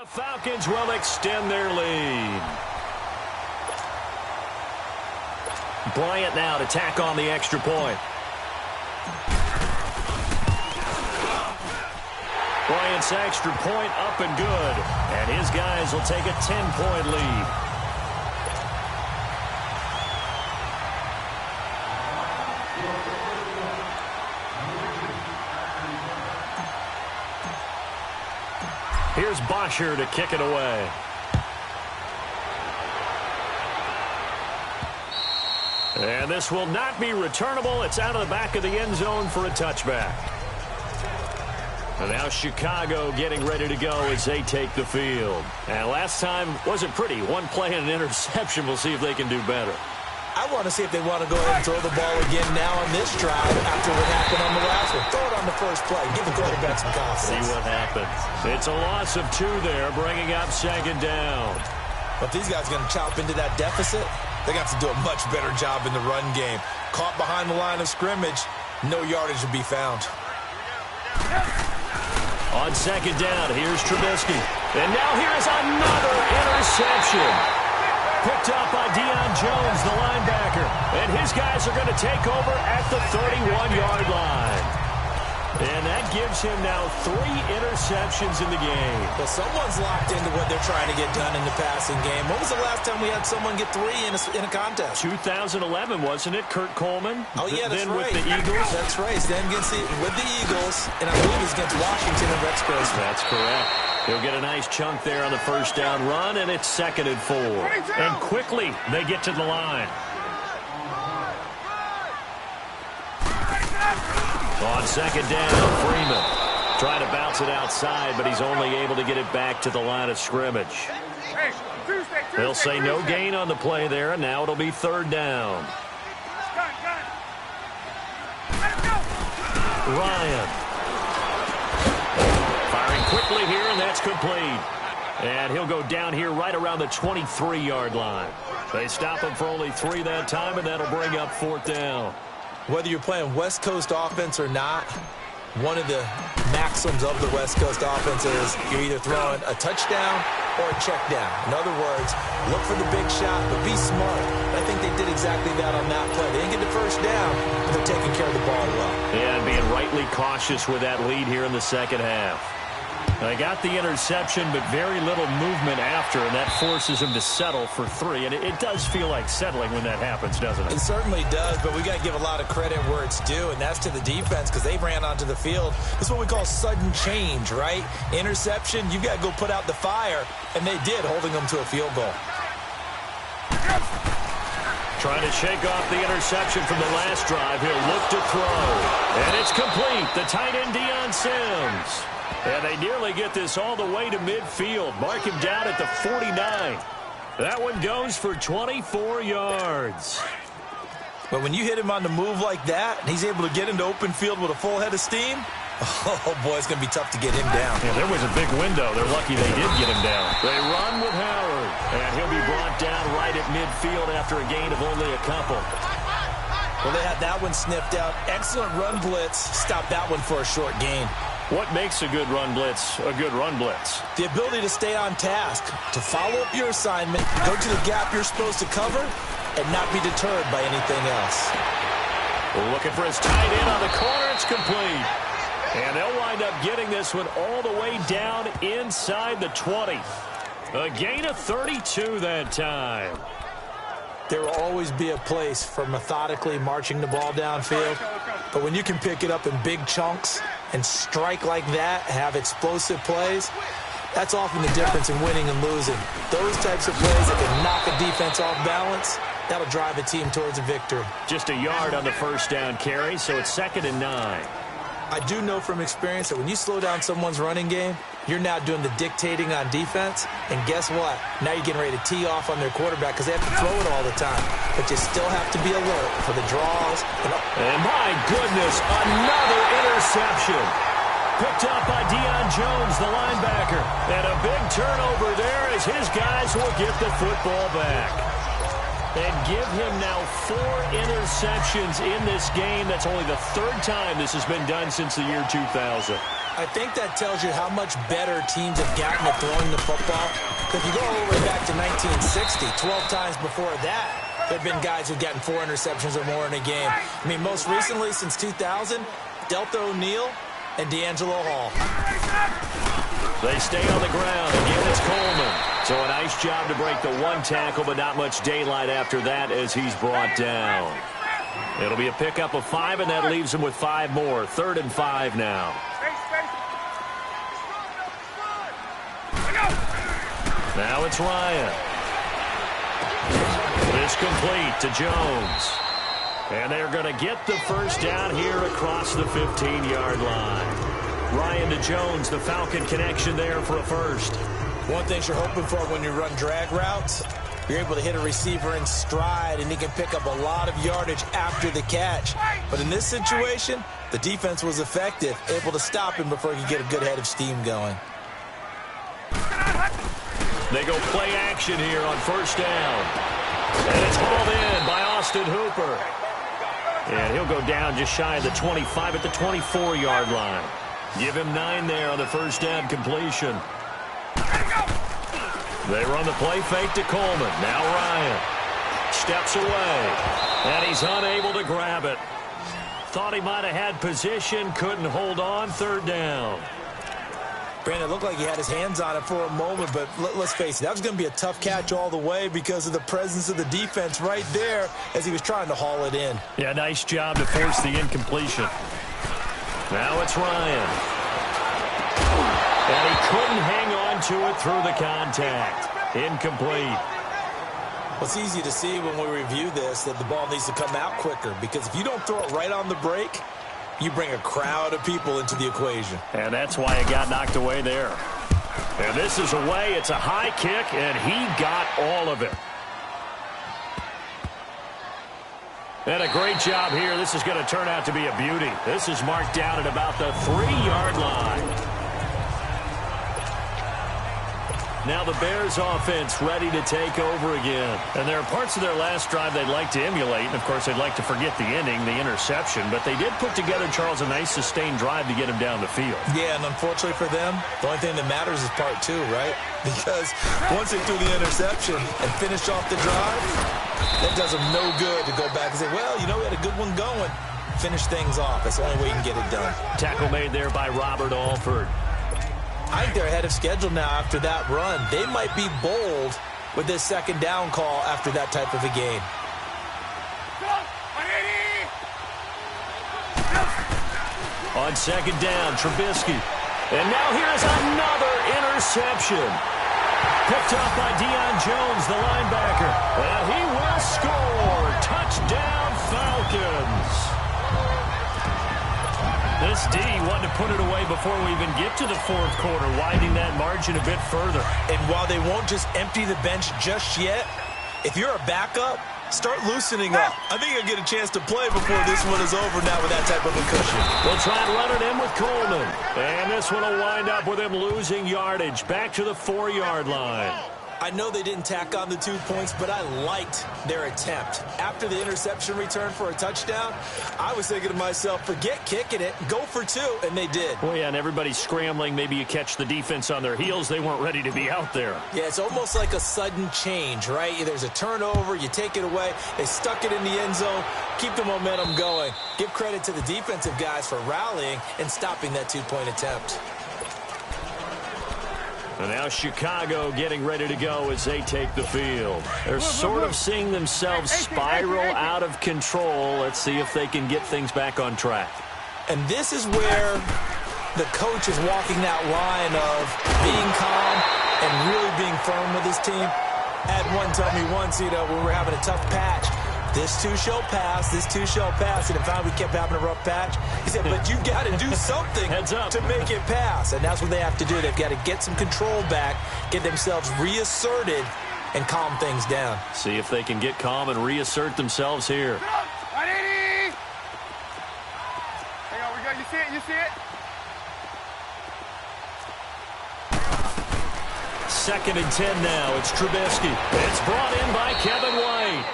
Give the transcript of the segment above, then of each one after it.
Falcons will extend their lead. Bryant now to tack on the extra point. Bryant's extra point up and good. And his guys will take a 10-point lead. Here's Bosher to kick it away. And this will not be returnable. It's out of the back of the end zone for a touchback. And now Chicago getting ready to go as they take the field. And last time wasn't pretty. One play and an interception. We'll see if they can do better. I want to see if they want to go ahead and throw the ball again now on this drive after what happened on the last one. Throw it on the first play. Give the quarterback some confidence. See what happens. It's a loss of 2 there, bringing up second down. But these guys are going to chop into that deficit. They got to do a much better job in the run game. Caught behind the line of scrimmage, no yardage to be found. On second down, here's Trubisky. And now here's another interception. Picked up by Deion Jones, the linebacker. And his guys are going to take over at the 31-yard line. And that gives him now 3 interceptions in the game. Well, someone's locked into what they're trying to get done in the passing game. When was the last time we had someone get 3 in a contest? 2011, wasn't it? Kurt Coleman? Oh, yeah, that's then right. With the Eagles? That's right. Then with the Eagles, and I believe it's against Washington and Rex Grossman. That's correct. He'll get a nice chunk there on the first down run, and it's 2nd and 4. And quickly, they get to the line. On second down, Freeman trying to bounce it outside, but he's only able to get it back to the line of scrimmage. They'll say no gain on the play there, and now it'll be 3rd down. Ryan. Firing quickly here, and that's complete. And he'll go down here right around the 23-yard line. They stop him for only 3 that time, and that'll bring up 4th down. Whether you're playing West Coast offense or not, one of the maxims of the West Coast offense is you're either throwing a touchdown or a check down. In other words, look for the big shot, but be smart. I think they did exactly that on that play. They didn't get the first down, but they're taking care of the ball well. And being rightly cautious with that lead here in the second half. They got the interception, but very little movement after, and that forces him to settle for 3. And it does feel like settling when that happens, doesn't it? It certainly does, but we got to give a lot of credit where it's due, and that's to the defense because they ran onto the field. It's what we call sudden change, right? Interception, you got to go put out the fire, and they did, holding them to a field goal. Trying to shake off the interception from the last drive. He'll look to throw, and it's complete. The tight end, Deion Sims. And they nearly get this all the way to midfield. Mark him down at the 49. That one goes for 24 yards. But when you hit him on the move like that, and he's able to get into open field with a full head of steam, oh, boy, it's going to be tough to get him down. Yeah, there was a big window. They're lucky they did get him down. They run with Howard, and he'll be brought down right at midfield after a gain of only a couple. Well, they had that one sniffed out. Excellent run blitz. Stopped that one for a short gain. What makes a good run blitz a good run blitz? The ability to stay on task, to follow up your assignment, go to the gap you're supposed to cover, and not be deterred by anything else. Looking for his tight end on the corner. It's complete. And they'll wind up getting this one all the way down inside the 20. A gain of 32 that time. There will always be a place for methodically marching the ball downfield. But when you can pick it up in big chunks and strike like that, have explosive plays, that's often the difference in winning and losing. Those types of plays that can knock a defense off balance, that'll drive a team towards a victory. Just a yard on the first down carry, so it's 2nd and 9. I do know from experience that when you slow down someone's running game, you're now doing the dictating on defense. And guess what? Now you're getting ready to tee off on their quarterback because they have to throw it all the time. But you still have to be alert for the draws. And my goodness, another interception. Picked up by Deion Jones, the linebacker. And a big turnover there as his guys will get the football back. And give him now 4 interceptions in this game. That's only the 3rd time this has been done since the year 2000. I think that tells you how much better teams have gotten at throwing the football. If you go all the way back to 1960, 12 times before that, there have been guys who've gotten 4 interceptions or more in a game. I mean, most recently, since 2000, Delta O'Neal and D'Angelo Hall. They stay on the ground. Again, it's Coleman. So a nice job to break the 1 tackle, but not much daylight after that as he's brought down. It'll be a pickup of 5, and that leaves him with 5 more. 3rd and 5 now. Now it's Ryan. This complete to Jones. And they're going to get the first down here across the 15-yard line. Ryan to Jones, the Falcon connection there for a first. One thing you're hoping for when you run drag routes, you're able to hit a receiver in stride, and he can pick up a lot of yardage after the catch. But in this situation, the defense was effective, able to stop him before he could get a good head of steam going. They go play action here on first down. And it's hauled in by Austin Hooper. And he'll go down just shy of the 25 at the 24-yard line. Give him 9 there on the first down completion. They run the play fake to Coleman. Now Ryan steps away, and he's unable to grab it. Thought he might have had position, couldn't hold on. 3rd down. Brandon, it looked like he had his hands on it for a moment, but let's face it, that was going to be a tough catch all the way because of the presence of the defense right there as he was trying to haul it in. Yeah, nice job to force the incompletion. Now it's Ryan. And he couldn't hang on to it through the contact. Incomplete. Well, it's easy to see when we review this that the ball needs to come out quicker because if you don't throw it right on the break, you bring a crowd of people into the equation. And that's why it got knocked away there. And this is away. It's a high kick, and he got all of it. And a great job here. This is going to turn out to be a beauty. This is marked down at about the 3-yard line. Now the Bears offense ready to take over again. And there are parts of their last drive they'd like to emulate. And, of course, they'd like to forget the inning, the interception. But they did put together, Charles, a nice sustained drive to get him down the field. Yeah, and unfortunately for them, the only thing that matters is part 2, right? Because once they threw the interception and finished off the drive, that does them no good to go back and say, well, you know, we had a good one going. Finish things off. That's the only way you can get it done. Tackle made there by Robert Alford. I think they're ahead of schedule now after that run. They might be bold with this 2nd down call after that type of a game. On 2nd down, Trubisky. And now here's another interception. Picked up by Deion Jones, the linebacker. And he will score. Touchdown, Falcons. This D wanted to put it away before we even get to the 4th quarter, widening that margin a bit further. And while they won't just empty the bench just yet, if you're a backup, start loosening up. I think you'll get a chance to play before this one is over now with that type of a cushion. They'll try and run it in with Coleman. And this one will wind up with him losing yardage back to the 4-yard line. I know they didn't tack on the 2 points, but I liked their attempt. After the interception return for a touchdown, I was thinking to myself, forget kicking it, go for 2, and they did. Well, yeah, and everybody's scrambling. Maybe you catch the defense on their heels. They weren't ready to be out there. Yeah, it's almost like a sudden change, right? There's a turnover, you take it away, they stuck it in the end zone, keep the momentum going. Give credit to the defensive guys for rallying and stopping that 2-point attempt. And now Chicago getting ready to go as they take the field. They're sort of seeing themselves spiral out of control. Let's see if they can get things back on track. And this is where the coach is walking that line of being calm and really being firm with his team. Had one tell me once, when we're having a tough patch, this too shall pass, this too shall pass. And in fact, we kept having a rough patch. He said, but you've got to do something to make it pass. And that's what they have to do. They've got to get some control back, get themselves reasserted, and calm things down. See if they can get calm and reassert themselves here. Hang on, we got, you see it, you see it? 2nd and 10 now. It's Trubisky. It's brought in by Kevin White.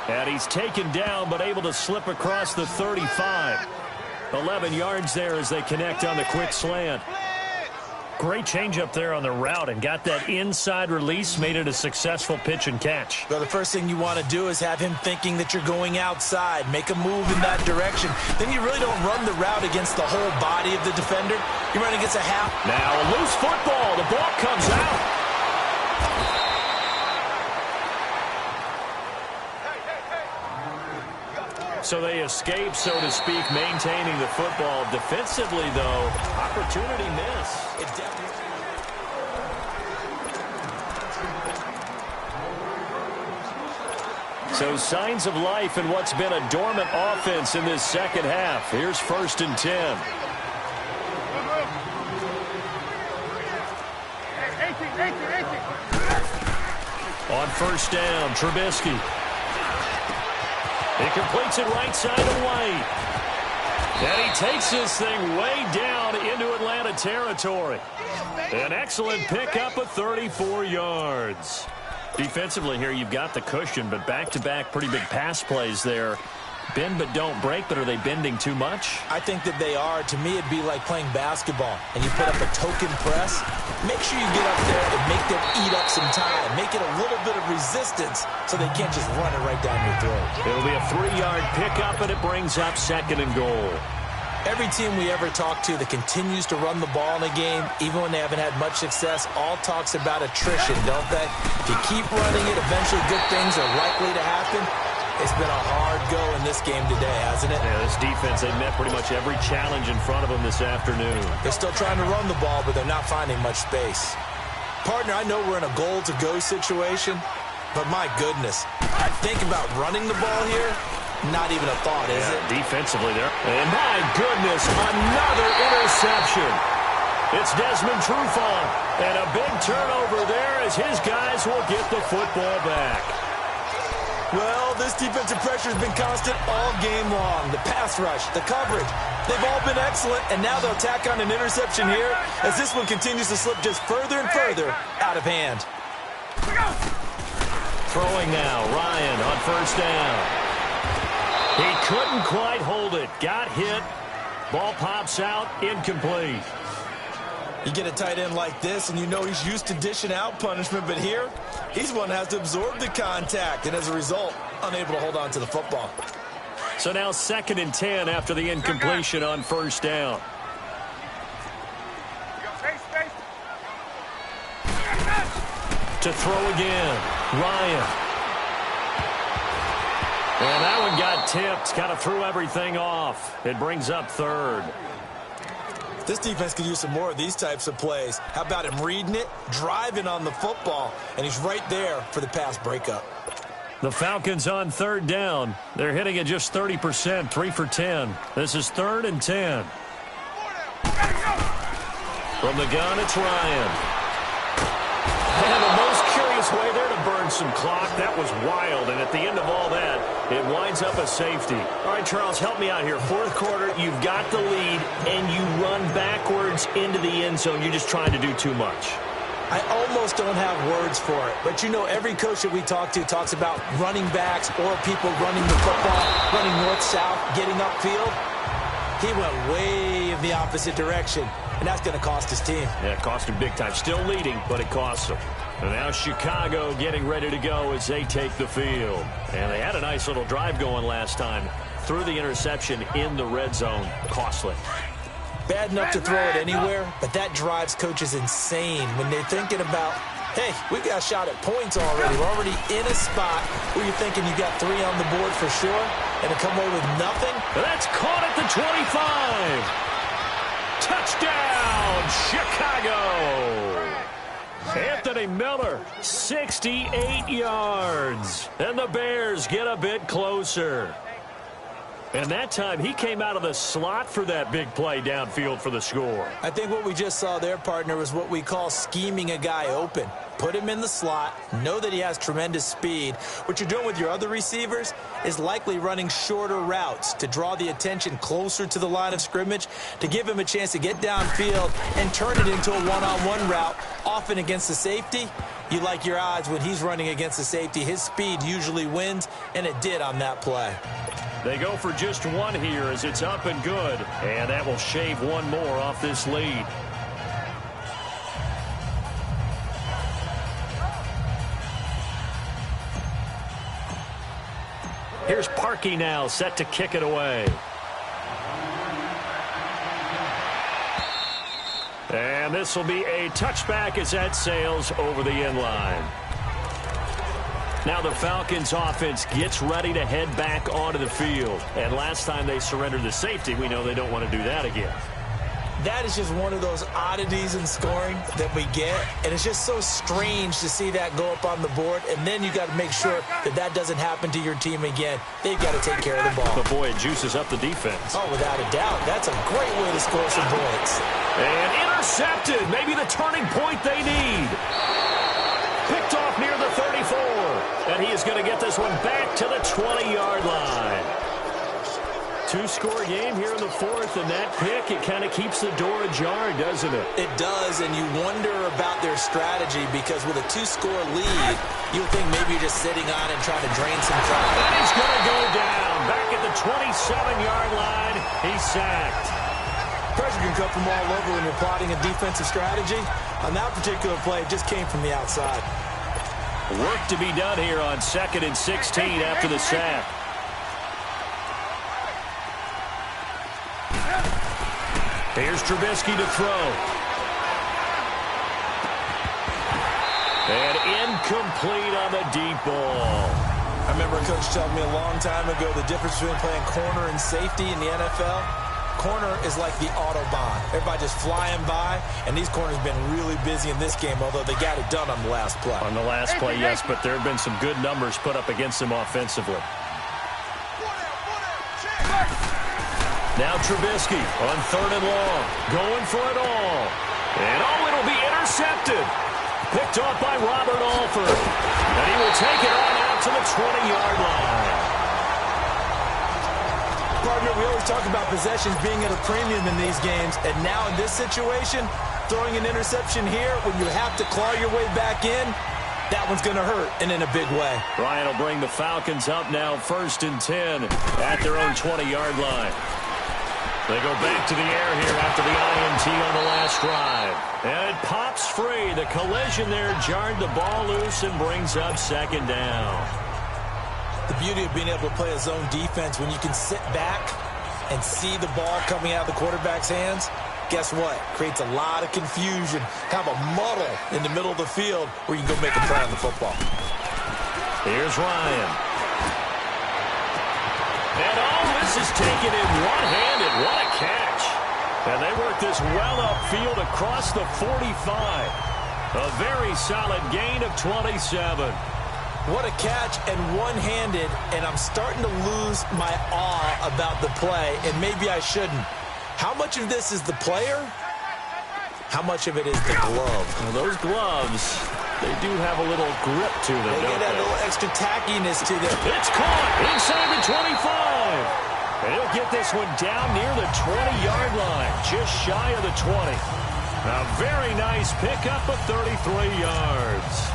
And he's taken down but able to slip across the 35. 11 yards there as they connect on the quick slant. Great change up there on the route and got that inside release, made it a successful pitch and catch. Well, the first thing you want to do is have him thinking that you're going outside, make a move in that direction. Then you really don't run the route against the whole body of the defender. You run against a half. Now a loose football. The ball comes out. So they escape, so to speak, maintaining the football. Defensively, though, opportunity miss. It definitely... So signs of life in what's been a dormant offense in this second half. Here's 1st and 10. On 1st down, Trubisky. He completes it right side to White. And he takes this thing way down into Atlanta territory. An excellent pickup of 34 yards. Defensively here, you've got the cushion, but back-to-back pretty big pass plays there. Bend but don't break, but are they bending too much? I think that they are. To me, it'd be like playing basketball, and you put up a token press. Make sure you get up there and make them eat up some time. Make it a little bit of resistance so they can't just run it right down your throat. It'll be a 3-yard pickup, and it brings up 2nd and goal. Every team we ever talk to that continues to run the ball in a game, even when they haven't had much success, all talks about attrition, don't they? If you keep running it, eventually good things are likely to happen. It's been a hard go in this game today, hasn't it? Yeah, this defense, they met pretty much every challenge in front of them this afternoon. They're still trying to run the ball, but they're not finding much space. Partner, I know we're in a goal-to-go situation, but my goodness, think about running the ball here. Not even a thought, is it? Defensively there. And my goodness, another interception. It's Desmond Trufant. And a big turnover there as his guys will get the football back. Well, this defensive pressure has been constant all game long. The pass rush, the coverage, they've all been excellent, and now they'll tack on an interception here as this one continues to slip just further and further out of hand. Throwing now, Ryan on 1st down. He couldn't quite hold it. Got hit. Ball pops out, incomplete. You get a tight end like this, and you know he's used to dishing out punishment, but here, he's one that has to absorb the contact, and as a result, unable to hold on to the football. So now 2nd and 10 after the incompletion on 1st down. To throw again, Ryan. And that one got tipped, kind of threw everything off. It brings up 3rd. This defense could use some more of these types of plays. How about him reading it, driving on the football, and he's right there for the pass breakup. The Falcons on 3rd down. They're hitting at just 30%, 3 for 10. This is 3rd and 10. From the gun, it's Ryan. And the most curious way there to burn some clock. That was wild, and at the end of all that, it winds up a safety. All right, Charles, help me out here. 4th quarter, you've got the lead, and you run backwards into the end zone. You're just trying to do too much. I almost don't have words for it, but you know every coach that we talk to talks about running backs or people running the football, running north-south, getting upfield. He went way in the opposite direction, and that's going to cost his team. Yeah, it cost him big time. Still leading, but it costs him. And now Chicago getting ready to go as they take the field. And they had a nice little drive going last time. Threw the interception in the red zone. Costly. Bad enough to throw it anywhere, but that drives coaches insane when they're thinking about, hey, we got a shot at points already. We're already in a spot where you're thinking you got 3 on the board for sure, and to come away with nothing. That's caught at the 25. Touchdown, Chicago. Anthony Miller, 68 yards. And the Bears get a bit closer. And that time, he came out of the slot for that big play downfield for the score. I think what we just saw there, partner, was what we call scheming a guy open. Put him in the slot, know that he has tremendous speed. What you're doing with your other receivers is likely running shorter routes to draw the attention closer to the line of scrimmage, to give him a chance to get downfield and turn it into a one-on-one route, often against the safety. You like your odds when he's running against the safety. His speed usually wins, and it did on that play. They go for just one here as it's up and good. And that will shave one more off this lead. Here's Parkey now, set to kick it away. And this will be a touchback as that sails over the end line. Now the Falcons offense gets ready to head back onto the field. And last time they surrendered the safety, we know they don't want to do that again. That is just one of those oddities in scoring that we get, and it's just so strange to see that go up on the board, and then you got to make sure that that doesn't happen to your team again. They've got to take care of the ball. But boy, it juices up the defense. Oh, without a doubt. That's a great way to score some points. And intercepted. Maybe the turning point they need. Picked off near the 34. And he is going to get this one back to the 20-yard line. Two-score game here in the fourth, and that pick, it kind of keeps the door ajar, doesn't it? It does, and you wonder about their strategy because with a two-score lead, you would think maybe you're just sitting on and trying to drain some clock. And he's going to go down. Back at the 27-yard line, he's sacked. Pressure can come from all over when you're plotting a defensive strategy. On that particular play, it just came from the outside. Work to be done here on 2nd and 16 after the sack. Here's Trubisky to throw. And incomplete on the deep ball. I remember a coach telling me a long time ago the difference between playing corner and safety in the NFL. Corner is like the Autobahn. Everybody just flying by, and these corners have been really busy in this game, although they got it done on the last play. On the last play, yes, but there have been some good numbers put up against them offensively. Now Trubisky on 3rd and long, going for it all. And it'll be intercepted. Picked off by Robert Alford. And he will take it on out to the 20-yard line. Partner, we always talk about possessions being at a premium in these games, and now in this situation, throwing an interception here when you have to claw your way back in, that one's going to hurt, and in a big way. Ryan will bring the Falcons up now 1st and 10 at their own 20-yard line. They go back to the air here after the INT on the last drive. And it pops free. The collision there jarred the ball loose and brings up 2nd down. The beauty of being able to play a zone defense when you can sit back and see the ball coming out of the quarterback's hands, guess what? Creates a lot of confusion, kind of a muddle in the middle of the field where you can go make a play on the football. Here's Ryan. And all this is taken in one-handed. What a catch. And they work this well upfield across the 45. A very solid gain of 27. What a catch and one-handed, and I'm starting to lose my awe about the play, and maybe I shouldn't. How much of this is the player? How much of it is the glove? Well, those gloves, they do have a little grip to them, They don't get that they? little extra tackiness to them. It's caught inside the 25. And he'll get this one down near the 20-yard line, just shy of the 20. A very nice pickup of 33 yards.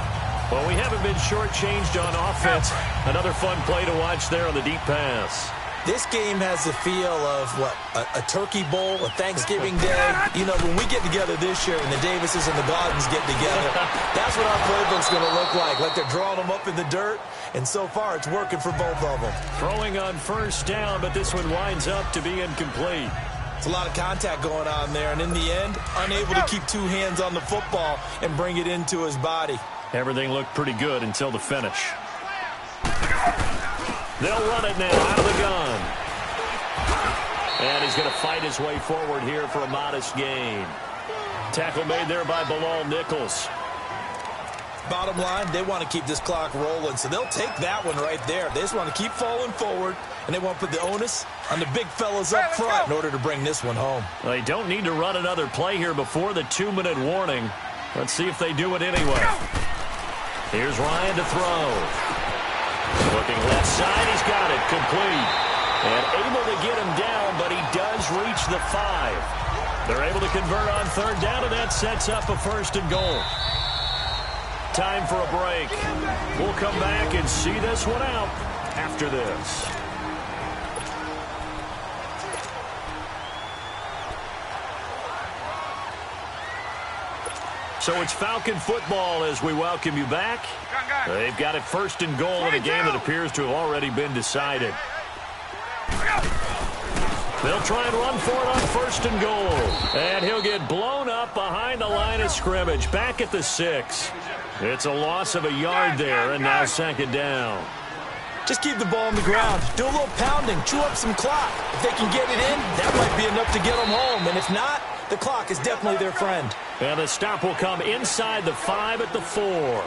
Well, we haven't been shortchanged on offense. Another fun play to watch there on the deep pass. This game has the feel of, what, a turkey bowl, a Thanksgiving day. You know, when we get together this year and the Davises and the Gaudens get together, that's what our playbook's going to look like they're drawing them up in the dirt. And so far, it's working for both of them. Throwing on 1st down, but this one winds up to be incomplete. It's a lot of contact going on there, and in the end, unable to keep two hands on the football and bring it into his body. Everything looked pretty good until the finish. They'll run it now out of the gun. And he's going to fight his way forward here for a modest gain. Tackle made there by Bilal Nichols. Bottom line, they want to keep this clock rolling, so they'll take that one right there. They just want to keep falling forward, and they want to put the onus on the big fellas up front in order to bring this one home. They don't need to run another play here before the 2-minute warning. Let's see if they do it anyway. Here's Ryan to throw. Looking left side, he's got it, complete. And able to get him down, but he does reach the 5. They're able to convert on 3rd down, and that sets up a 1st and goal. Time for a break. We'll come back and see this one out after this. So it's Falcon football as we welcome you back. They've got it first and goal in a game that appears to have already been decided. They'll try and run for it on first and goal. And he'll get blown up behind the line of scrimmage, back at the 6. It's a loss of a yard there, and now second down. Just keep the ball on the ground. Do a little pounding. Chew up some clock. If they can get it in, that might be enough to get them home. And if not, the clock is definitely their friend. And the stop will come inside the 5 at the 4.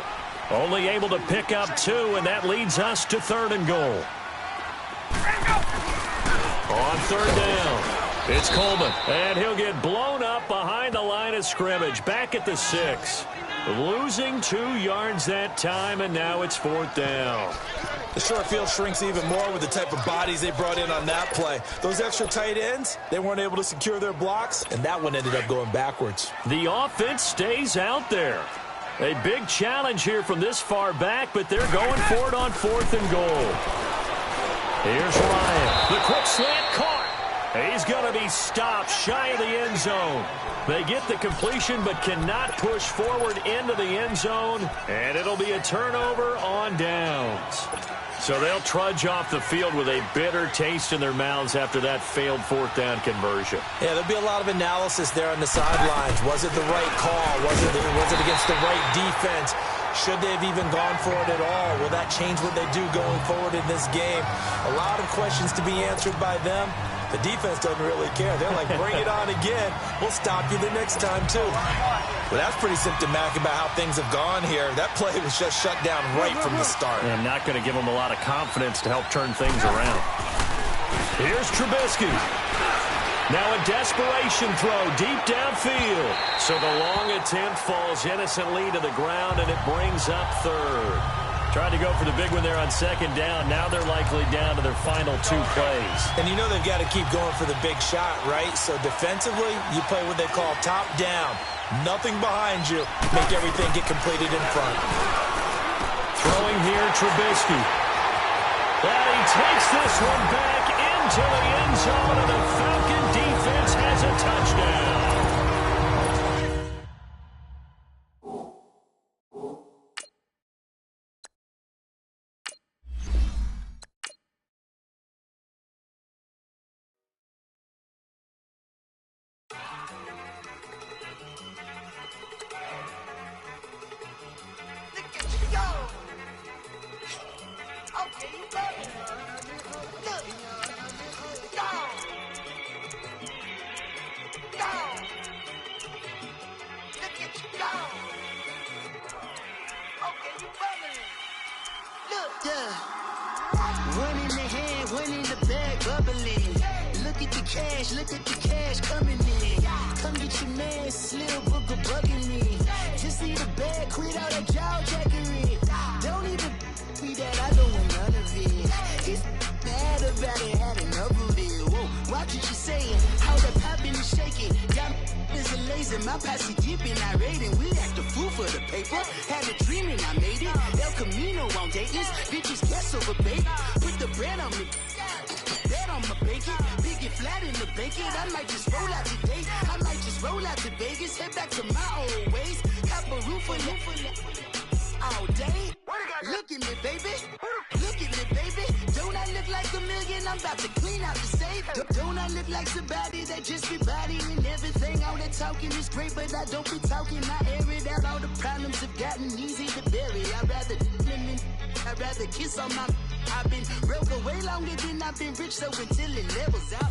Only able to pick up 2, and that leads us to third and goal. On third down, it's Coleman, and he'll get blown up behind the line of scrimmage, back at the 6. Losing 2 yards that time, and now it's fourth down. The short field shrinks even more with the type of bodies they brought in on that play. Those extra tight ends, they weren't able to secure their blocks, and that one ended up going backwards. The offense stays out there. A big challenge here from this far back, but they're going for it on fourth and goal. Here's Ryan. The quick slant caught. He's going to be stopped shy of the end zone. They get the completion but cannot push forward into the end zone, and it'll be a turnover on downs. So they'll trudge off the field with a bitter taste in their mouths after that failed fourth down conversion. Yeah, there'll be a lot of analysis there on the sidelines. Was it the right call? Was it against the right defense? Should they have even gone for it at all? Will that change what they do going forward in this game? A lot of questions to be answered by them. The defense doesn't really care. They're like, bring it on again. We'll stop you the next time, too. Well, that's pretty symptomatic about how things have gone here. That play was just shut down right from the start. I'm not going to give them a lot of confidence to help turn things around. Here's Trubisky. Now a desperation throw deep downfield. So the long attempt falls innocently to the ground, and it brings up third. Tried to go for the big one there on second down. Now they're likely down to their final 2 plays. And you know they've got to keep going for the big shot, right? So defensively, you play what they call top down. Nothing behind you. Make everything get completed in front. Throwing here, Trubisky. And he takes this one back into the end zone, and the Falcon defense has a touchdown. One in the hand, one in the bag, bubbling. Look at the cash coming in. Come get your man, Slim Booker bugging me. Just see the bag, quit all that jaw jackery. Don't even be that, I don't want none of it. It's bad about it, had enough of it. Whoa, watch what you saying, how the poppin' and shaking. Got is a lazy, my posse deep and I raiding. We act a fool for the paper, had a dream and I made it. El Camino on Dayton's, bitches guess over bait. Put the bread on me, that on my bacon. Big it flat in the bacon, I might just roll out today. I might just roll out to Vegas, head back to my old ways. Cop a roof all day. Look at me, baby. Look at me, baby. Don't I look like a million? I'm about to clean out the safe. Don't I look like somebody that just be bodying everything? All that talking is great, but I don't be talking. I air it out. All the problems have gotten easy to bury. I'd rather kiss on my. I've been broke way longer than I've been rich, so until it levels out.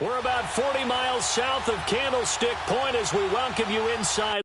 We're about 40 miles south of Candlestick Point as we welcome you inside.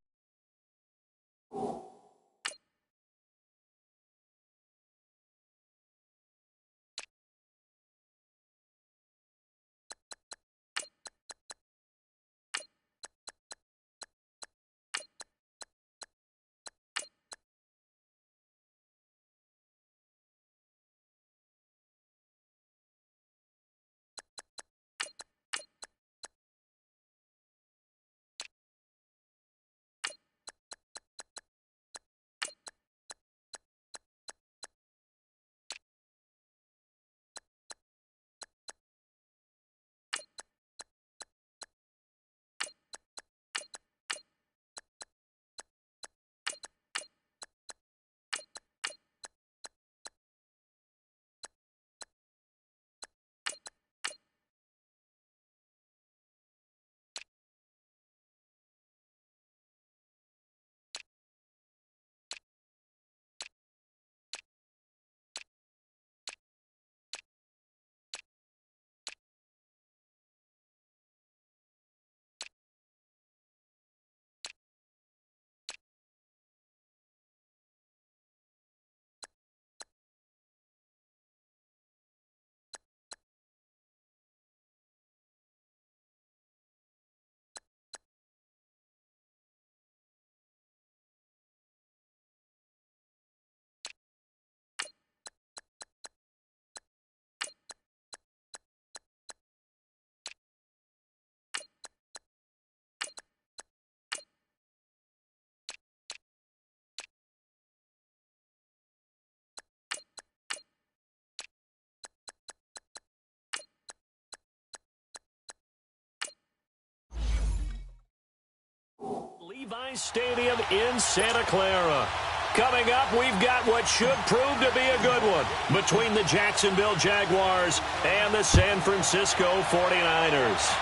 Levi's Stadium in Santa Clara. Coming up, we've got what should prove to be a good one between the Jacksonville Jaguars and the San Francisco 49ers.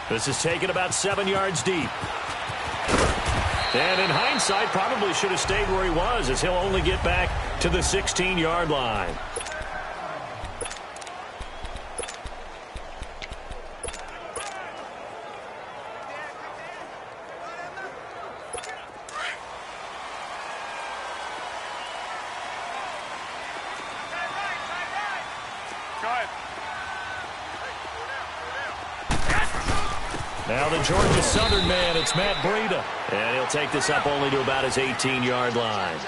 This is taken about 7 yards deep. And in hindsight, probably should have stayed where he was, as he'll only get back to the 16-yard line. Now the Georgia Southern man, it's Matt Breida. And he'll take this up only to about his 18-yard line.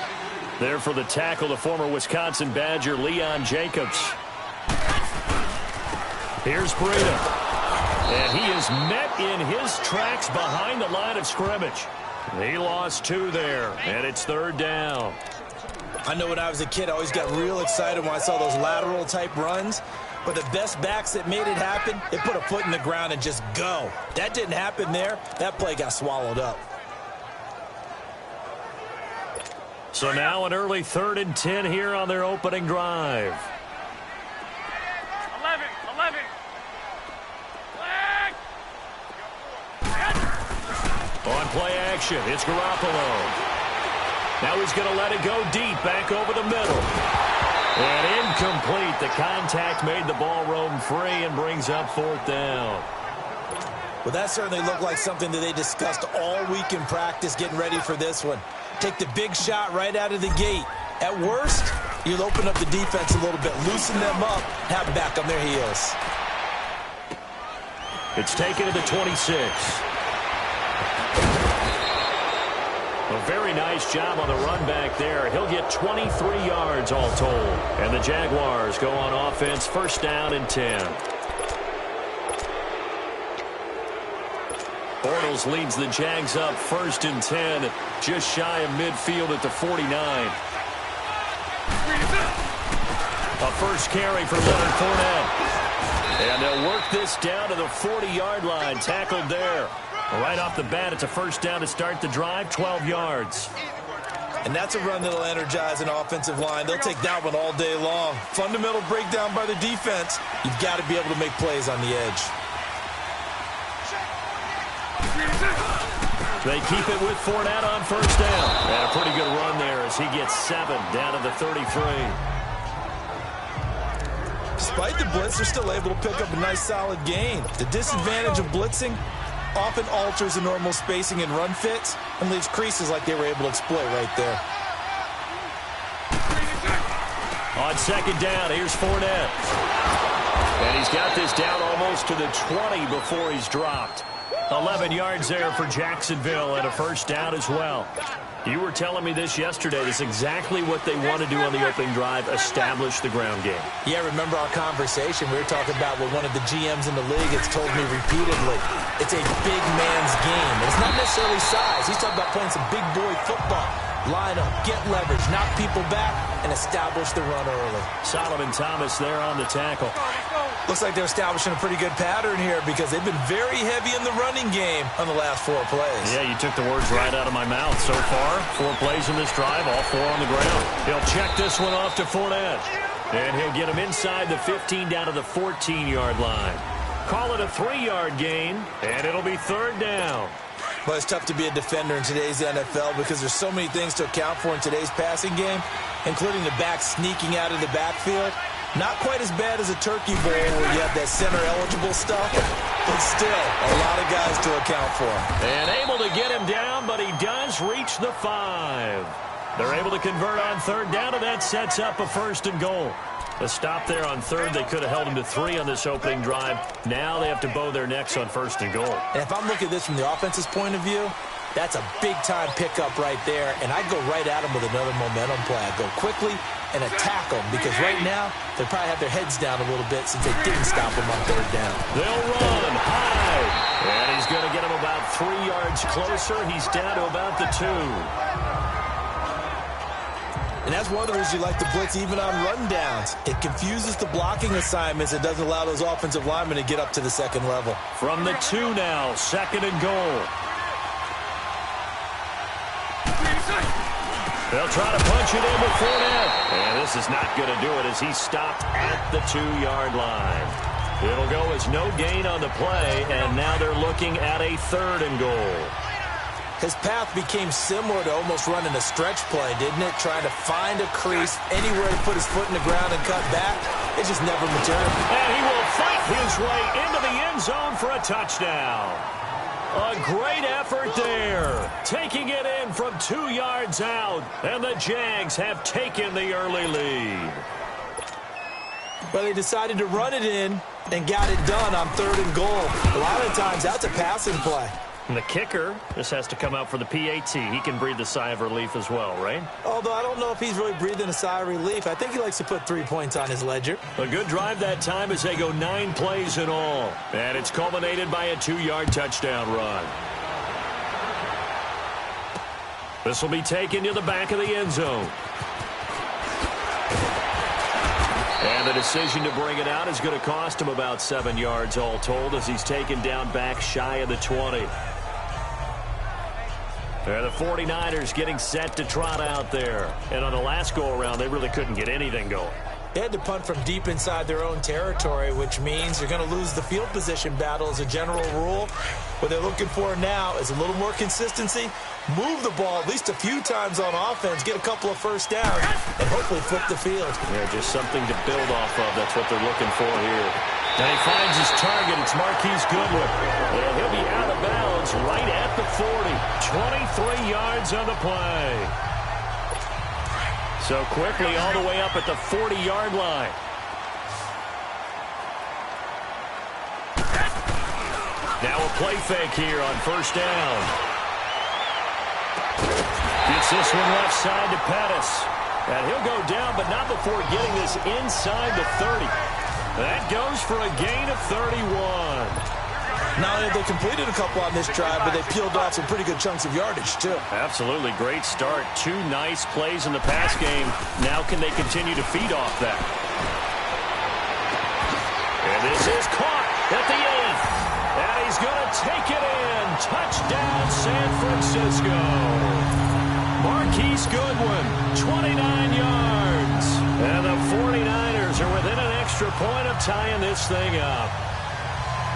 There for the tackle, the former Wisconsin Badger, Leon Jacobs. Here's Breida. And he is met in his tracks behind the line of scrimmage. He lost 2 there, and it's 3rd down. I know when I was a kid, I always got real excited when I saw those lateral-type runs. But the best backs that made it happen, they put a foot in the ground and just go. That didn't happen there. That play got swallowed up. So now an early 3rd and 10 here on their opening drive. 11. On play action, it's Garoppolo. Now he's going to let it go deep, back over the middle. And incomplete. The contact made the ball roam free and brings up 4th down. Well, that certainly looked like something that they discussed all week in practice getting ready for this one. Take the big shot right out of the gate. At worst, you'll open up the defense a little bit, loosen them up, have them back on their heels. It's taken to the 26. A very nice job on the run back there. He'll get 23 yards all told. And the Jaguars go on offense, 1st down and 10. Bortles leads the Jags up 1st and 10, just shy of midfield at the 49. A first carry for Leonard Fournette. And they'll work this down to the 40-yard line, tackled there. Right off the bat, it's a 1st down to start the drive, 12 yards. And that's a run that'll energize an offensive line. They'll take that one all day long. Fundamental breakdown by the defense. You've got to be able to make plays on the edge. They keep it with Fournette on 1st down. And a pretty good run there as he gets 7 down to the 33. despite the blitz, they're still able to pick up a nice solid gain. The disadvantage of blitzing often alters the normal spacing and run fits and leaves creases like they were able to exploit right there. On second down, here's Fournette. And he's got this down almost to the 20 before he's dropped. 11 yards there for Jacksonville and a first down as well. You were telling me this yesterday. That's exactly what they want to do on the opening drive, establish the ground game. Yeah, remember our conversation? We were talking about what one of the GMs in the league has told me repeatedly. It's a big man's game. And it's not necessarily size. He's talking about playing some big boy football. Line up, get leverage, knock people back, and establish the run early. Solomon Thomas there on the tackle. Looks like they're establishing a pretty good pattern here because they've been very heavy in the running game on the last 4 plays. Yeah, you took the words right out of my mouth. So far, 4 plays in this drive, all 4 on the ground. He'll check this one off to Fournette. And he'll get him inside the 15 down to the 14-yard line. Call it a 3-yard gain, and it'll be third down. Well, it's tough to be a defender in today's NFL because there's so many things to account for in today's passing game, including the back sneaking out of the backfield. Not quite as bad as a turkey bowl where you have that center-eligible stuff, but still a lot of guys to account for. And able to get him down, but he does reach the 5. They're able to convert on third down, and that sets up a first and goal. A stop there on third. They could have held him to 3 on this opening drive. Now they have to bow their necks on first and goal. And if I'm looking at this from the offense's point of view, that's a big-time pickup right there, and I'd go right at him with another momentum play. I'd go quickly and attack them because right now they probably have their heads down a little bit since they didn't stop him on third down. They'll run high, and he's going to get him about 3 yards closer. He's down to about the 2. And that's one of the reasons you like to blitz even on rundowns. It confuses the blocking assignments. It doesn't allow those offensive linemen to get up to the second level. From the 2 now, second and goal. They'll try to punch it in with Fournette. And this is not going to do it as he's stopped at the 2-yard line. It'll go as no gain on the play, and now they're looking at a third and goal. His path became similar to almost running a stretch play, didn't it? Trying to find a crease, anywhere to put his foot in the ground and cut back. It just never materialized. And he will fight his way into the end zone for a touchdown. A great effort there. Taking it in from 2 yards out. And the Jags have taken the early lead. But they decided to run it in and got it done on third and goal. A lot of times that's a passing play. And the kicker, this has to come out for the PAT. He can breathe a sigh of relief as well, right? Although I don't know if he's really breathing a sigh of relief. I think he likes to put 3 points on his ledger. A good drive that time as they go 9 plays in all. And it's culminated by a 2-yard touchdown run. This will be taken to the back of the end zone. And the decision to bring it out is going to cost him about 7 yards all told as he's taken down back shy of the 20. And the 49ers getting set to trot out there. And on the last go-around, they really couldn't get anything going. They had to punt from deep inside their own territory, which means they're going to lose the field position battle as a general rule. What they're looking for now is a little more consistency, move the ball at least a few times on offense, get a couple of first downs, and hopefully flip the field. Yeah, just something to build off of. That's what they're looking for here. And he finds his target. It's Marquise Goodwin. And he'll be out of bounds right at the 40. 23 yards on the play. So quickly all the way up at the 40-yard line. Now a play fake here on first down. Gets this one left side to Pettis. And he'll go down, but not before getting this inside the 30. That goes for a gain of 31. Not only have they completed a couple on this drive, but they peeled off some pretty good chunks of yardage, too. Absolutely. Great start. 2 nice plays in the pass game. Now can they continue to feed off that? And this is caught at the 8th. And he's going to take it in. Touchdown, San Francisco. Marquise Goodwin, 29 yards. And the 49ers are within an extra point of tying this thing up.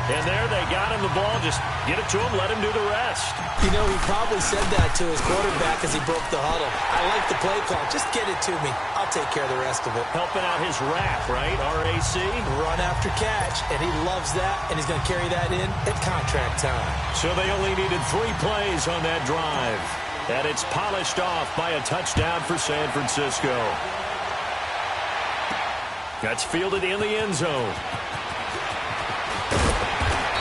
And there they got him the ball. Just get it to him, let him do the rest. You know, he probably said that to his quarterback as he broke the huddle. I like the play call. Just get it to me. I'll take care of the rest of it. Helping out his RAC, right? RAC. Run after catch, and he loves that, and he's going to carry that in at contract time. So they only needed 3 plays on that drive. And it's polished off by a touchdown for San Francisco. That's fielded in the end zone.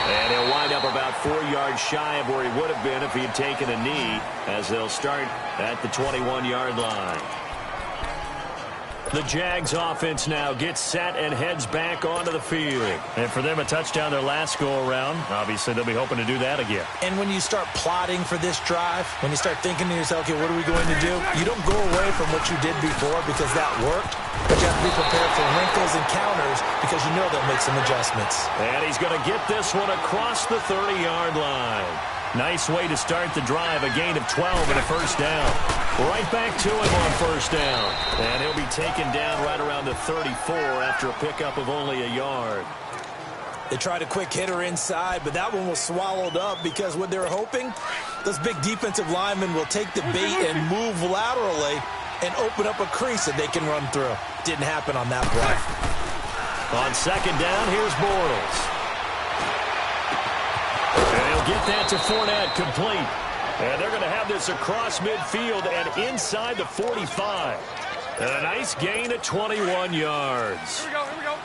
And he'll wind up about 4 yards shy of where he would have been if he had taken a knee, as they'll start at the 21-yard line. The Jags offense now gets set and heads back onto the field. And for them, a touchdown their last go-around. Obviously, they'll be hoping to do that again. And when you start plotting for this drive, when you start thinking to yourself, okay, what are we going to do? You don't go away from what you did before because that worked. But you have to be prepared for wrinkles and counters because you know they'll make some adjustments. And he's going to get this one across the 30-yard line. Nice way to start the drive, a gain of 12 and a first down. Right back to him on first down. And he'll be taken down right around the 34 after a pickup of only a yard. They tried a quick hitter inside, but that one was swallowed up because what they were hoping, those big defensive linemen will take the bait and move laterally and open up a crease that they can run through. Didn't happen on that play. On second down, here's Bortles. And he'll get that to Fournette, complete. And they're going to have this across midfield and inside the 45. And a nice gain of 21 yards. Here we go.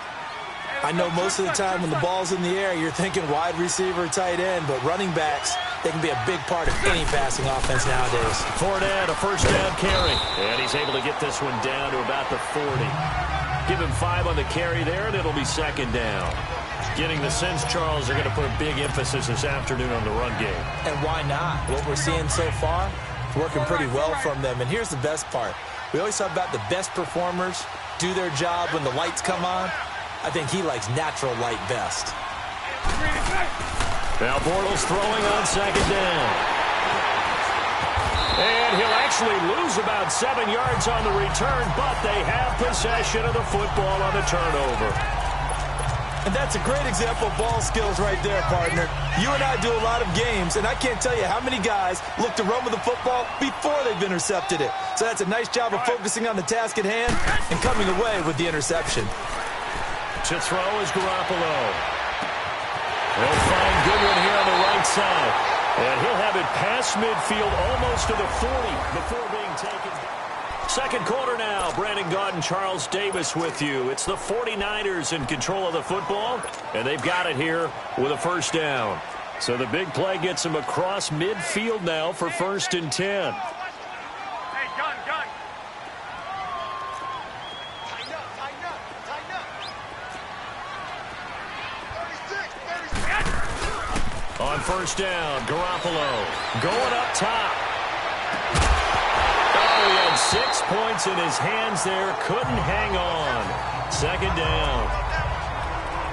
I know most of the time when the ball's in the air, you're thinking wide receiver, tight end, but running backs, they can be a big part of any passing offense nowadays. Fournette, a first down carry. And he's able to get this one down to about the 40. Give him 5 on the carry there, and it'll be second down. Getting the sense, Charles, they're going to put a big emphasis this afternoon on the run game. And why not? What we're seeing so far, it's working pretty well from them. And here's the best part. We always talk about the best performers do their job when the lights come on. I think he likes natural light best. Now Bortles throwing on second down. And he'll actually lose about 7 yards on the return, but they have possession of the football on the turnover. And that's a great example of ball skills right there, partner. You and I do a lot of games, and I can't tell you how many guys look to run with the football before they've intercepted it. So that's a nice job of focusing on the task at hand and coming away with the interception. To throw is Garoppolo. They'll find Goodwin here on the right side. And he'll have it past midfield almost to the 40 before being taken. Second quarter now. Brandon Gaudin, Charles Davis with you. It's the 49ers in control of the football, and they've got it here with a first down. So the big play gets them across midfield now for 1st and 10. Hey, gun. Tighten up. 36. On first down, Garoppolo going up top. He had 6 points in his hands there. Couldn't hang on. Second down.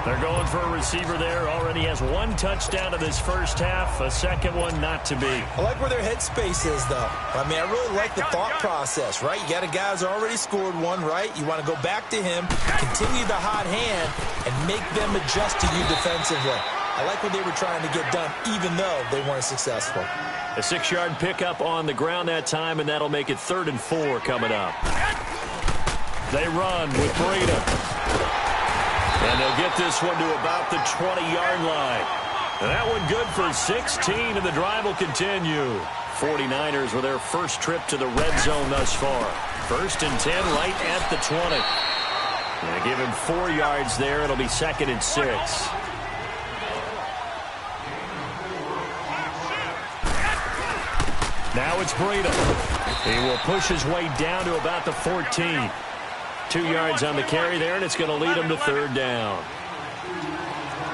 They're going for a receiver there. Already has 1 touchdown in this first half. A second one not to be. I like where their headspace is, though. I mean, I really like the thought process, right? You got a guy who's already scored 1, right? You want to go back to him, continue the hot hand, and make them adjust to you defensively. I like what they were trying to get done, even though they weren't successful. A 6-yard pickup on the ground that time, and that'll make it 3rd and 4 coming up. They run with Breida. And they'll get this one to about the 20-yard line. And that one good for 16, and the drive will continue. 49ers with their first trip to the red zone thus far. 1st and 10 right at the 20. And they give him 4 yards there. It'll be 2nd and 6. Now it's Breida. He will push his way down to about the 14. 2 yards on the carry there, and it's going to lead him to 3rd down.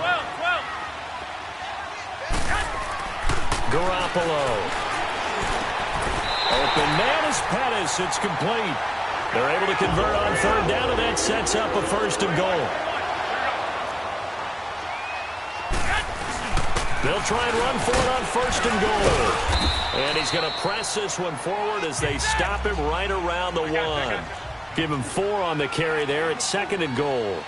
12. Garoppolo. Open man is Pettis. It's complete. They're able to convert on 3rd down, and that sets up a 1st and goal. They'll try and run for it on 1st and goal. And he's going to press this one forward as they stop him right around the 1. Give him 4 on the carry there at 2nd and goal.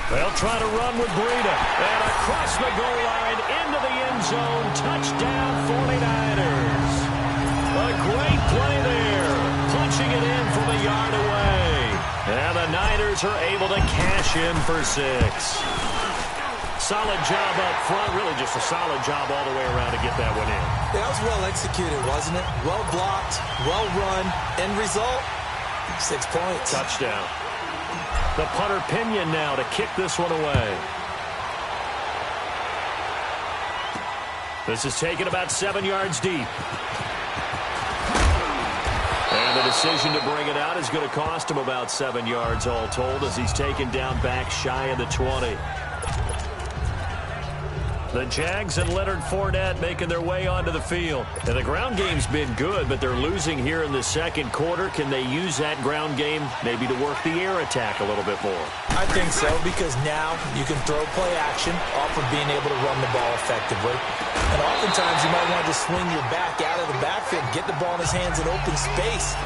They'll try to run with Breida. And across the goal line into the end zone. Touchdown 49ers. A great play there. Punching it in from a yard away. And the Niners are able to cash in for 6. Solid job up front. Really just a solid job all the way around to get that one in. Yeah, that was well executed, wasn't it? Well blocked, well run. End result, 6 points. Touchdown. The punter Pinion now to kick this one away. This is taken about 7 yards deep. And the decision to bring it out is going to cost him about 7 yards all told as he's taken down back shy of the 20. The Jags and Leonard Fournette making their way onto the field. And the ground game's been good, but they're losing here in the second quarter. Can they use that ground game maybe to work the air attack a little bit more? I think so, because now you can throw play action off of being able to run the ball effectively. And oftentimes you might want to just swing your back out of the backfield, get the ball in his hands in open space,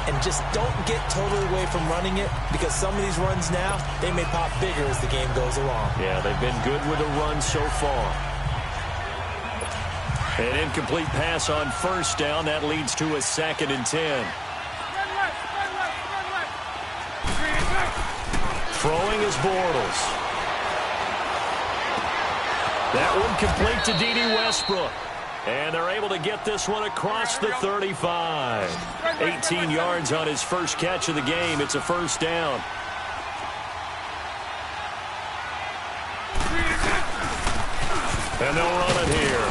and just don't get totally away from running it, because some of these runs now, they may pop bigger as the game goes along. Yeah, they've been good with the run so far. An incomplete pass on first down. That leads to a 2nd and 10. Throwing is Bortles. That one complete to D.D. Westbrook. And they're able to get this one across the 35. 18 yards on his first catch of the game. It's a first down. And they'll run it here.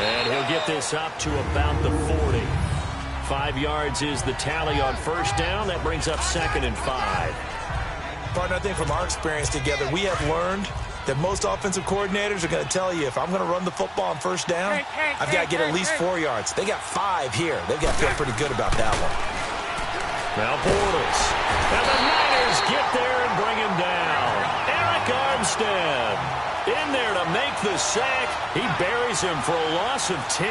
And he'll get this up to about the 40. 5 yards is the tally on first down. That brings up 2nd and 5. Partner, I think from our experience together, we have learned that most offensive coordinators are going to tell you, if I'm going to run the football on first down, I've got to get at least 4 yards. They got 5 here. They've got to feel pretty good about that one. Now Bortles. And the Niners get there and bring him down. Eric Armstead in there to make the sack. He buries him for a loss of 10.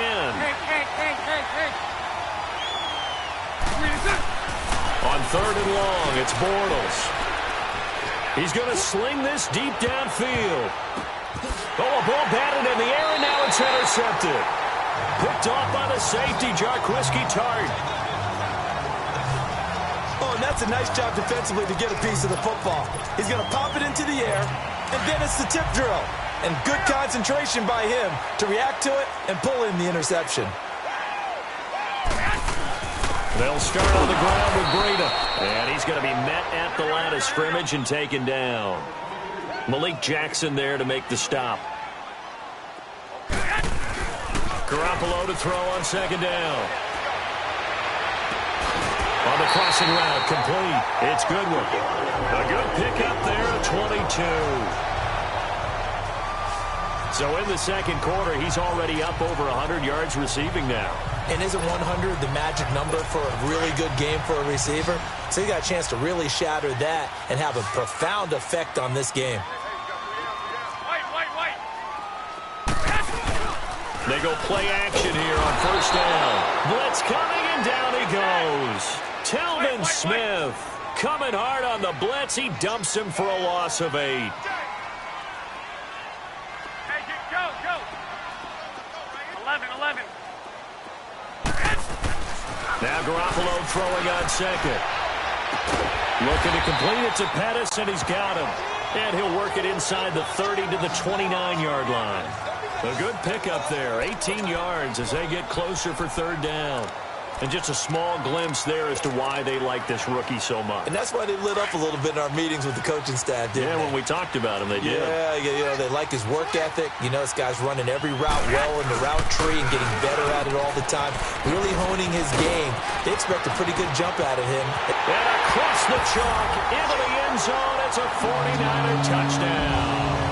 On 3rd and long, it's Bortles. He's going to sling this deep downfield. Oh, a ball batted in the air, and now it's intercepted. Picked off by the safety, Jarquiski Tart. Oh, and that's a nice job defensively to get a piece of the football. He's going to pop it into the air, and then it's the tip drill. And good concentration by him to react to it and pull in the interception. They'll start on the ground with Breida. And he's going to be met at the line of scrimmage and taken down. Malik Jackson there to make the stop. Garoppolo to throw on 2nd down. On the crossing route, complete. It's Goodwin. A good pickup there at 22. So in the second quarter, he's already up over 100 yards receiving now. And isn't 100 the magic number for a really good game for a receiver? So he got a chance to really shatter that and have a profound effect on this game. They go play action here on first down. Blitz coming, and down he goes. Telvin Smith coming hard on the blitz. He dumps him for a loss of 8. Go. 11. Now Garoppolo throwing on 2nd. Looking to complete it to Pettis, and he's got him. And he'll work it inside the 30 to the 29-yard line. A good pickup there, 18 yards as they get closer for 3rd down. And just a small glimpse there as to why they like this rookie so much. And that's why they lit up a little bit in our meetings with the coaching staff, didn't they? Yeah, when we talked about him, they did. Yeah, they like his work ethic. You know, this guy's running every route well in the route tree and getting better at it all the time. Really honing his game. They expect a pretty good jump out of him. And across the chalk, into the end zone, it's a 49er touchdown.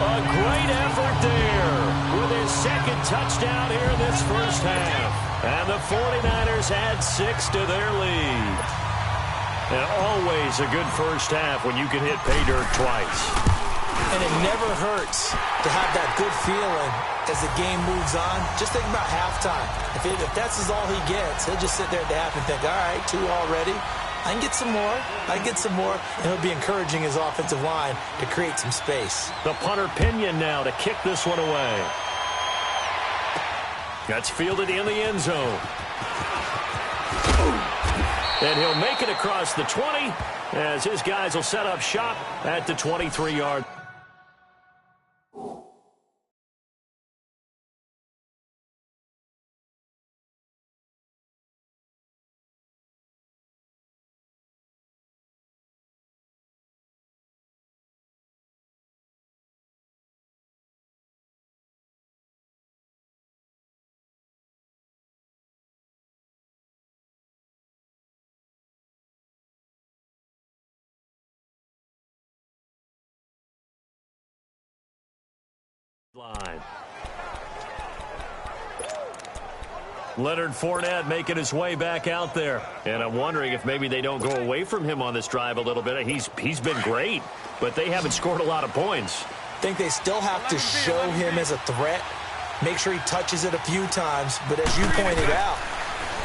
A great effort there with his 2nd touchdown here in this first half. And the 49ers add 6 to their lead. And always a good first half when you can hit pay dirt twice. And it never hurts to have that good feeling as the game moves on. Just think about halftime. If that's all he gets, he'll just sit there at the half and think, all right, 2 already. I can get some more. And it'll be encouraging his offensive line to create some space. The punter Pinion now to kick this one away. That's fielded in the end zone. And he'll make it across the 20 as his guys will set up shop at the 23-yard. Line. Leonard Fournette making his way back out there. And I'm wondering if maybe they don't go away from him on this drive a little bit. He's been great, but they haven't scored a lot of points. I think they still have to show him as a threat. Make sure he touches it a few times. But as you pointed out,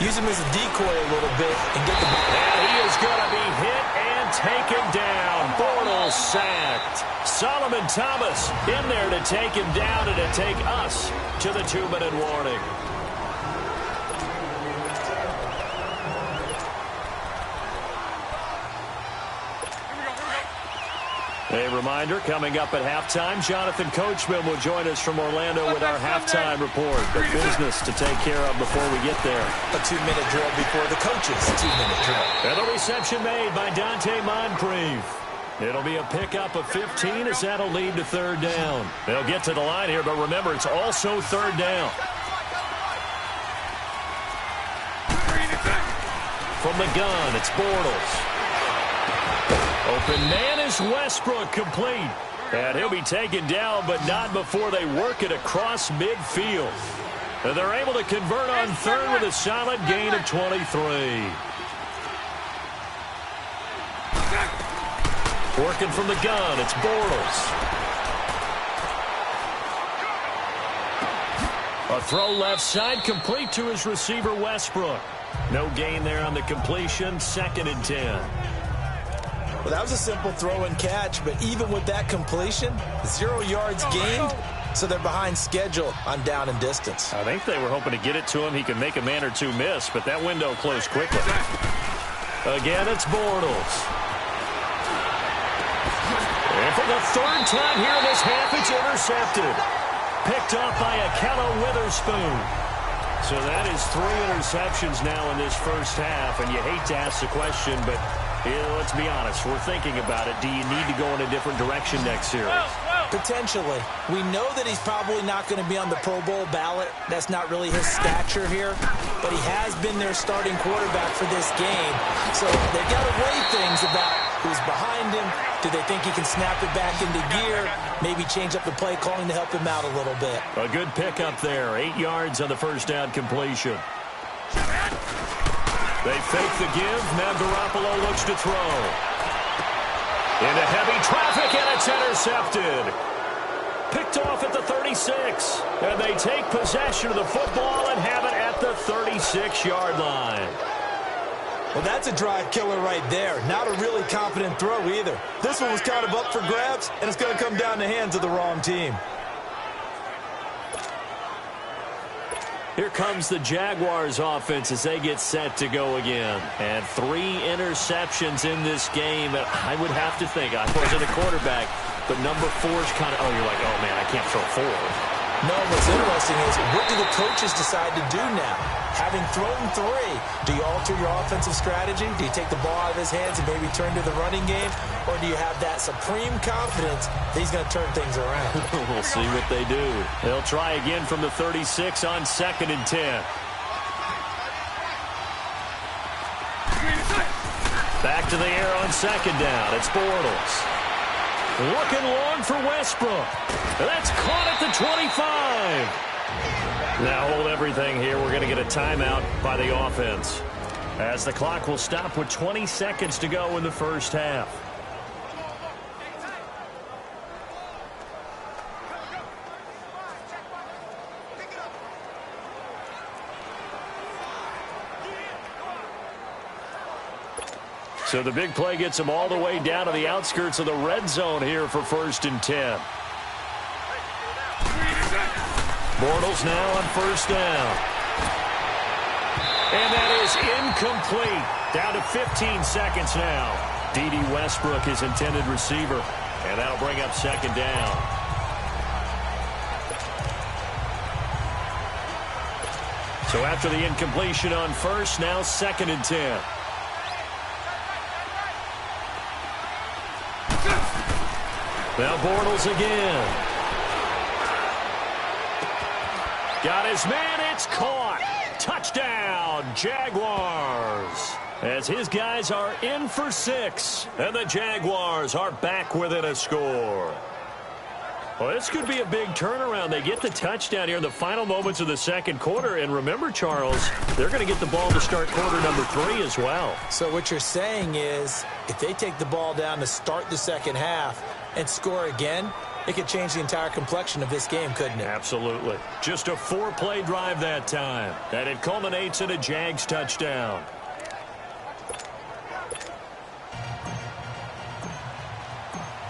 use him as a decoy a little bit and get the ball. And he is going to be hit and taken down. Bortles sacked. Solomon Thomas in there to take him down and to take us to the 2-minute warning. A reminder, coming up at halftime, Jonathan Coachman will join us from Orlando with our halftime report. The business to take care of before we get there. A 2-minute drill before the coaches' 2-minute drill. And the reception made by Dante Moncrief. It'll be a pickup of 15 as that'll lead to third down. They'll get to the line here, but remember, it's also third down. From the gun, it's Bortles. Open man is Westbrook, complete. And he'll be taken down, but not before they work it across midfield. And they're able to convert on third with a solid gain of 23. Working from the gun, it's Bortles. A throw left side, complete to his receiver, Westbrook. No gain there on the completion, 2nd and 10. Well, that was a simple throw and catch, but even with that completion, 0 yards gained, so they're behind schedule on down and distance. I think they were hoping to get it to him. He could make a man or two miss, but that window closed quickly. Again, it's Bortles. And for the third time here in this half, it's intercepted. Picked off by Akello Witherspoon. So that is 3 interceptions now in this first half, and you hate to ask the question, but let's be honest, we're thinking about it. Do you need to go in a different direction next series? Potentially. We know that he's probably not going to be on the Pro Bowl ballot. That's not really his stature here, but he has been their starting quarterback for this game. So they've got to weigh things about who's behind him. Do they think he can snap it back into gear? Maybe change up the play calling to help him out a little bit. A good pickup there. 8 yards on the first down completion. They fake the give. Now Garoppolo looks to throw. Into heavy traffic, and it's intercepted. Picked off at the 36. And they take possession of the football and have it at the 36-yard line. Well, that's a drive killer right there. Not a really confident throw either. This one was kind of up for grabs, and it's going to come down the hands of the wrong team. Here comes the Jaguars offense as they get set to go again. And 3 interceptions in this game. I would have to think, I wasn't a quarterback, but number 4 is kind of, you're like, oh, man, I can't throw 4. No, what's interesting is, what do the coaches decide to do now? Having thrown 3, do you alter your offensive strategy? Do you take the ball out of his hands and maybe turn to the running game? Or do you have that supreme confidence that he's going to turn things around? We'll see what they do. They'll try again from the 36 on 2nd and 10. Back to the air on 2nd down. It's Bortles. Looking long for Westbrook. That's caught at the 25. Now hold everything here. We're going to get a timeout by the offense, as the clock will stop with 20 seconds to go in the first half. So the big play gets them all the way down to the outskirts of the red zone here for 1st and 10. Bortles now on 1st down. And that is incomplete. Down to 15 seconds now. D.D. Westbrook, his intended receiver. And that'll bring up 2nd down. So after the incompletion on 1st, now 2nd and 10. Now Bortles again. Got his man, it's caught. Touchdown, Jaguars. As his guys are in for 6. And the Jaguars are back within a score. Well, this could be a big turnaround. They get the touchdown here in the final moments of the 2nd quarter. And remember, Charles, they're going to get the ball to start quarter number 3 as well. So what you're saying is if they take the ball down to start the 2nd half and score again, it could change the entire complexion of this game, couldn't it? Absolutely. Just a 4-play drive that time. And it culminates in a Jags touchdown.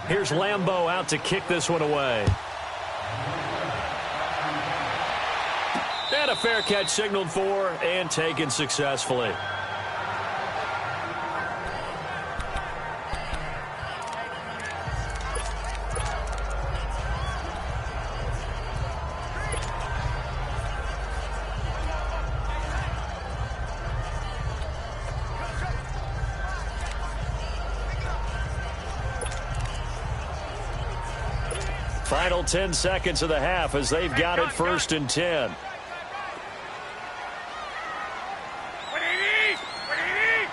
Here's Lambeau out to kick this one away. And a fair catch signaled for and taken successfully. Final 10 seconds of the half as they've got it 1st and 10. What do you need? What do you need?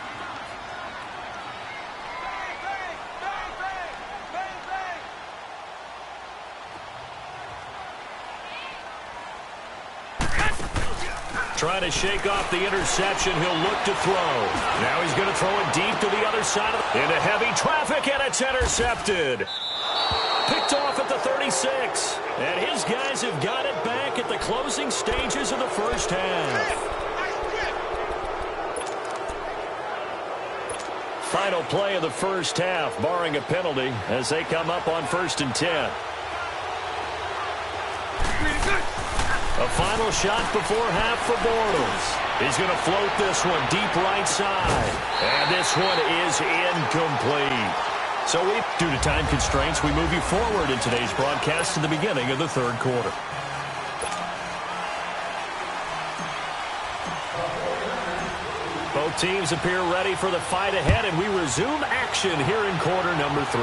Trying to shake off the interception. He'll look to throw. Now he's going to throw it deep to the other side of into heavy traffic, and it's intercepted. Picked off at the 36. And his guys have got it back at the closing stages of the 1st half. Final play of the 1st half, barring a penalty, as they come up on 1st and 10. A final shot before half for Bortles. He's going to float this one deep right side. And this one is incomplete. So due to time constraints, we move you forward in today's broadcast to the beginning of the 3rd quarter. Both teams appear ready for the fight ahead, and we resume action here in quarter number 3.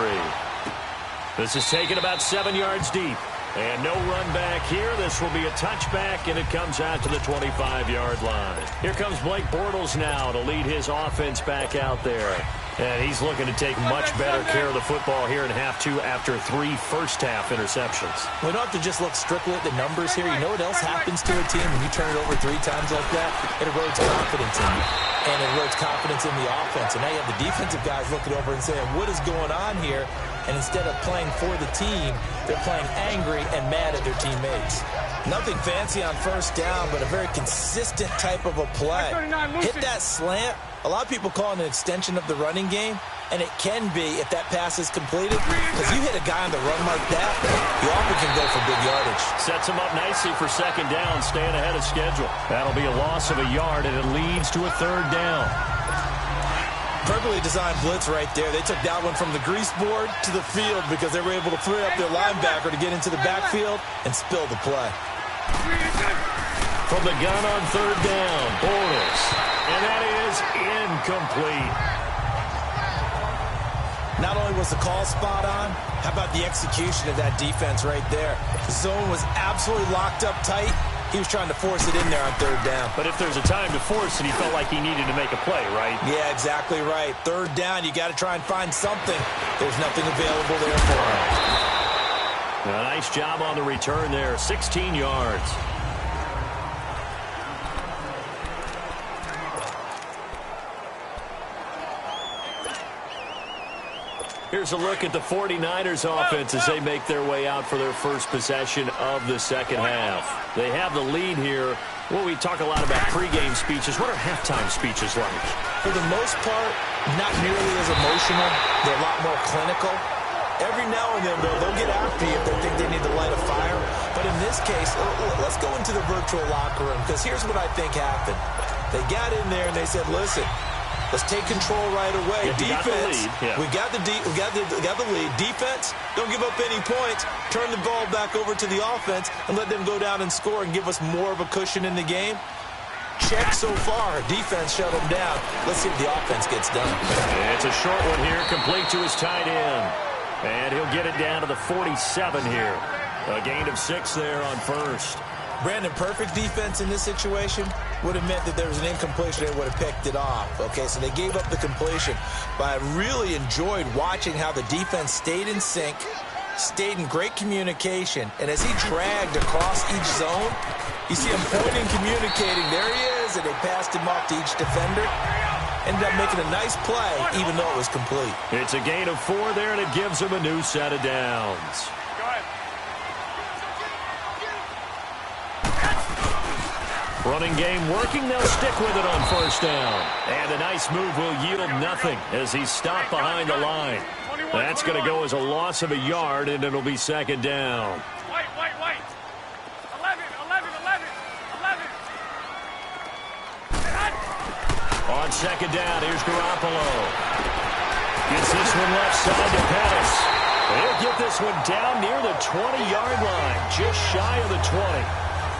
This is taken about 7 yards deep. And no run back here. This will be a touchback, and it comes out to the 25-yard line. Here comes Blake Bortles now to lead his offense back out there. And he's looking to take much better care of the football here in half 2 after 3 first-half interceptions. We don't have to just look strictly at the numbers here. You know what else happens to a team when you turn it over 3 times like that? It erodes confidence in you. And it erodes confidence in the offense. And now you have the defensive guys looking over and saying, what is going on here? And instead of playing for the team, they're playing angry and mad at their teammates. Nothing fancy on 1st down, but a very consistent type of a play. Hit that slant. A lot of people call it an extension of the running game, and it can be if that pass is completed, because you hit a guy on the run like that, you often can go for big yardage. Sets him up nicely for 2nd down, staying ahead of schedule. That'll be a loss of a yard, and it leads to a 3rd down. Perfectly designed blitz right there. They took that one from the grease board to the field because they were able to free up their linebacker to get into the backfield and spill the play. From the gun on 3rd down, Bortles. And that is incomplete. Not only was the call spot on, how about the execution of that defense right there? The zone was absolutely locked up tight. He was trying to force it in there on 3rd down. But if there's a time to force it, he felt like he needed to make a play, right? Yeah, exactly right. 3rd down, you got to try and find something. There's nothing available there for him. A nice job on the return there, 16 yards. Here's a look at the 49ers offense as they make their way out for their first possession of the 2nd half. They have the lead here. Well, we talk a lot about pregame speeches. What are halftime speeches like? For the most part, not nearly as emotional. They're a lot more clinical. Every now and then, though, they'll get after you if they think they need to light a fire. But in this case, let's go into the virtual locker room, because here's what I think happened. They got in there and they said, listen, let's take control right away. Defense, we got the lead. Defense, don't give up any points. Turn the ball back over to the offense and let them go down and score and give us more of a cushion in the game. Check so far. Defense shut them down. Let's see if the offense gets done. It's a short one here, complete to his tight end. And he'll get it down to the 47 here. A gain of 6 there on first. Brandon, perfect defense in this situation would have meant that there was an incompletion that would have picked it off. Okay, so they gave up the completion. But I really enjoyed watching how the defense stayed in sync, stayed in great communication. And as he dragged across each zone, you see him pointing, communicating. There he is, and they passed him off to each defender. Ended up making a nice play, even though it was complete. It's a gain of 4 there, and it gives him a new set of downs. Running game working. They'll stick with it on first down. And a nice move will yield nothing as he's stopped behind the line. That's going to go as a loss of a yard, and it'll be second down. Wait. 11. On second down, here's Garoppolo. Gets this one left side to Pettis. He'll get this one down near the 20-yard line, just shy of the 20.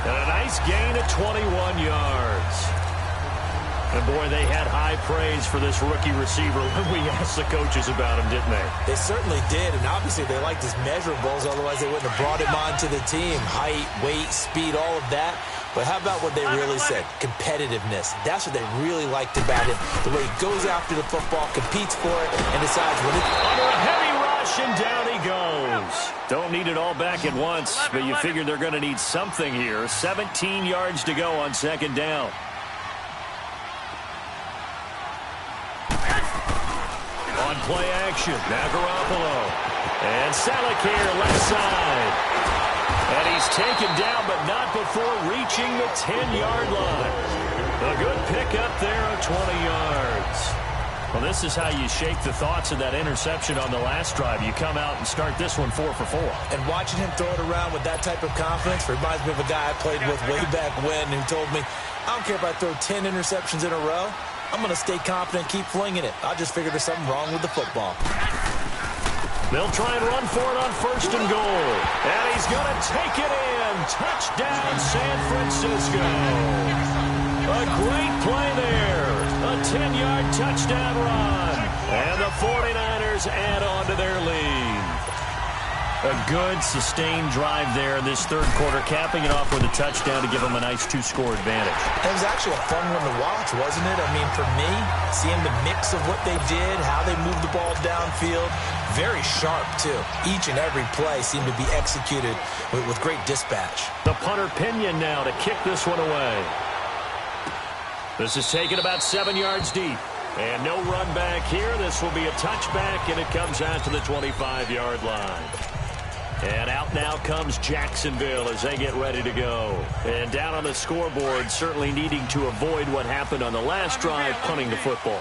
And a nice gain of 21 yards. And, boy, they had high praise for this rookie receiver when we asked the coaches about him, didn't they? They certainly did, and obviously they liked his measurables. Otherwise, they wouldn't have brought him onto the team. Height, weight, speed, all of that. But how about what they really said? Competitiveness. That's what they really liked about him. The way he goes after the football, competes for it, and decides when it's under a heavy rush, and down he goes. Don't need it all back at once, but you figure they're going to need something here. 17 yards to go on second down. On play action, now Garoppolo. And Salek here, left side. And he's taken down, but not before reaching the 10-yard line. A good pickup there of 20 yards. Well, this is how you shake the thoughts of that interception on the last drive. You come out and start this one 4 for 4. And watching him throw it around with that type of confidence reminds me of a guy I played with way back when who told me, I don't care if I throw 10 interceptions in a row. I'm going to stay confident and keep flinging it. I just figured there's something wrong with the football. They'll try and run for it on first and goal. And he's going to take it in. Touchdown, San Francisco. A great play there. A 10-yard touchdown run. And the 49ers add on to their lead. A good, sustained drive there in this third quarter, capping it off with a touchdown to give them a nice 2-score advantage. It was actually a fun one to watch, wasn't it? I mean, for me, seeing the mix of what they did, how they moved the ball downfield, very sharp, too. Each and every play seemed to be executed with great dispatch. The punter Pinion now to kick this one away. This is taken about 7 yards deep. And no run back here. This will be a touchback, and it comes out to the 25-yard line. And out now comes Jacksonville as they get ready to go. And down on the scoreboard, certainly needing to avoid what happened on the last drive, punting the football.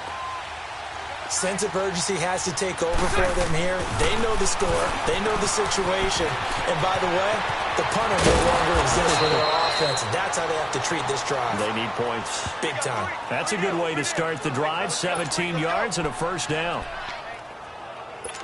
Sense of urgency has to take over for them here. They know the score. They know the situation. And by the way, the punter no longer exists for their offense. That's how they have to treat this drive. They need points. Big time. That's a good way to start the drive. 17 yards and a first down.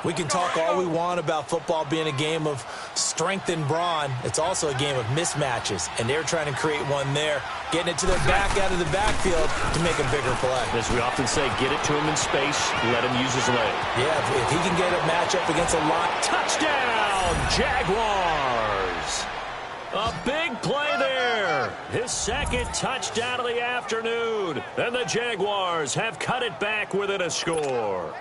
We can talk all we want about football being a game of strength and brawn. It's also a game of mismatches, and they're trying to create one there, getting it to their back out of the backfield to make a bigger play. As we often say, get it to him in space, let him use his leg. Yeah, if he can get a matchup against a line. Touchdown, Jaguars! A big play there. His second touchdown of the afternoon. And the Jaguars have cut it back within a score.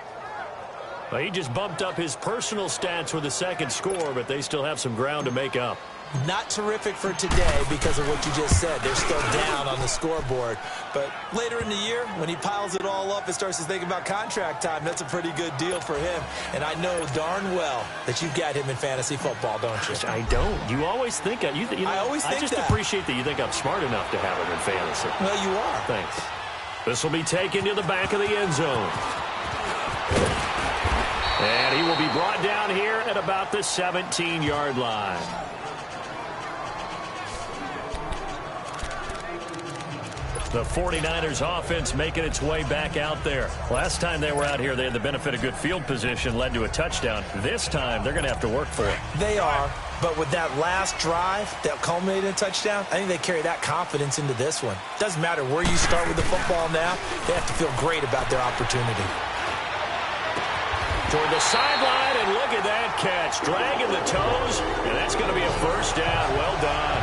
Well, he just bumped up his personal stats with a second score, but they still have some ground to make up. Not terrific for today because of what you just said. They're still down on the scoreboard. But later in the year, when he piles it all up and starts to think about contract time, that's a pretty good deal for him. And I know darn well that you've got him in fantasy football, don't you? I don't. You always think I just appreciate that you think I'm smart enough to have him in fantasy. Well, you are. Thanks. This will be taken to the back of the end zone. And he will be brought down here at about the 17-yard line. The 49ers offense making its way back out there. Last time they were out here, they had the benefit of good field position, led to a touchdown. This time, they're going to have to work for it. They are, but with that last drive that culminated in a touchdown, I think they carry that confidence into this one. Doesn't matter where you start with the football now, they have to feel great about their opportunity. Toward the sideline, and look at that catch. Dragging the toes, and that's going to be a first down. Well done.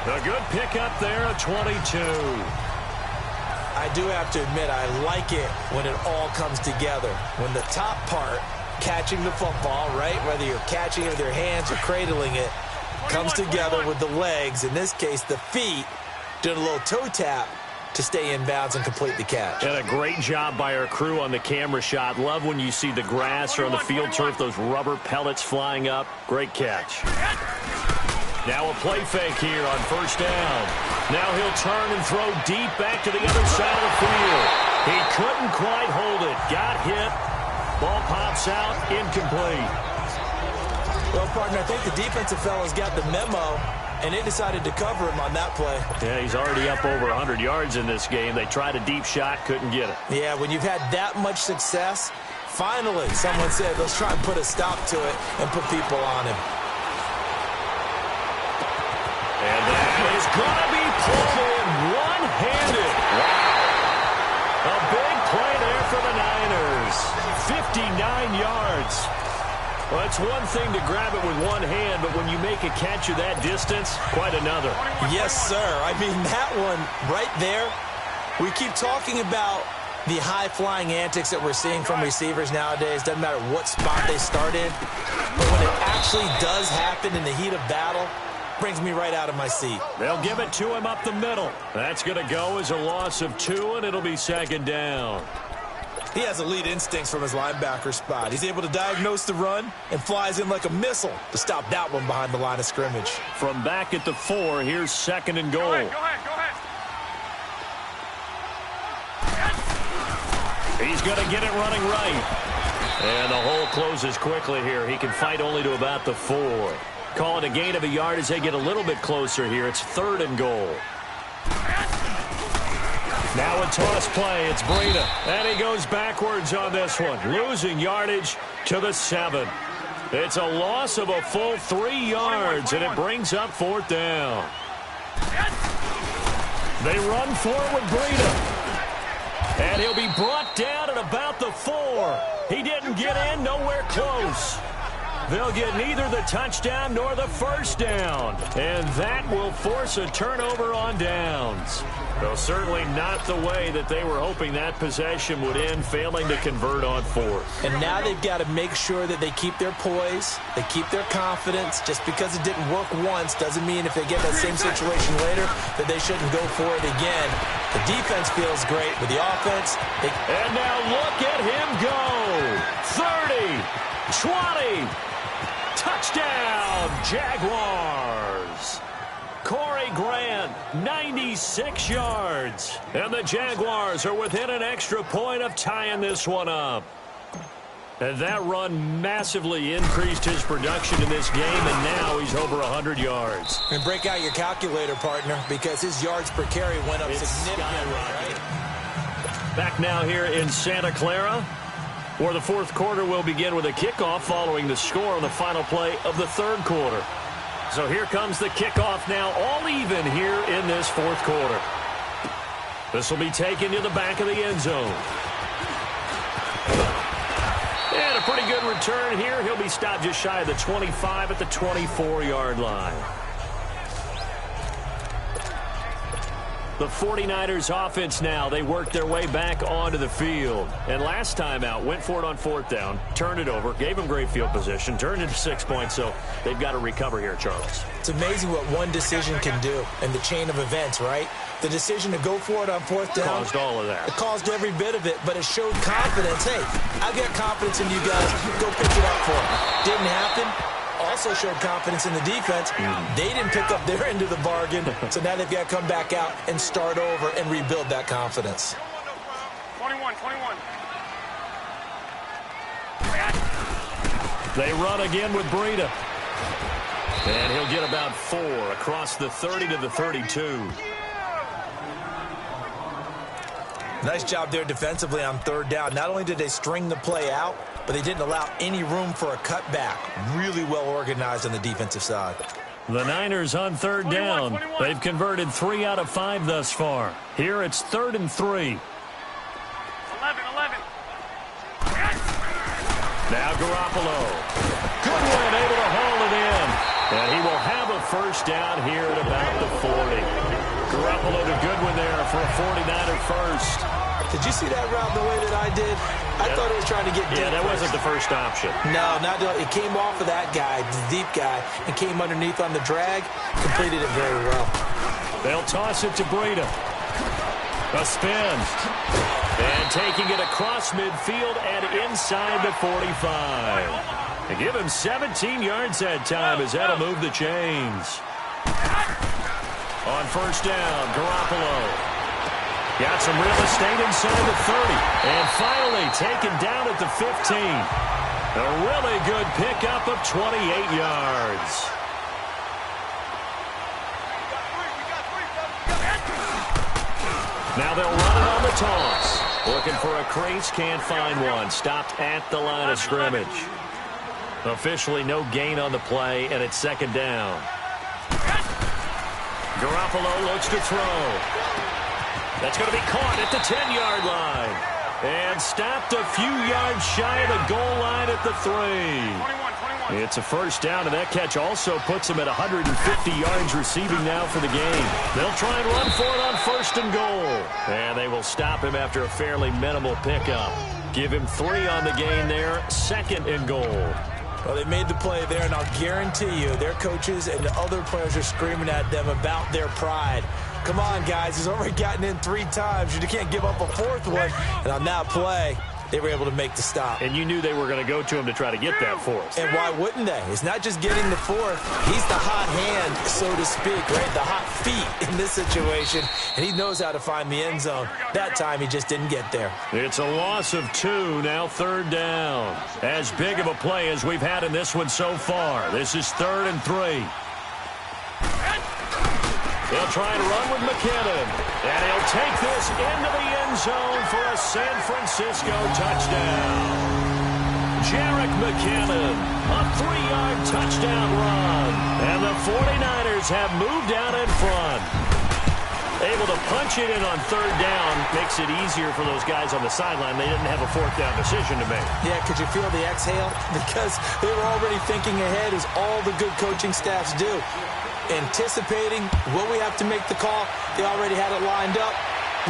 A good pickup there, a 22. I do have to admit, I like it when it all comes together. When the top part, catching the football, right, whether you're catching it with your hands or cradling it, comes together with the legs, in this case the feet, doing a little toe tap to stay in bounds and complete the catch. And a great job by our crew on the camera shot. Love when you see the grass or on the field turf, those rubber pellets flying up. Great catch. Now a play fake here on first down. Now he'll turn and throw deep back to the other side of the field. He couldn't quite hold it. Got hit. Ball pops out. Incomplete. Well, partner, I think the defensive fellas got the memo, and they decided to cover him on that play. Yeah, he's already up over 100 yards in this game. They tried a deep shot, couldn't get it. Yeah, when you've had that much success, finally someone said, let's try and put a stop to it and put people on him. And that is going to be pulled in one-handed. Wow. A big play there for the Niners. 59 yards. Well, it's one thing to grab it with one hand, but when you make a catch of that distance, quite another. Yes, sir. I mean, that one right there, we keep talking about the high-flying antics that we're seeing from receivers nowadays. Doesn't matter what spot they start in, but when it actually does happen in the heat of battle, brings me right out of my seat. They'll give it to him up the middle. That's going to go as a loss of 2, and it'll be second down. He has elite instincts from his linebacker spot. He's able to diagnose the run and flies in like a missile to stop that one behind the line of scrimmage. From back at the 4, here's second and goal. Go ahead. He's going to get it running right. And the hole closes quickly here. He can fight only to about the 4. Call it a gain of a yard as they get a little bit closer here. It's third and goal. Now a toss play. It's Breida. And he goes backwards on this one. Losing yardage to the 7. It's a loss of a full 3 yards, and it brings up fourth down. They run forward with Breida. And he'll be brought down at about the 4. He didn't get in, nowhere close. They'll get neither the touchdown nor the first down. And that will force a turnover on downs. Well, certainly not the way that they were hoping that possession would end, failing to convert on fourth. And now they've got to make sure that they keep their poise, they keep their confidence. Just because it didn't work once doesn't mean if they get that same situation later that they shouldn't go for it again. The defense feels great, but the offense... And now look at him go. 30, 20... Touchdown, Jaguars. Corey Grant, 96 yards. And the Jaguars are within an extra point of tying this one up. And that run massively increased his production in this game, and now he's over 100 yards. And break out your calculator, partner, because his yards per carry went up significantly. Right? Back now here in Santa Clara, where the fourth quarter will begin with a kickoff following the score on the final play of the third quarter. So here comes the kickoff now, all even here in this fourth quarter. This will be taken to the back of the end zone. And a pretty good return here. He'll be stopped just shy of the 25 at the 24-yard line. The 49ers offense now, they work their way back onto the field. And last time out, went for it on fourth down, turned it over, gave them great field position, turned it to 6 points, so they've got to recover here, Charles. It's amazing what one decision can do in the chain of events, right? The decision to go for it on fourth down. Caused all of that. It caused every bit of it, but it showed confidence. Hey, I've got confidence in you guys. Go pick it up for me. Didn't happen. Also showed confidence in the defense. They didn't pick up their end of the bargain, so now they've got to come back out and start over and rebuild that confidence. 21. They run again with Breida. And he'll get about 4 across the 30 to the 32. Nice job there defensively on third down. Not only did they string the play out, but they didn't allow any room for a cutback. Really well organized on the defensive side. The Niners on third down. They've converted 3 out of 5 thus far. Here it's 3rd and 3. 11. Now Garoppolo. Goodwin able to haul it in. And he will have a first down here at about the 40. Garoppolo to Goodwin there for a 49er first. Did you see that route the way that I did? I thought it was trying to get deep. Yeah, that wasn't the first option. No, it came off of that guy, the deep guy, and came underneath on the drag. Completed it very well. They'll toss it to Breida. A spin. And taking it across midfield and inside the 45. They give him 17 yards that time as that'll move the chains. On first down, Garoppolo. Got some real estate inside the 30. And finally taken down at the 15. A really good pickup of 28 yards. Now they'll run it on the toss. Looking for a crease, can't find one. Stopped at the line of scrimmage. Officially no gain on the play, and it's second down. Garoppolo looks to throw. That's going to be caught at the 10-yard line. And stopped a few yards shy of the goal line at the 3. It's a first down, and that catch also puts him at 150 yards receiving now for the game. They'll try and run for it on first and goal. And they will stop him after a fairly minimal pickup. Give him 3 on the gain there, second and goal. Well, they made the play there, and I'll guarantee you their coaches and the other players are screaming at them about their pride. Come on, guys. He's already gotten in 3 times. You can't give up a 4th one. And on that play, they were able to make the stop. And you knew they were going to go to him to try to get that 4th. And why wouldn't they? It's not just getting the 4th. He's the hot hand, so to speak, right? The hot feet in this situation. And he knows how to find the end zone. That time, he just didn't get there. It's a loss of 2, now third down. As big of a play as we've had in this one so far. This is 3rd and 3. They'll try and run with McKinnon. And he'll take this into the end zone for a San Francisco touchdown. Jerick McKinnon, a 3-yard touchdown run. And the 49ers have moved out in front. Able to punch it in on third down makes it easier for those guys on the sideline. They didn't have a 4th down decision to make. Yeah, could you feel the exhale? Because they were already thinking ahead, as all the good coaching staffs do. Anticipating what we have to make the call. They already had it lined up.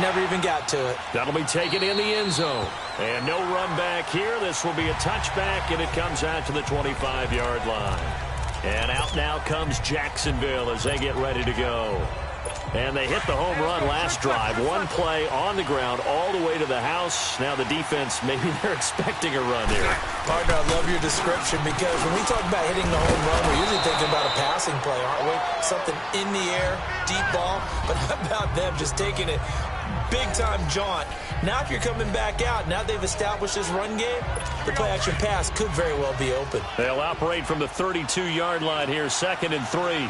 Never even got to it. That'll be taken in the end zone. And no run back here. This will be a touchback, and it comes out to the 25-yard line. And out now comes Jacksonville as they get ready to go. And they hit the home run last drive. 1 play on the ground all the way to the house. Now the defense, maybe they're expecting a run here. Partner, I love your description, because when we talk about hitting the home run, we're usually thinking about a passing play, aren't we? Something in the air, deep ball. But how about them just taking it big-time jaunt? Now if you're coming back out, now they've established this run game, the play-action pass could very well be open. They'll operate from the 32-yard line here, 2nd and 3.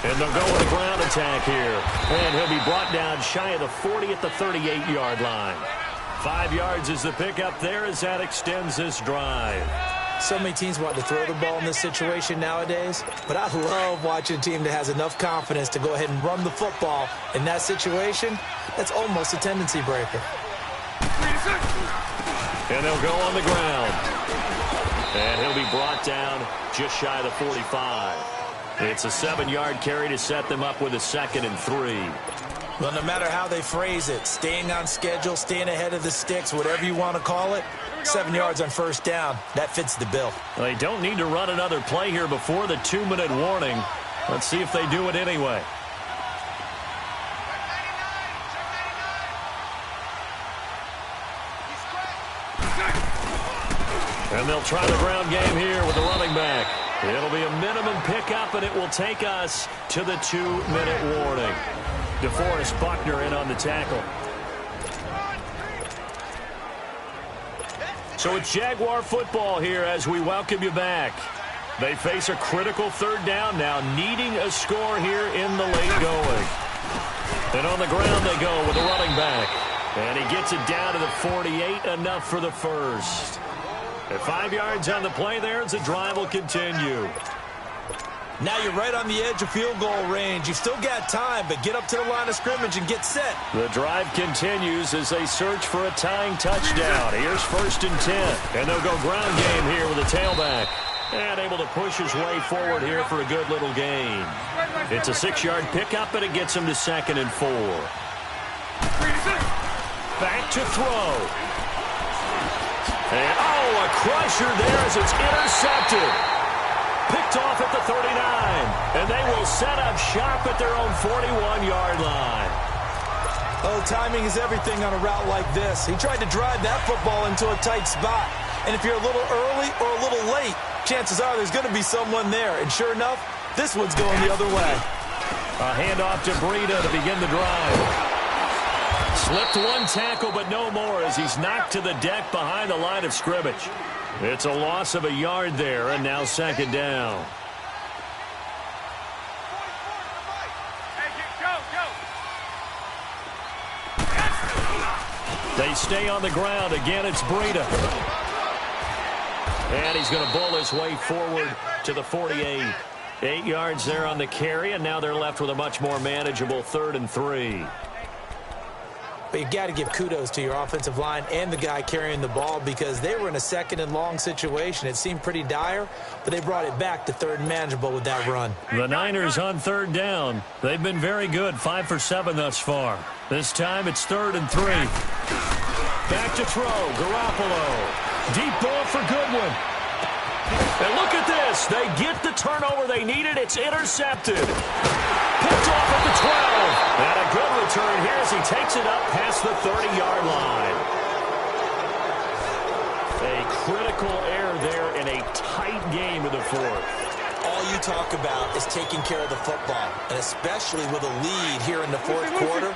And they'll go with a ground attack here. And he'll be brought down shy of the 40 at the 38-yard line. 5 yards is the pickup there as that extends this drive. So many teams want to throw the ball in this situation nowadays, but I love watching a team that has enough confidence to go ahead and run the football. In that situation, that's almost a tendency breaker. And they'll go on the ground. And he'll be brought down just shy of the 45. It's a 7-yard carry to set them up with a 2nd and 3. Well, no matter how they phrase it, staying on schedule, staying ahead of the sticks, whatever you want to call it, 7 yards on first down, that fits the bill. They don't need to run another play here before the 2-minute warning. Let's see if they do it anyway. And they'll try the ground game here with the running back. It'll be a minimum pickup, and it will take us to the 2-minute warning. DeForest Buckner in on the tackle. So it's Jaguar football here as we welcome you back. They face a critical third down now, needing a score here in the late going. And on the ground they go with a running back. And he gets it down to the 48, enough for the first. At 5 yards on the play there as the drive will continue. Now you're right on the edge of field goal range. You've still got time, but get up to the line of scrimmage and get set. The drive continues as they search for a tying touchdown. Here's 1st and 10. And they'll go ground game here with a tailback. And able to push his way forward here for a good little gain. It's a 6-yard pickup, and it gets him to 2nd and 4. Back to throw. And, a crusher there as it's intercepted. Picked off at the 39. And they will set up shop at their own 41-yard line. Oh, timing is everything on a route like this. He tried to drive that football into a tight spot. And if you're a little early or a little late, chances are there's going to be someone there. And sure enough, this one's going the other way. A handoff to Breida to begin the drive. Slipped one tackle, but no more as he's knocked to the deck behind the line of scrimmage. It's a loss of a yard there, and now 2nd down. They stay on the ground. Again, it's Breida. And he's going to bull his way forward to the 48. 8 yards there on the carry, and now they're left with a much more manageable 3rd and 3. But you got to give kudos to your offensive line and the guy carrying the ball because they were in a 2nd and long situation. It seemed pretty dire, but they brought it back to 3rd and manageable with that run. The Niners on 3rd down. They've been very good, 5 for 7 thus far. This time it's 3rd and 3. Back to throw, Garoppolo. Deep ball for Goodwin. And look at this. They get the turnover they needed. It's intercepted. Picked off at the 12. And a good return here as he takes it up past the 30-yard line. A critical error there in a tight game in the 4th. All you talk about is taking care of the football, and especially with a lead here in the 4th quarter.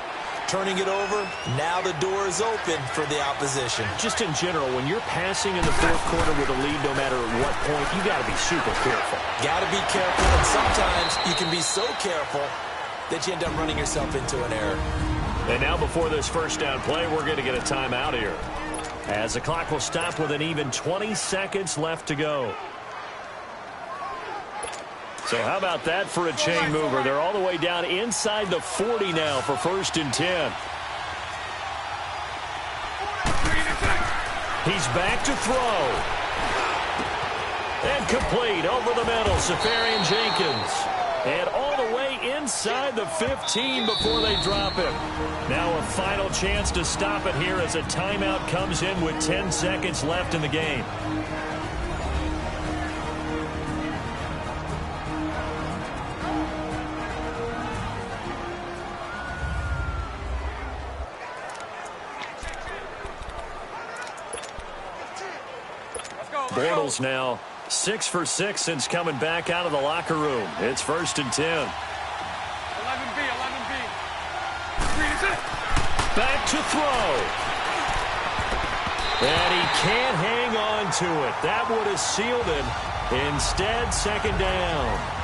Turning it over, now the door is open for the opposition. Just in general, when you're passing in the 4th quarter with a lead, no matter at what point, you got to be super careful. Got to be careful, and sometimes you can be so careful that you end up running yourself into an error. And now before this 1st down play, we're going to get a timeout here, as the clock will stop with an even 20 seconds left to go. So how about that for a chain mover? They're all the way down inside the 40 now for 1st and 10. He's back to throw. And complete over the middle, Safarian Jenkins. And all the way inside the 15 before they drop him. Now a final chance to stop it here as a timeout comes in with 10 seconds left in the game. Bortles now 6 for 6 since coming back out of the locker room. It's 1st and 10. 11B. Back to throw. And he can't hang on to it. That would have sealed it. Instead, 2nd down.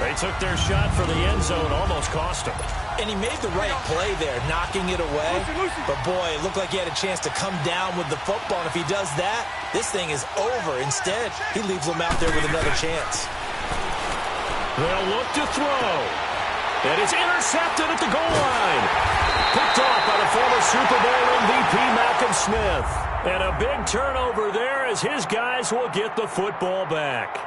They took their shot for the end zone, almost cost him. And he made the right play there, knocking it away. But, boy, it looked like he had a chance to come down with the football. And if he does that, this thing is over. Instead, he leaves them out there with another chance. They'll look to throw. And it's intercepted at the goal line. Picked off by the former Super Bowl MVP, Malcolm Smith. And a big turnover there as his guys will get the football back.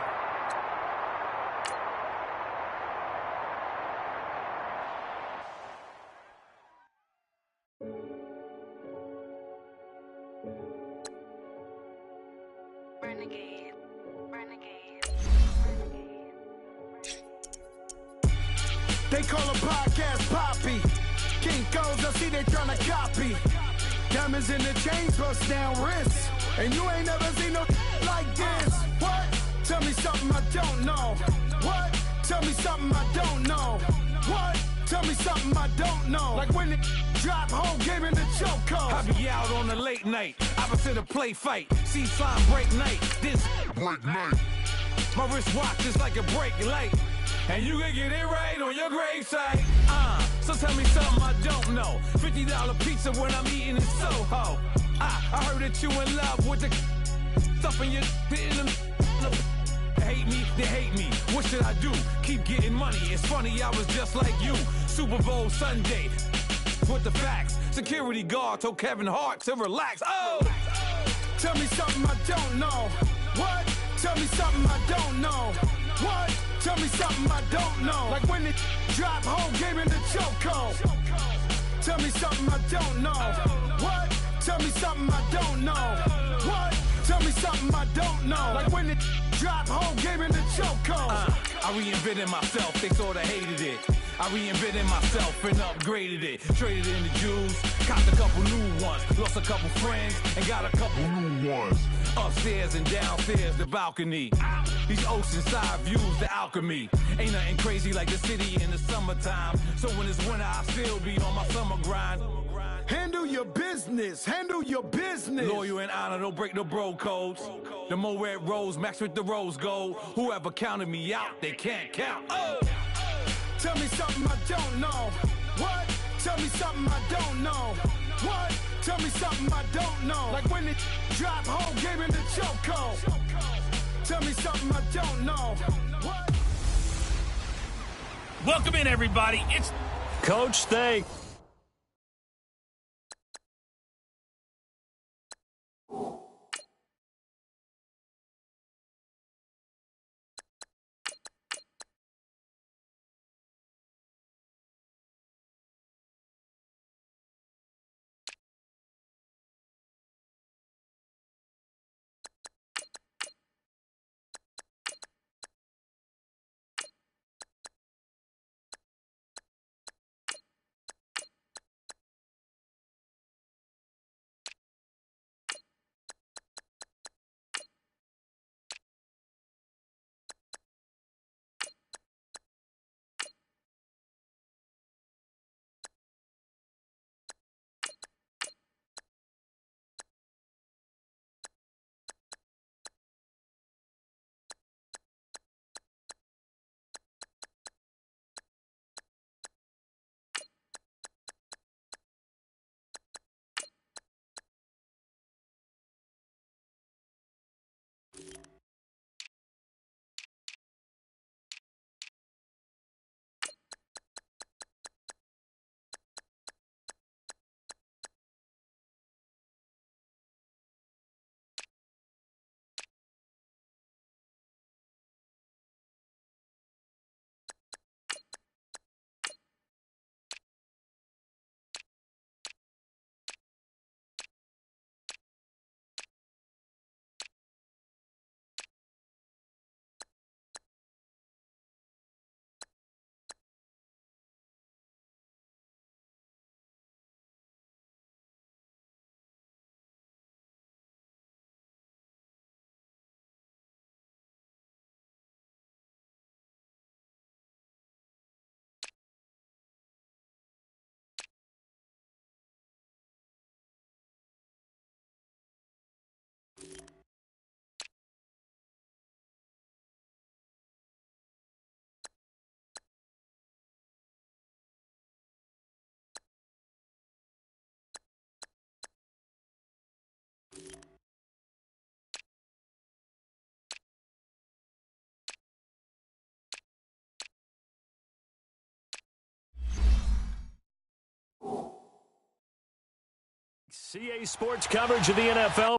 They call a podcast Poppy. Kinkos, I see they tryna copy. Diamonds in the chains, bust down wrists. And you ain't never seen no like this. What? Tell me something I don't know. What? Tell me something I don't know. What? Tell me something I don't know. Like when it drop whole game in the chokehold. I be out on a late night, opposite a play fight. See slime break night, this break night. My wristwatch is like a brake light, and you can get it right on your gravesite. So tell me something I don't know. $50 pizza when I'm eating in Soho. I heard that you in love with the stuff in your hitting them. Hate me, they hate me. What should I do? Keep getting money. It's funny, I was just like you. Super Bowl Sunday with the facts. Security guard told Kevin Hart to relax. Oh! Tell me something I don't know. What? Tell me something I don't know. What? Tell me something I don't know. Like when it drop whole game in the chokehold. Tell me something I don't know. What? Tell me something I don't know. What? Tell me something I don't know. Like when it drop whole game in the chokehold. I reinvented myself, they sorta hated it. I reinvented myself and upgraded it. Traded in the Jews, copped a couple new ones. Lost a couple friends and got a couple new ones. Upstairs and downstairs, the balcony. These oceanside views, the alchemy. Ain't nothing crazy like the city in the summertime. So when it's winter, I still be on my summer grind. Handle your business, handle your business. Loyal and honor, don't break no bro codes. The more red rose, max with the rose gold. Whoever counted me out, they can't count. Oh! Tell me something I don't know. What? Tell me something I don't know. What? Tell me something I don't know. Like when it drop whole game in the chokehold. Tell me something I don't know. What? Welcome in, everybody. It's Coach Thank. CA Sports coverage of the NFL.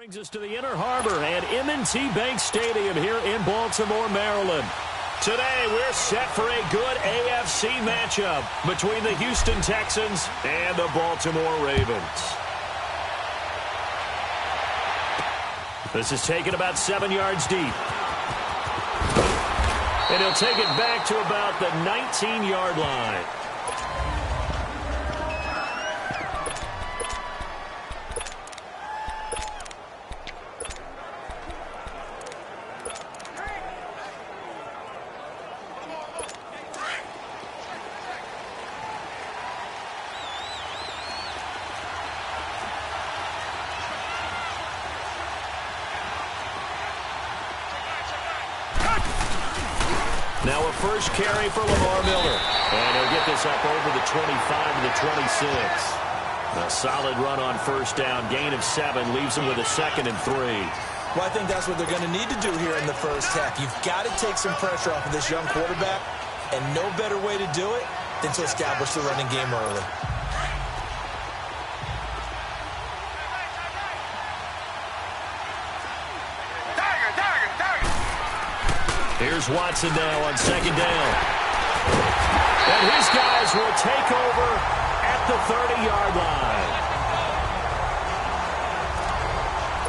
Brings us to the Inner Harbor and M&T Bank Stadium here in Baltimore, Maryland. Today, we're set for a good AFC matchup between the Houston Texans and the Baltimore Ravens. This is taken about 7 yards deep. And he'll take it back to about the 19-yard line. Now a first carry for Lamar Miller. And he'll get this up over the 25 to the 26. A solid run on first down. Gain of 7 leaves him with a 2nd and 3. Well, I think that's what they're going to need to do here in the first half. You've got to take some pressure off of this young quarterback, and no better way to do it than to establish the running game early. Here's Watson now on 2nd down. And his guys will take over at the 30-yard line.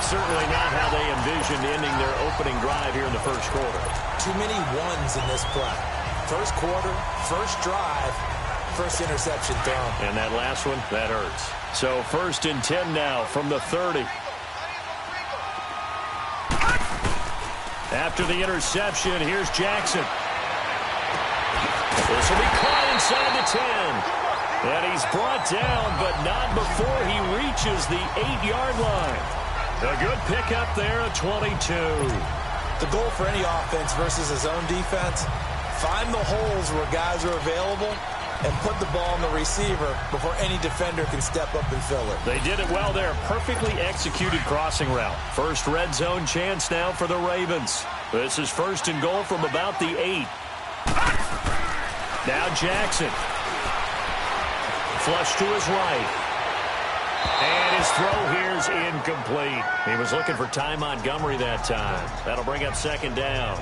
Certainly not how they envisioned ending their opening drive here in the first quarter. Too many ones in this play. First quarter, first drive, first interception thrown. And that last one, that hurts. So 1st and 10 now from the 30. After the interception, here's Jackson. This will be caught inside the 10. And he's brought down, but not before he reaches the 8-yard line. A good pickup there at 22. The goal for any offense versus his own defense, find the holes where guys are available and put the ball on the receiver before any defender can step up and fill it. They did it well there. Perfectly executed crossing route. First red zone chance now for the Ravens. This is 1st and goal from about the 8. Now Jackson. Flush to his right. And his throw here is incomplete. He was looking for Ty Montgomery that time. That'll bring up 2nd down.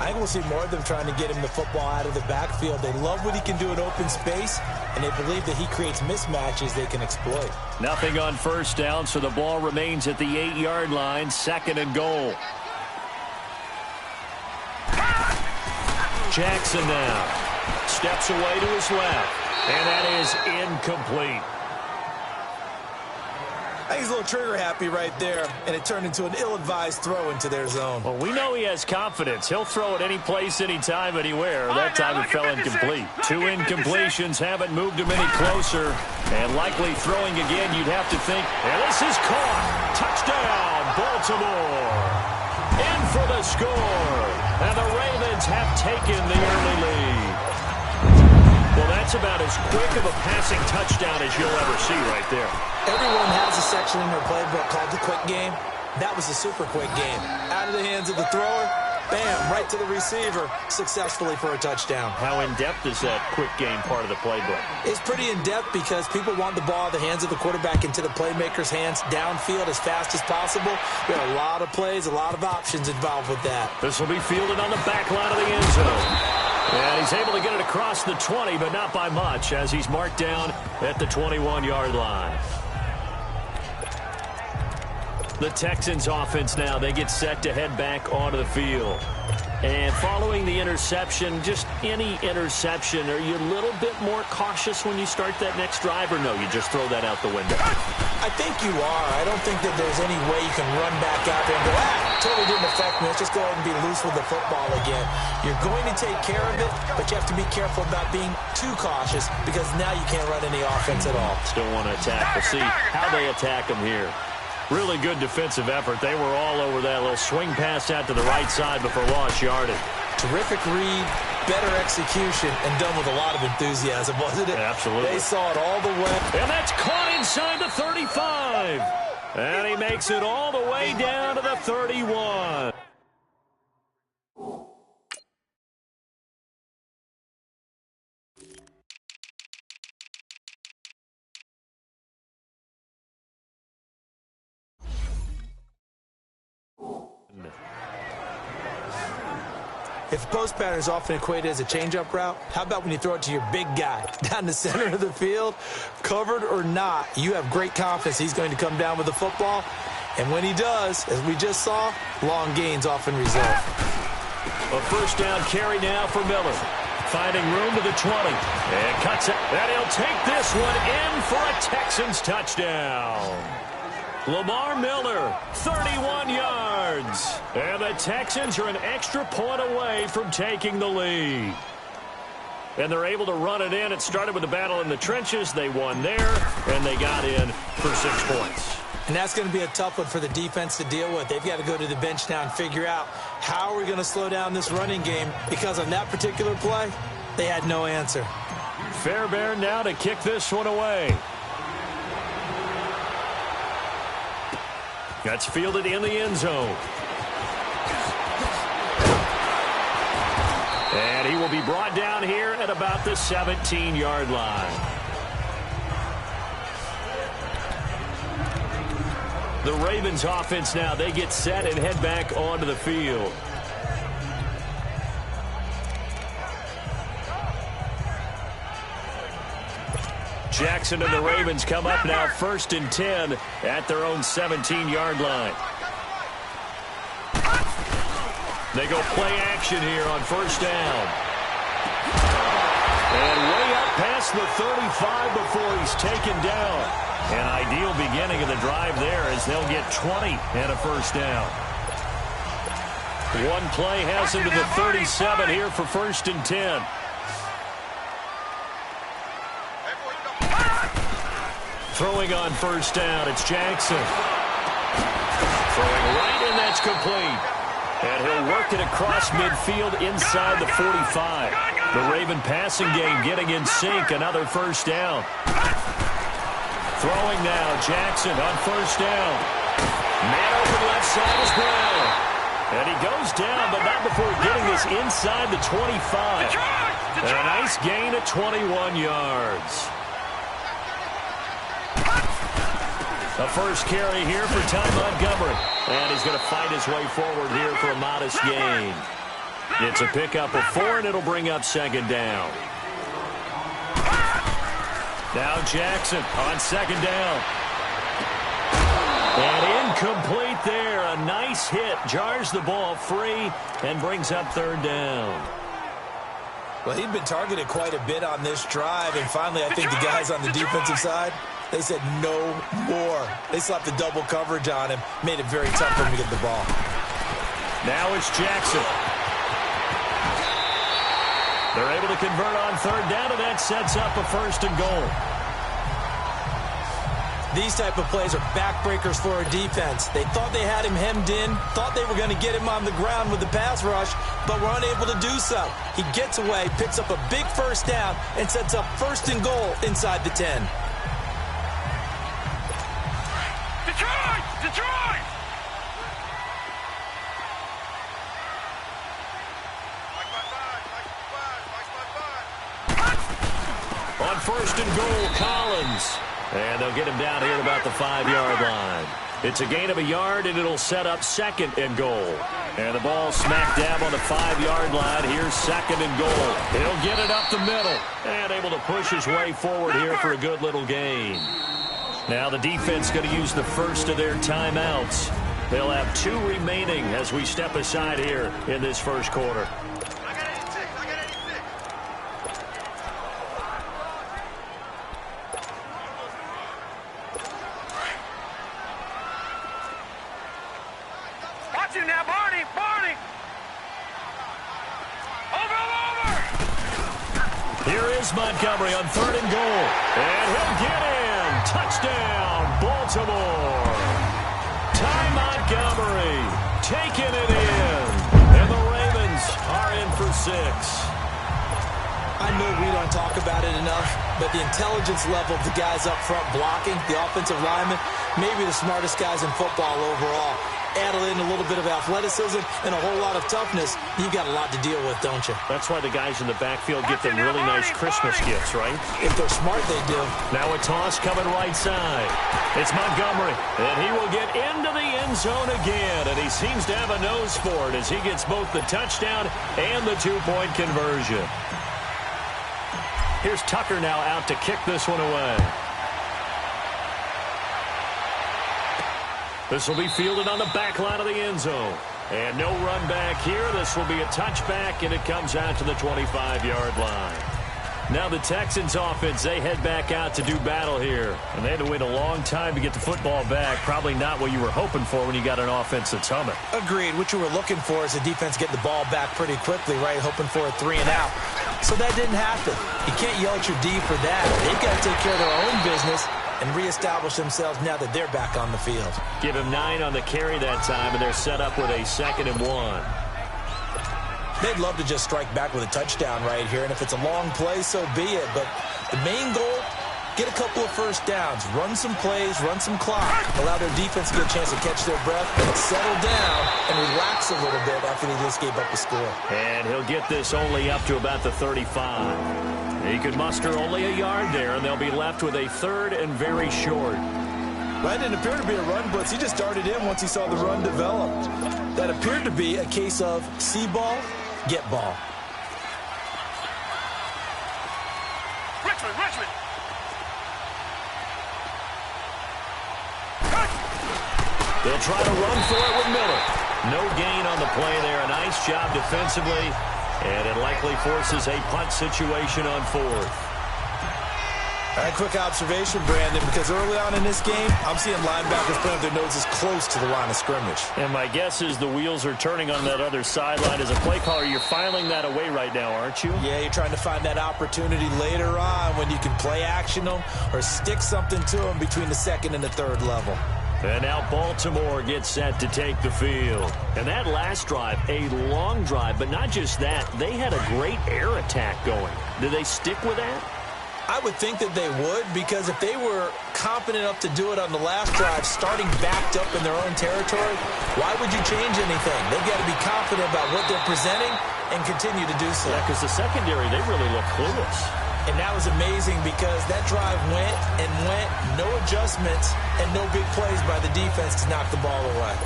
I think we'll see more of them trying to get him the football out of the backfield. They love what he can do in open space, and they believe that he creates mismatches they can exploit. Nothing on first down, so the ball remains at the 8-yard line, 2nd and goal. Jackson now steps away to his left, and that is incomplete. I think he's a little trigger happy right there, and it turned into an ill-advised throw into their zone. Well, we know he has confidence. He'll throw it any place, anytime, anywhere. That time it fell incomplete. 2 incompletions haven't moved him any closer, and likely throwing again, you'd have to think, and this is caught. Touchdown, Baltimore. In for the score, and the Ravens have taken the early lead. Well, that's about as quick of a passing touchdown as you'll ever see right there. Everyone has a section in their playbook called the quick game. That was a super quick game. Out of the hands of the thrower, bam, right to the receiver, successfully for a touchdown. How in-depth is that quick game part of the playbook? It's pretty in-depth because people want the ball in the hands of the quarterback into the playmaker's hands downfield as fast as possible. There are a lot of plays, a lot of options involved with that. This will be fielded on the back line of the end zone. And he's able to get it across the 20, but not by much, as he's marked down at the 21-yard line. The Texans offense now, they get set to head back onto the field. And following the interception, just any interception, are you a little bit more cautious when you start that next drive, or no, you just throw that out the window? I think you are. I don't think that there's any way you can run back out there and go, totally didn't affect me. Let's just go ahead and be loose with the football again. You're going to take care of it, but you have to be careful about being too cautious because now you can't run any offense at all. Still want to attack. We'll see how they attack them here. Really good defensive effort. They were all over that little swing pass out to the right side before lost yardage. Terrific read, better execution, and done with a lot of enthusiasm, wasn't it? Absolutely. They saw it all the way. And that's caught inside the 35. And he makes it all the way down to the 31. If post pattern is often equated as a change-up route, how about when you throw it to your big guy down the center of the field? Covered or not, you have great confidence he's going to come down with the football. And when he does, as we just saw, long gains often result. A first down carry now for Miller. Finding room to the 20. And cuts it. And he'll take this one in for a Texans touchdown. Lamar Miller, 31 yards. And the Texans are an extra point away from taking the lead. And they're able to run it in. It started with a battle in the trenches. They won there, and they got in for 6 points. And that's going to be a tough one for the defense to deal with. They've got to go to the bench now and figure out how are we going to slow down this running game, because on that particular play, they had no answer. Fairbairn now to kick this one away. That's fielded in the end zone. And he will be brought down here at about the 17-yard line. The Ravens offense now, they get set and head back onto the field. Jackson and the Ravens come up now 1st and 10 at their own 17-yard line. They go play action here on first down. And way up past the 35 before he's taken down. An ideal beginning of the drive there as they'll get 20 and a first down. One play has him to the 37 here for 1st and 10. Throwing on first down, it's Jackson. Throwing right, and that's complete. And he'll work it across midfield inside the 45. The Raven passing game getting in sync, another first down. Throwing now, Jackson on first down. Man open left side is Brown. And he goes down, but not before getting this inside the 25. And a nice gain of 21 yards. The first carry here for Ty Montgomery. And he's going to fight his way forward here for a modest gain. It's a pickup of 4, and it'll bring up 2nd down. Now Jackson on 2nd down. And incomplete there. A nice hit. Jars the ball free and brings up 3rd down. Well, he'd been targeted quite a bit on this drive, and finally I think the guys on the defensive side, they said no more. They slapped the double coverage on him, made it very tough for him to get the ball. Now it's Jackson. They're able to convert on 3rd down, and that sets up a 1st and goal. These type of plays are backbreakers for our defense. They thought they had him hemmed in, thought they were going to get him on the ground with the pass rush, but were unable to do so. He gets away, picks up a big 1st down, and sets up 1st and goal inside the 10. Detroit! Detroit! On 1st and goal, Collins. And they'll get him down here at about the 5-yard line. It's a gain of a yard, and it'll set up 2nd and goal. And the ball smack dab on the 5-yard line. Here's 2nd and goal. He'll get it up the middle. And able to push his way forward here for a good little gain. Now the defense going to use the first of their timeouts. They'll have 2 remaining as we step aside here in this first quarter. Now, Barney! Barney! Over! Here is Montgomery on 3rd and goal. And he'll get in. Touchdown, Baltimore. Ty Montgomery taking it in. And the Ravens are in for 6. I know we don't talk about it enough, but the intelligence level of the guys up front blocking, the offensive linemen, maybe the smartest guys in football overall. Add in a little bit of athleticism and a whole lot of toughness, you've got a lot to deal with, don't you? That's why the guys in the backfield get them really nice Christmas gifts, right? If they're smart, they do. Now a toss coming right side. It's Montgomery, and he will get into the end end zone again, and he seems to have a nose for it as he gets both the touchdown and the two-point conversion. Here's Tucker now out to kick this one away. This will be fielded on the back line of the end zone. And no run back here. This will be a touchback, and it comes out to the 25-yard line. Now the Texans offense, they head back out to do battle here. And they had to wait a long time to get the football back. Probably not what you were hoping for when you got an offense that's humming. Agreed. What you were looking for is the defense getting the ball back pretty quickly, right? Hoping for a 3-and-out. So that didn't happen. You can't yell at your D for that. They've got to take care of their own business and reestablish themselves now that they're back on the field. Give him 9 on the carry that time, and they're set up with a 2nd and 1. They'd love to just strike back with a touchdown right here, and if it's a long play, so be it. But the main goal, get a couple of first downs, run some plays, run some clock, allow their defense to get a chance to catch their breath, and settle down and relax a little bit after they just gave up a score. And he'll get this only up to about the 35. He could muster only a yard there, and they'll be left with a 3rd and very short. That didn't appear to be a run blitz. He just darted in once he saw the run develop. That appeared to be a case of see ball, get ball. Richmond. They'll try to run for it with Miller. No gain on the play there. A nice job defensively. And it likely forces a punt situation on 4th. All right, quick observation, Brandon, because early on in this game, I'm seeing linebackers putting their noses close to the line of scrimmage. And my guess is the wheels are turning on that other sideline. As a play caller, you're filing that away right now, aren't you? Yeah, you're trying to find that opportunity later on when you can play action them or stick something to them between the 2nd and the 3rd level. And now Baltimore gets set to take the field. And that last drive, a long drive, but not just that. They had a great air attack going. Did they stick with that? I would think that they would, because if they were confident enough to do it on the last drive, starting backed up in their own territory, why would you change anything? They've got to be confident about what they're presenting and continue to do so. Yeah, because the secondary, they really look clueless. And that was amazing because that drive went and went, no adjustments, and no big plays by the defense to knock the ball away.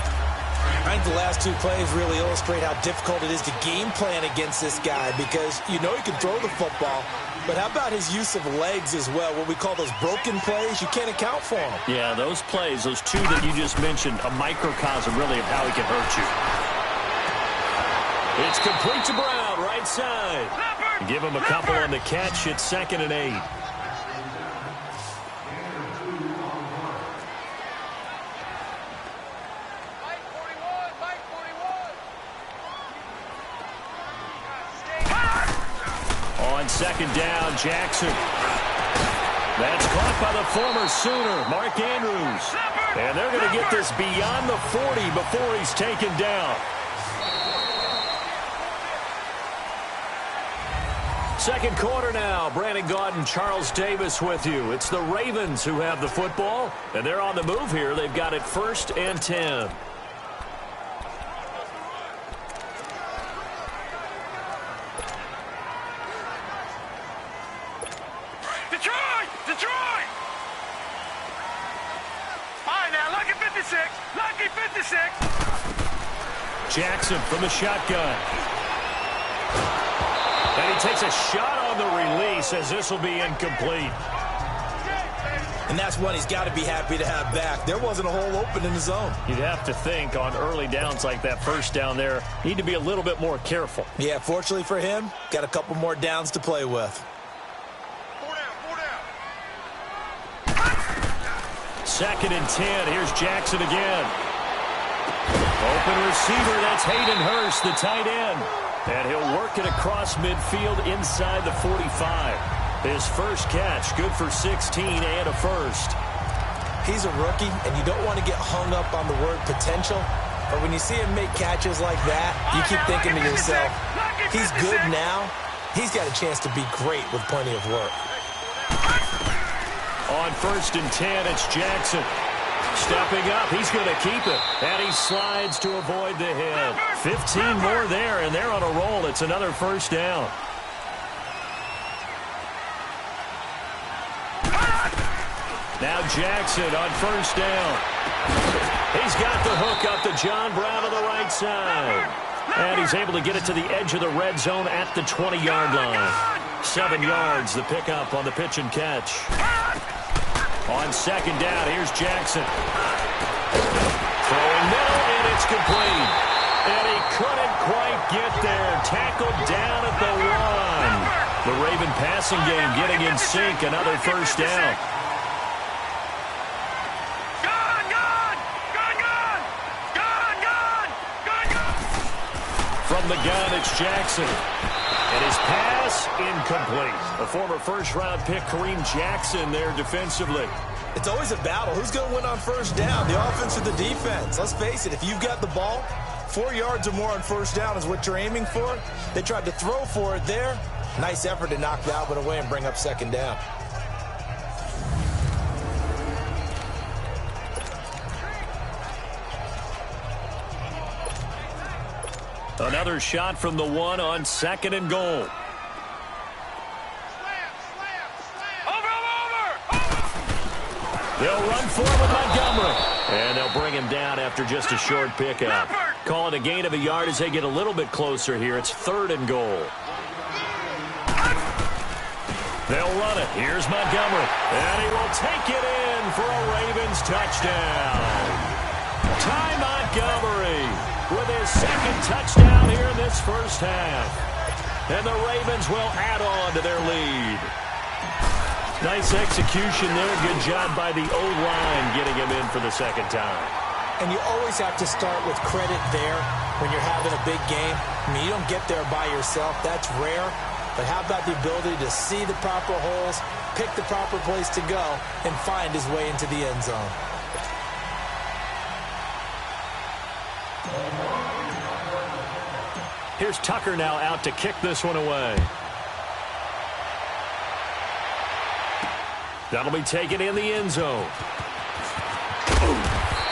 I think the last 2 plays really illustrate how difficult it is to game plan against this guy, because you know he can throw the football, but how about his use of legs as well? What we call those broken plays, you can't account for them. Yeah, those plays, those 2 that you just mentioned, a microcosm really of how he can hurt you. It's complete to Brown, right side. Give him a couple on the catch. It's 2nd and 8. On 2nd down, Jackson. That's caught by the former Sooner, Mark Andrews. And they're going to get this beyond the 40 before he's taken down. Second quarter now. Brandon Gaudin, Charles Davis with you. It's the Ravens who have the football, and they're on the move here. They've got it 1st and 10. Detroit! All right, now, lucky 56. Lucky 56. Jackson from the shotgun. And he takes a shot on the release as this will be incomplete. And that's one he's got to be happy to have back. There wasn't a hole open in the zone. You'd have to think on early downs like that, first down there, need to be a little bit more careful. Yeah, fortunately for him, got a couple more downs to play with. 4 down. 2nd and 10. Here's Jackson again. Open receiver, that's Hayden Hurst, the tight end. And he'll work it across midfield inside the 45. His first catch, good for 16 and a first. He's a rookie, and you don't want to get hung up on the word potential. But when you see him make catches like that, you keep thinking to yourself, he's good now. He's got a chance to be great with plenty of work. On 1st and 10, it's Jackson. Stepping up, he's going to keep it. And he slides to avoid the hit. 15 more there, and they're on a roll. It's another first down. Now Jackson on 1st down. He's got the hook up to John Brown on the right side. And he's able to get it to the edge of the red zone at the 20-yard line. 7 yards, the pickup on the pitch and catch. On second down, here's Jackson. Throwing middle, and it's complete. And he couldn't quite get there. Tackled down at the 1. The Raven passing game getting in sync. Another first down. From the gun, it's Jackson. And his pass, incomplete. A former first-round pick, Kareem Jackson, there defensively. It's always a battle. Who's going to win on first down, the offense or the defense? Let's face it, if you've got the ball, 4 yards or more on first down is what you're aiming for. They tried to throw for it there. Nice effort to knock that one away and bring up second down. Another shot from the 1 on second and goal. They'll run forward with Montgomery. And they'll bring him down after just a short pickup. Call it a gain of a yard as they get a little bit closer here. It's third and goal. They'll run it. Here's Montgomery. And he will take it in for a Ravens touchdown. Ty Montgomery with his second touchdown here in this first half. And the Ravens will add on to their lead. Nice execution there. Good job by the O-line getting him in for the second time. And you always have to start with credit there when you're having a big game. I mean, you don't get there by yourself. That's rare. But how about the ability to see the proper holes, pick the proper place to go, and find his way into the end zone? Here's Tucker now out to kick this one away. That'll be taken in the end zone.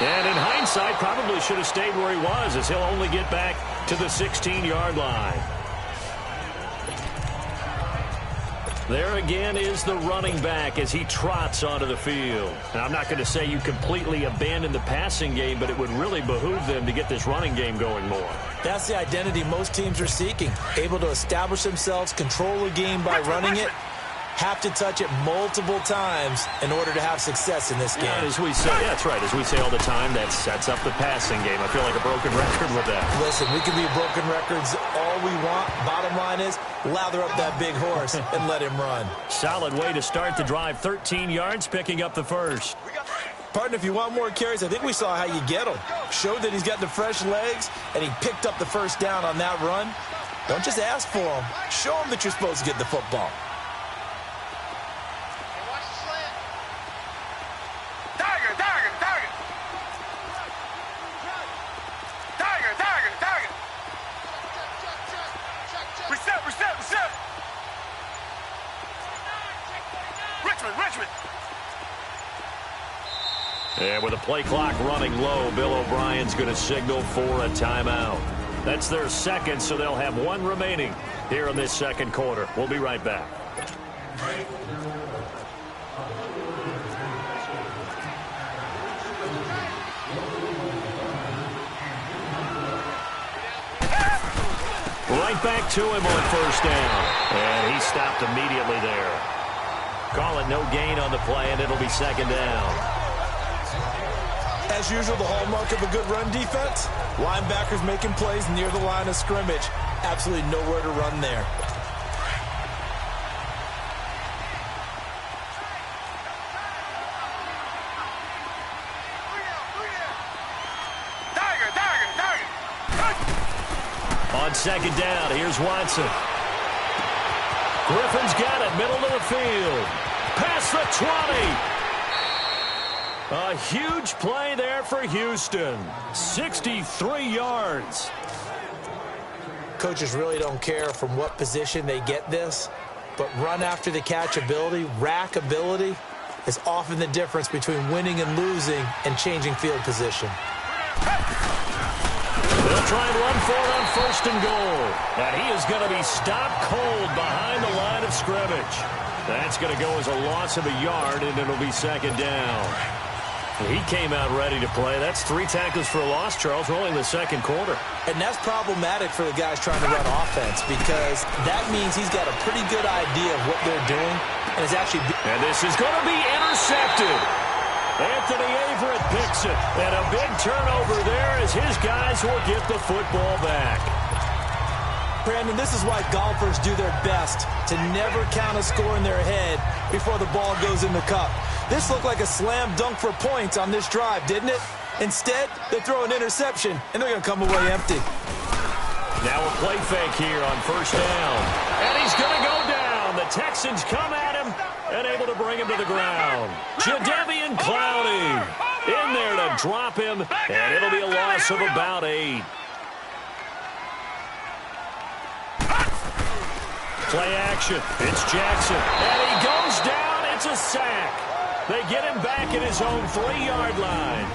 And in hindsight, probably should have stayed where he was, as he'll only get back to the 16-yard line. There again is the running back as he trots onto the field. Now, I'm not going to say you completely abandon the passing game, but it would really behoove them to get this running game going more. That's the identity most teams are seeking. Able to establish themselves, control the game by running it, have to touch it multiple times in order to have success in this game. Yeah, as we say, that's right. As we say all the time, that sets up the passing game. I feel like a broken record with that. Listen, we can be broken records all we want. Bottom line is, lather up that big horse and let him run. Solid way to start the drive. 13 yards, picking up the first. Partner, if you want more carries, I think we saw how you get him. Showed that he's got the fresh legs, and he picked up the first down on that run. Don't just ask for him. Show him that you're supposed to get the football. And with the play clock running low, Bill O'Brien's going to signal for a timeout. That's their second, so they'll have one remaining here in this second quarter. We'll be right back. Right back to him on first down. And he stopped immediately there. Call it no gain on the play, and it'll be second down. As usual, the hallmark of a good run defense, linebackers making plays near the line of scrimmage. Absolutely nowhere to run there. On second down, here's Watson. Griffin's got it, middle of the field. Past the 20. A huge play there for Houston. 63 yards. Coaches really don't care from what position they get this, but run after the catch ability, rack ability, is often the difference between winning and losing and changing field position. They'll try and run for it on first and goal. And he is going to be stopped cold behind the line of scrimmage. That's going to go as a loss of a yard, and it'll be second down. He came out ready to play. That's 3 tackles for a loss, Charles, rolling the second quarter. And that's problematic for the guys trying to run offense because that means he's got a pretty good idea of what they're doing. And it's actually... And this is going to be intercepted. Anthony Averett picks it. And a big turnover there as his guys will get the football back. Brandon, this is why golfers do their best to never count a score in their head before the ball goes in the cup. This looked like a slam dunk for points on this drive, didn't it? Instead, they throw an interception, and they're going to come away empty. Now a play fake here on first down. And he's going to go down. The Texans come at him and able to bring him to the ground. Jadeveon Clowney in there to drop him, and it'll be a loss of about 8. Play action. It's Jackson. And he goes down. It's a sack. They get him back at his own 3-yard line.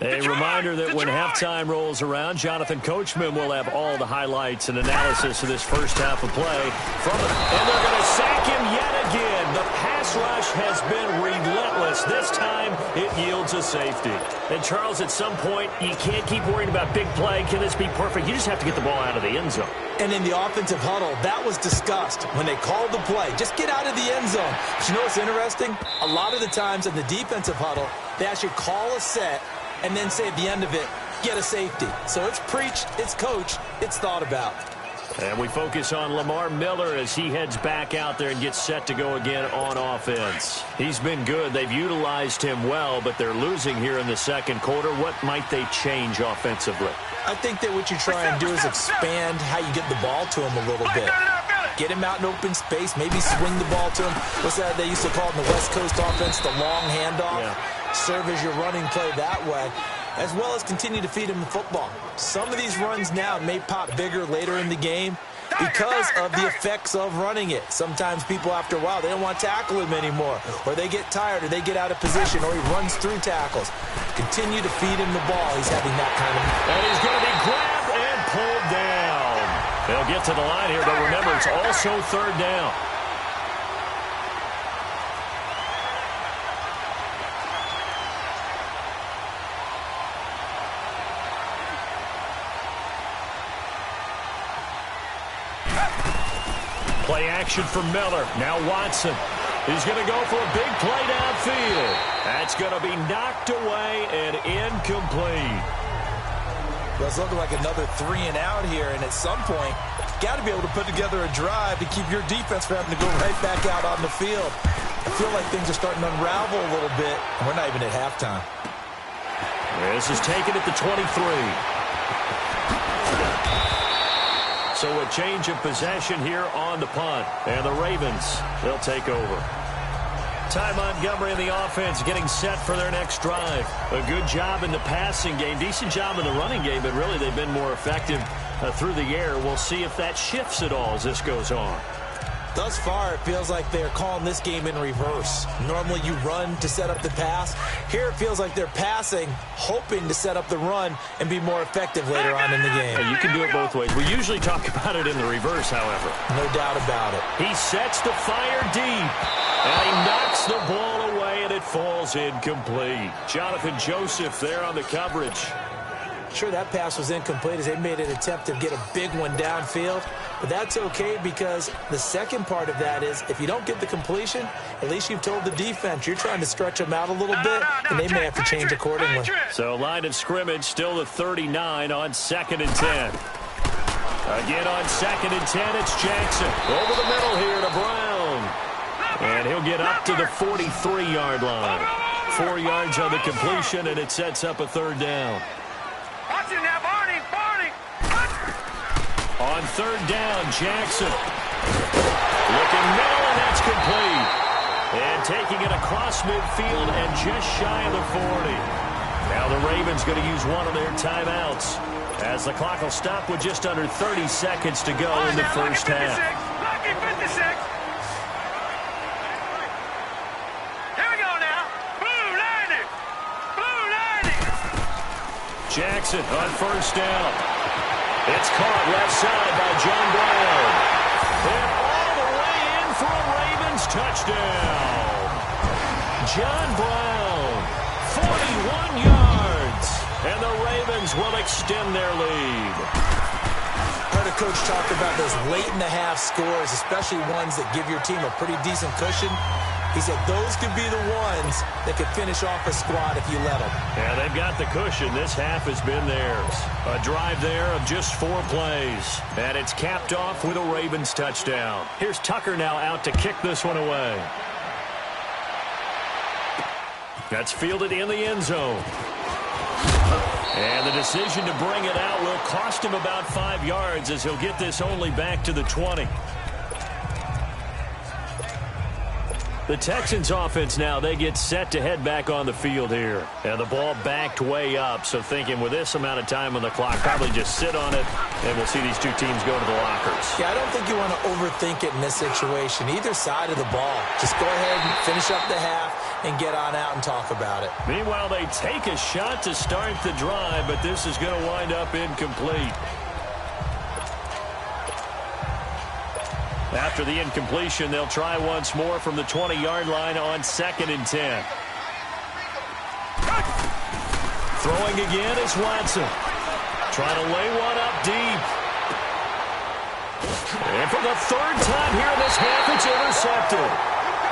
A reminder that when halftime rolls around, Jonathan Coachman will have all the highlights and analysis of this first half of play. And they're going to sack him yet again. The pass rush has been relentless. This time, it yields a safety. And, Charles, at some point, you can't keep worrying about big play. Can this be perfect? You just have to get the ball out of the end zone. And in the offensive huddle, that was discussed when they called the play. Just get out of the end zone. But you know what's interesting? A lot of the times in the defensive huddle, they actually call a set and then say at the end of it, get a safety. So it's preached, it's coached, it's thought about. And we focus on Lamar Miller as he heads back out there and gets set to go again on offense. He's been good. They've utilized him well, but they're losing here in the second quarter. What might they change offensively? I think that what you try and do is expand how you get the ball to him a little bit. Get him out in open space, maybe swing the ball to him. What's that they used to call it in the West Coast offense, the long handoff? Yeah. Serve as your running play that way, as well as continue to feed him the football. Some of these runs now may pop bigger later in the game because of the effects of running it. Sometimes people, after a while, they don't want to tackle him anymore, or they get tired, or they get out of position, or he runs through tackles. Continue to feed him the ball. He's having that kind of... And he's going to be grabbed and pulled down. They'll get to the line here, but remember, it's also third down. Play action for Miller. Now Watson. He's going to go for a big play downfield. That's going to be knocked away and incomplete. Well, it's looking like another 3 and out here, and at some point, you got to be able to put together a drive to keep your defense from having to go right back out on the field. I feel like things are starting to unravel a little bit, and we're not even at halftime. This is taken at the 23. So a change of possession here on the punt. And the Ravens, they'll take over. Ty Montgomery and the offense getting set for their next drive. A good job in the passing game. Decent job in the running game, but really they've been more effective through the air. We'll see if that shifts at all as this goes on. Thus far, it feels like they're calling this game in reverse. Normally you run to set up the pass. Here it feels like they're passing, hoping to set up the run and be more effective later on in the game. Yeah, you can do it both ways. We usually talk about it in the reverse, however. No doubt about it. He sets the fire deep, and he knocks the ball away, and it falls incomplete. Jonathan Joseph there on the coverage. Sure, that pass was incomplete as they made an attempt to get a big one downfield. But that's okay because the second part of that is if you don't get the completion, at least you've told the defense you're trying to stretch them out a little bit, and they may have to change accordingly. So line of scrimmage still the 39 on 2nd and 10. Again on 2nd and 10, it's Jackson. Over the middle here to Brown. And he'll get up to the 43-yard line. 4 yards on the completion, and it sets up a third down. Watch it now, Barney! On third down, Jackson. Looking middle, and that's complete. And taking it across midfield and just shy of the 40. Now the Ravens going to use one of their timeouts as the clock will stop with just under 30 seconds to go in the first half. Lucky 56. Here we go now. Jackson on first down. It's caught left side by John Brown. And all the way in for a Ravens touchdown. John Brown, 41 yards. And the Ravens will extend their lead. I heard a coach talk about those late-in-the-half scores, especially ones that give your team a pretty decent cushion. He said those could be the ones that could finish off a squad if you let them. Yeah, they've got the cushion. This half has been theirs. A drive there of just 4 plays. And it's capped off with a Ravens touchdown. Here's Tucker now out to kick this one away. That's fielded in the end zone. And the decision to bring it out will cost him about 5 yards as he'll get this only back to the 20. The Texans offense now, they get set to head back on the field here. And the ball backed way up, so thinking with this amount of time on the clock, probably just sit on it, and we'll see these two teams go to the lockers. Yeah, I don't think you want to overthink it in this situation. Either side of the ball. Just go ahead and finish up the half and get on out and talk about it. Meanwhile, they take a shot to start the drive, but this is going to wind up incomplete. After the incompletion, they'll try once more from the 20-yard line on 2nd and 10. Throwing again is Watson. Trying to lay one up deep. And for the 3rd time here in this half, it's intercepted.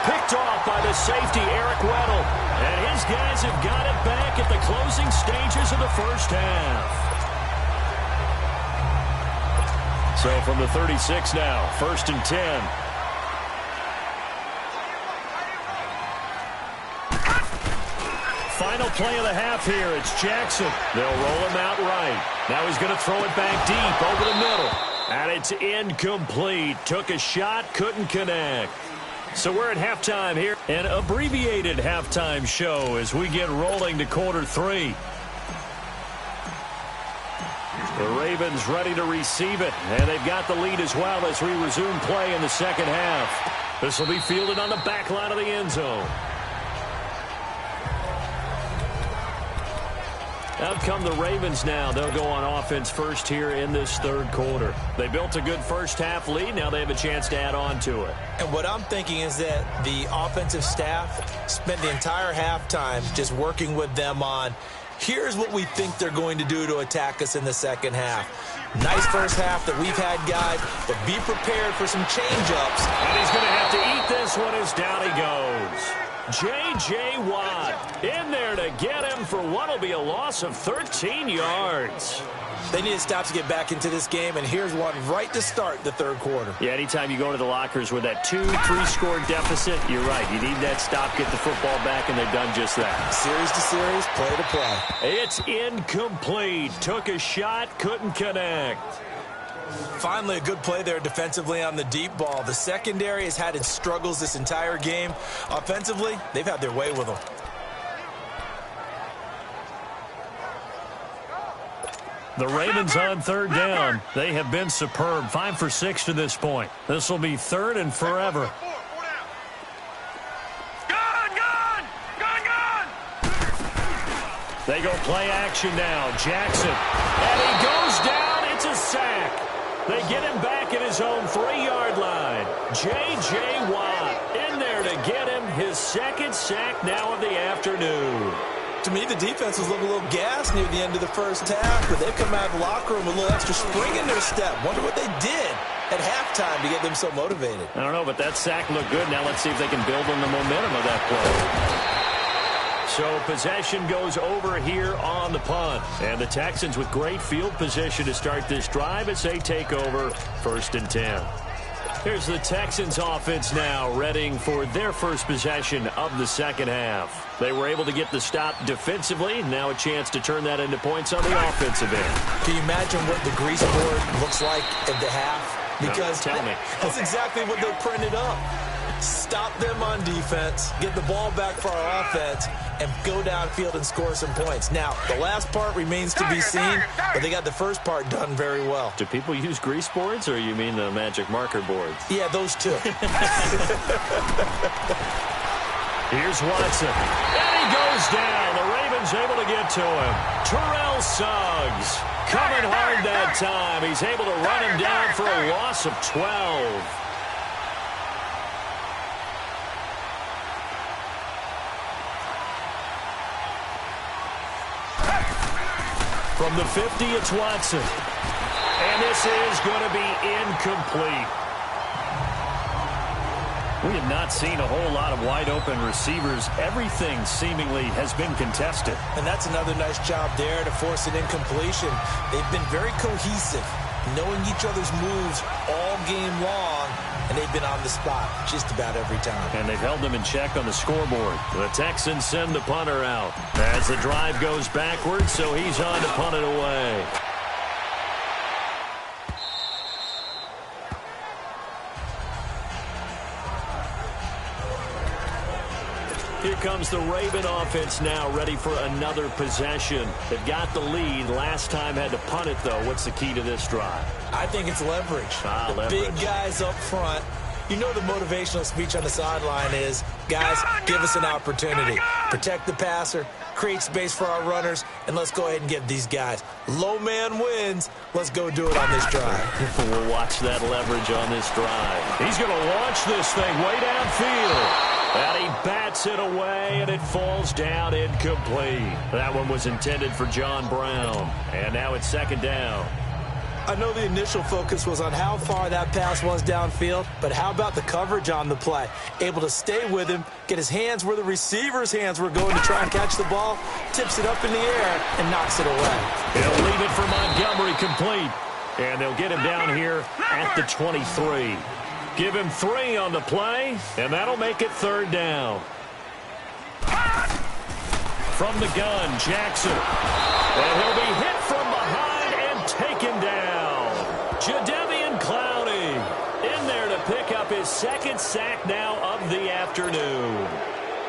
Picked off by the safety, Eric Weddle. And his guys have got it back at the closing stages of the first half. So from the 36 now, 1st and 10. Final play of the half here. It's Jackson. They'll roll him out right. Now he's going to throw it back deep over the middle. And it's incomplete. Took a shot, couldn't connect. So we're at halftime here. An abbreviated halftime show as we get rolling to quarter 3. The Ravens ready to receive it, and they've got the lead as well as we resume play in the second half. This will be fielded on the back line of the end zone. Out come the Ravens now. They'll go on offense first here in this 3rd quarter. They built a good first half lead. Now they have a chance to add on to it. And what I'm thinking is that the offensive staff spent the entire halftime just working with them on, here's what we think they're going to do to attack us in the second half. Nice first half that we've had, guys, but be prepared for some change-ups. And he's going to have to eat this one as down he goes. J.J. Watt in there to get him for what will be a loss of 13 yards. They need to stop to get back into this game, and here's one right to start the 3rd quarter. Yeah, anytime you go to the lockers with that 2-3 score deficit, you're right. You need that stop, get the football back, and they've done just that. Series to series, play to play. It's incomplete. Took a shot, couldn't connect. Finally, a good play there defensively on the deep ball. The secondary has had its struggles this entire game. Offensively, they've had their way with them. The Ravens on 3rd down. They have been superb. 5 for 6 to this point. This will be 3rd and forever. They go play action now. Jackson. And he goes down. It's a sack. They get him back at his own 3-yard line. J.J. Watt in there to get him his 2nd sack now of the afternoon. To me, the defense was looking a little gassed near the end of the first half, but they've come out of the locker room with a little extra spring in their step. Wonder what they did at halftime to get them so motivated. I don't know, but that sack looked good. Now let's see if they can build on the momentum of that play. So possession goes over here on the punt. And the Texans with great field position to start this drive as they take over 1st and 10. Here's the Texans offense now readying for their first possession of the second half. They were able to get the stop defensively. Now a chance to turn that into points on the offensive end. Can you imagine what the grease board looks like at the half? Because no, tell me. That's exactly what they printed up. Stop them on defense, get the ball back for our offense, and go downfield and score some points. Now, the last part remains to be seen, but they got the first part done very well. Do people use grease boards, or you mean the magic marker boards? Yeah, those two. Here's Watson. And he goes down. The Ravens Jones able to get to him. Terrell Suggs coming hard that time. He's able to run him down for a loss of 12. From the 50, it's Watson. And this is going to be incomplete. We have not seen a whole lot of wide-open receivers. Everything seemingly has been contested. And that's another nice job there to force an incompletion. They've been very cohesive, knowing each other's moves all game long, and they've been on the spot just about every time. And they've held them in check on the scoreboard. The Texans send the punter out as the drive goes backwards, so he's on to punt it away. Here comes the Raven offense now, ready for another possession. They've got the lead. Last time had to punt it, though. What's the key to this drive? I think it's leverage. Leverage. Big guys up front. You know the motivational speech on the sideline is, guys, give us an opportunity. Protect the passer, create space for our runners, and let's go ahead and give these guys. Low man wins. Let's go do it on this drive. We'll watch that leverage on this drive. He's going to launch this thing way downfield. And he bats it away, and it falls down incomplete. That one was intended for John Brown. And now it's second down. I know the initial focus was on how far that pass was downfield, but how about the coverage on the play? Able to stay with him, get his hands where the receiver's hands were going to try and catch the ball, tips it up in the air, and knocks it away. He'll leave it for Montgomery complete. And they'll get him down here at the 23. Give him 3 on the play, and that'll make it third down. From the gun, Jackson. And he'll be hit from behind and taken down. Jadeveon Clowney in there to pick up his second sack now of the afternoon.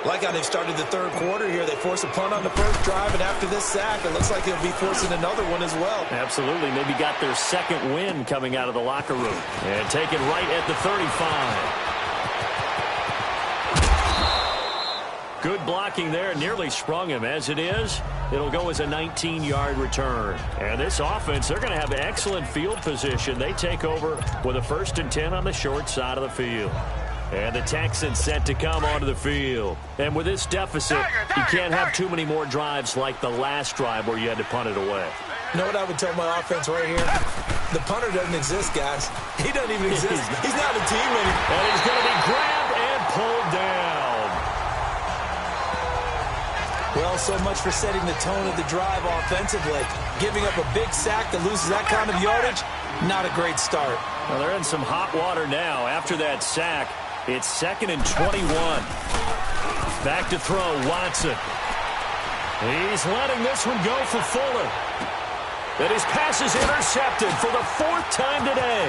Like how they've started the third quarter here. They force a punt on the first drive, and after this sack, it looks like they'll be forcing another one as well. Absolutely. Maybe got their second win coming out of the locker room. And taken right at the 35. Good blocking there. Nearly sprung him. As it is, it'll go as a 19-yard return. And this offense, they're going to have excellent field position. They take over with a 1st and 10 on the short side of the field. And the Texans set to come onto the field. And with this deficit, you can't have too many more drives like the last drive where you had to punt it away. You know what I would tell my offense right here? The punter doesn't exist, guys. He doesn't even exist. He's not a team anymore. And he's going to be grabbed and pulled down. Well, so much for setting the tone of the drive offensively. Giving up a big sack that loses that kind of yardage, not a great start. Well, they're in some hot water now after that sack. It's 2nd and 21. Back to throw, Watson. He's letting this one go for Fuller. And his pass is intercepted for the 4th time today.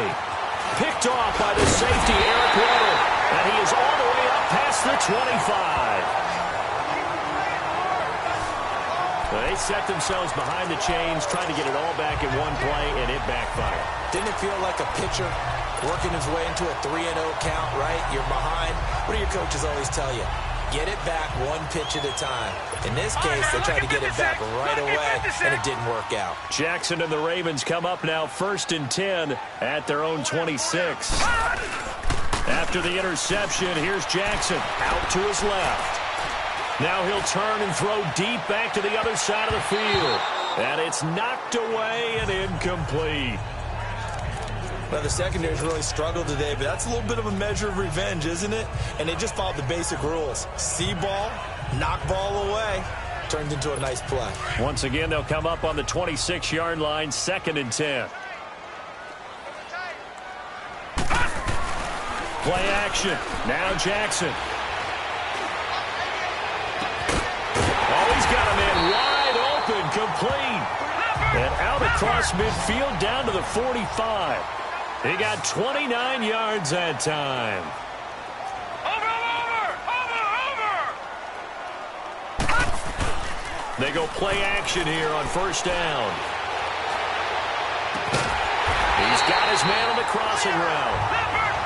Picked off by the safety, Eric Weddle. And he is all the way up past the 25. They set themselves behind the chains, trying to get it all back in one play, and it backfired. Didn't it feel like a pitcher working his way into a 3-0 count, right? You're behind. What do your coaches always tell you? Get it back one pitch at a time. In this case, they tried to get it back right away, and it didn't work out. Jackson and the Ravens come up now 1st and 10 at their own 26. After the interception, here's Jackson out to his left. Now he'll turn and throw deep back to the other side of the field. And it's knocked away and incomplete. Well, the secondary's really struggled today, but that's a little bit of a measure of revenge, isn't it? And they just followed the basic rules. See ball, knock ball away. Turned into a nice play. Once again, they'll come up on the 26-yard line, 2nd and 10. Play action. Now Jackson. Oh, he's got him in wide open, complete. And out across midfield down to the 45. He got 29 yards that time. They go play action here on 1st down. He's got his man on the crossing route.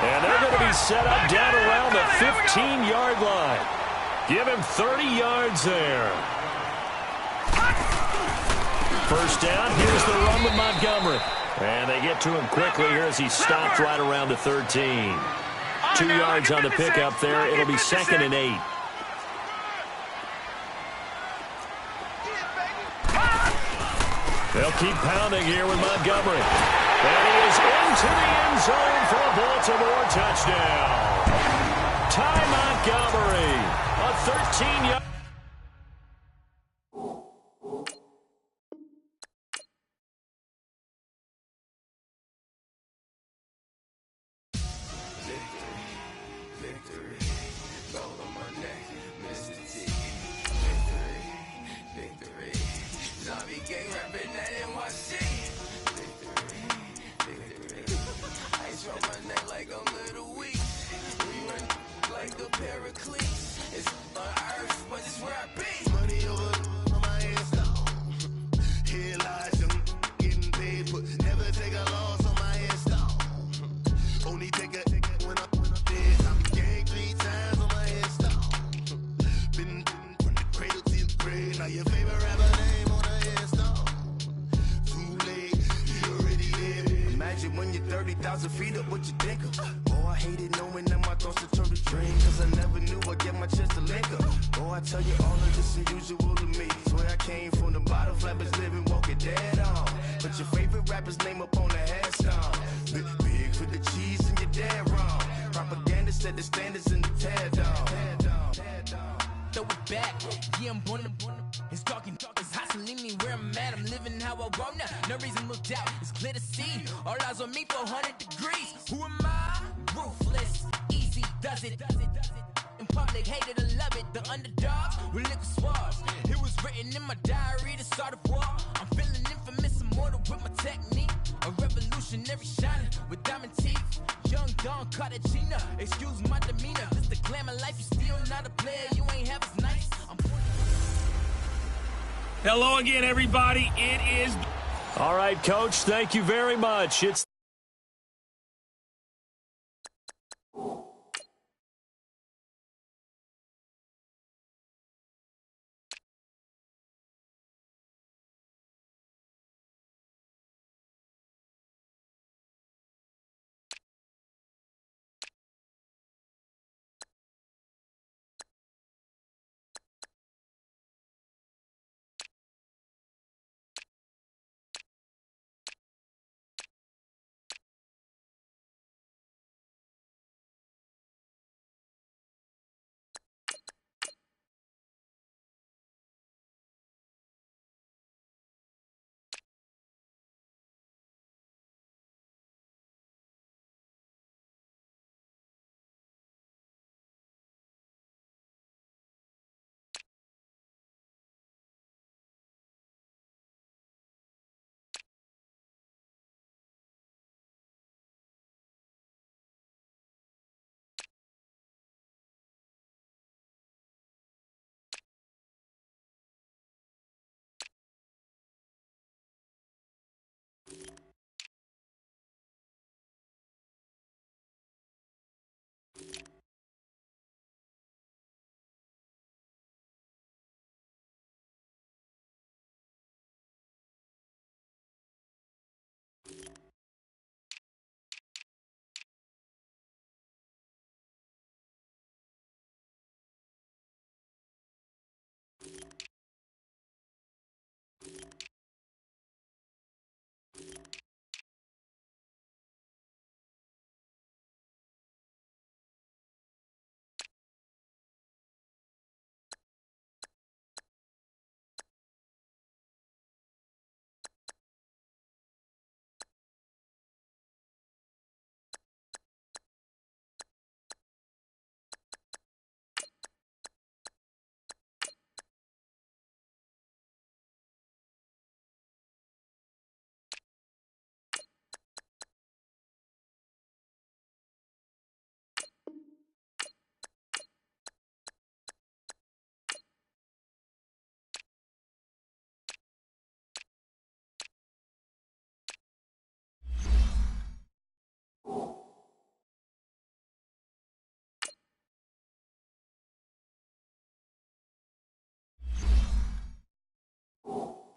And they're going to be set up down around the 15-yard line. Give him 30 yards there. first down. Here's the run with Montgomery. And they get to him quickly here as he stopped right around the 13. 2 yards on the pickup there. It'll be 2nd and 8. They'll keep pounding here with Montgomery. And he is into the end zone for a Baltimore touchdown. Ty Montgomery, a 13-yard. Hello again, everybody. It is... All right, Coach, thank you very much. It's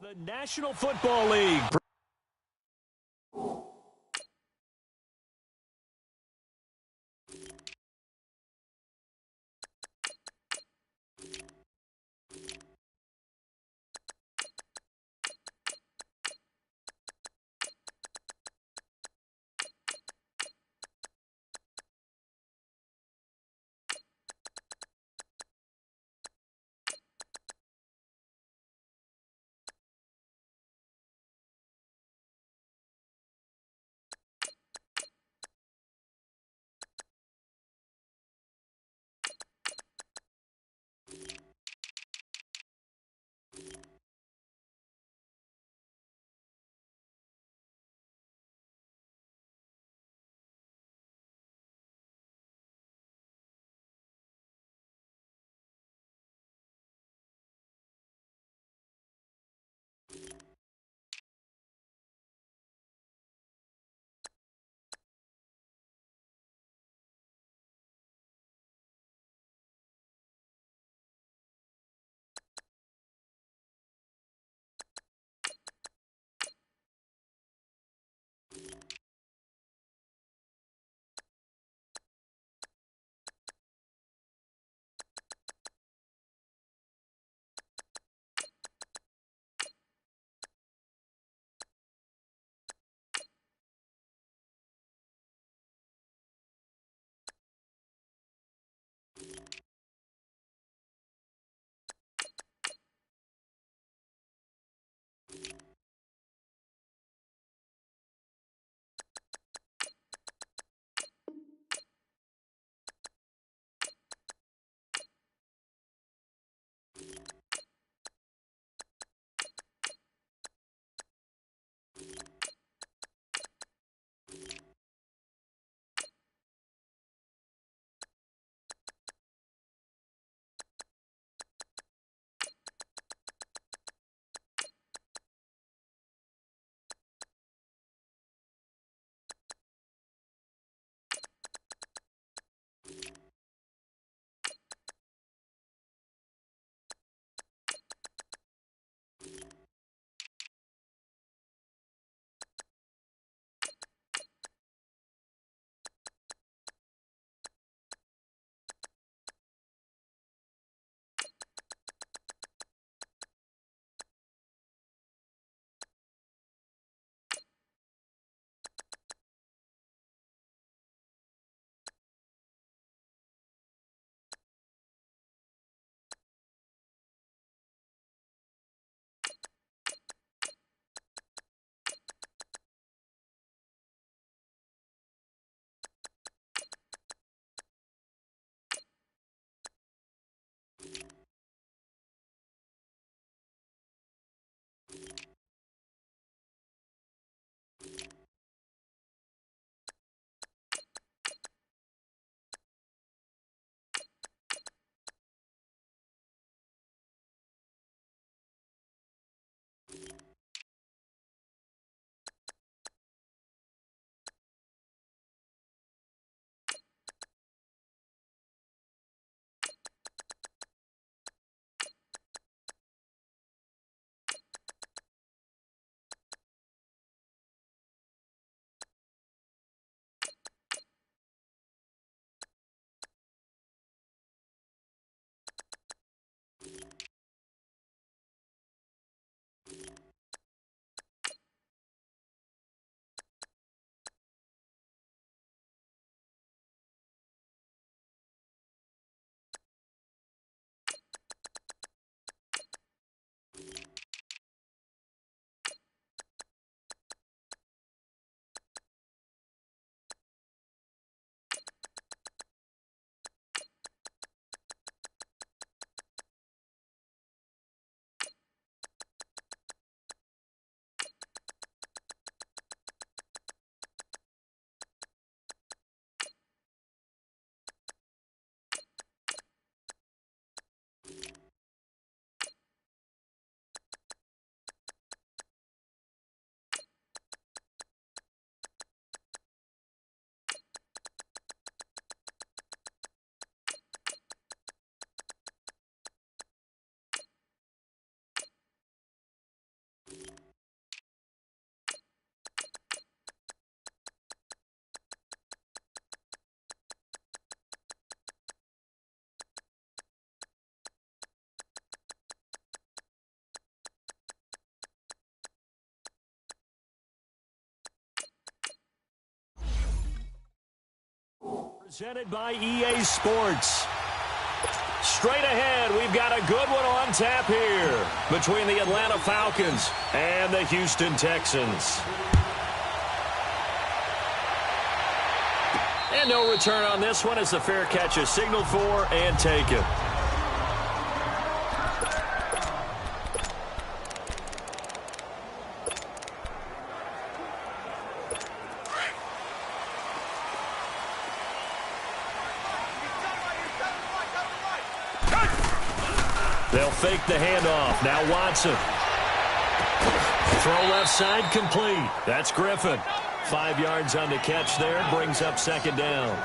The National Football League. Presented by EA Sports. Straight ahead, we've got a good one on tap here between the Atlanta Falcons and the Houston Texans. And no return on this one as the fair catch is signaled for and taken. They'll fake the handoff. Now Watson. Throw left side complete. That's Griffin. 5 yards on the catch there. Brings up second down.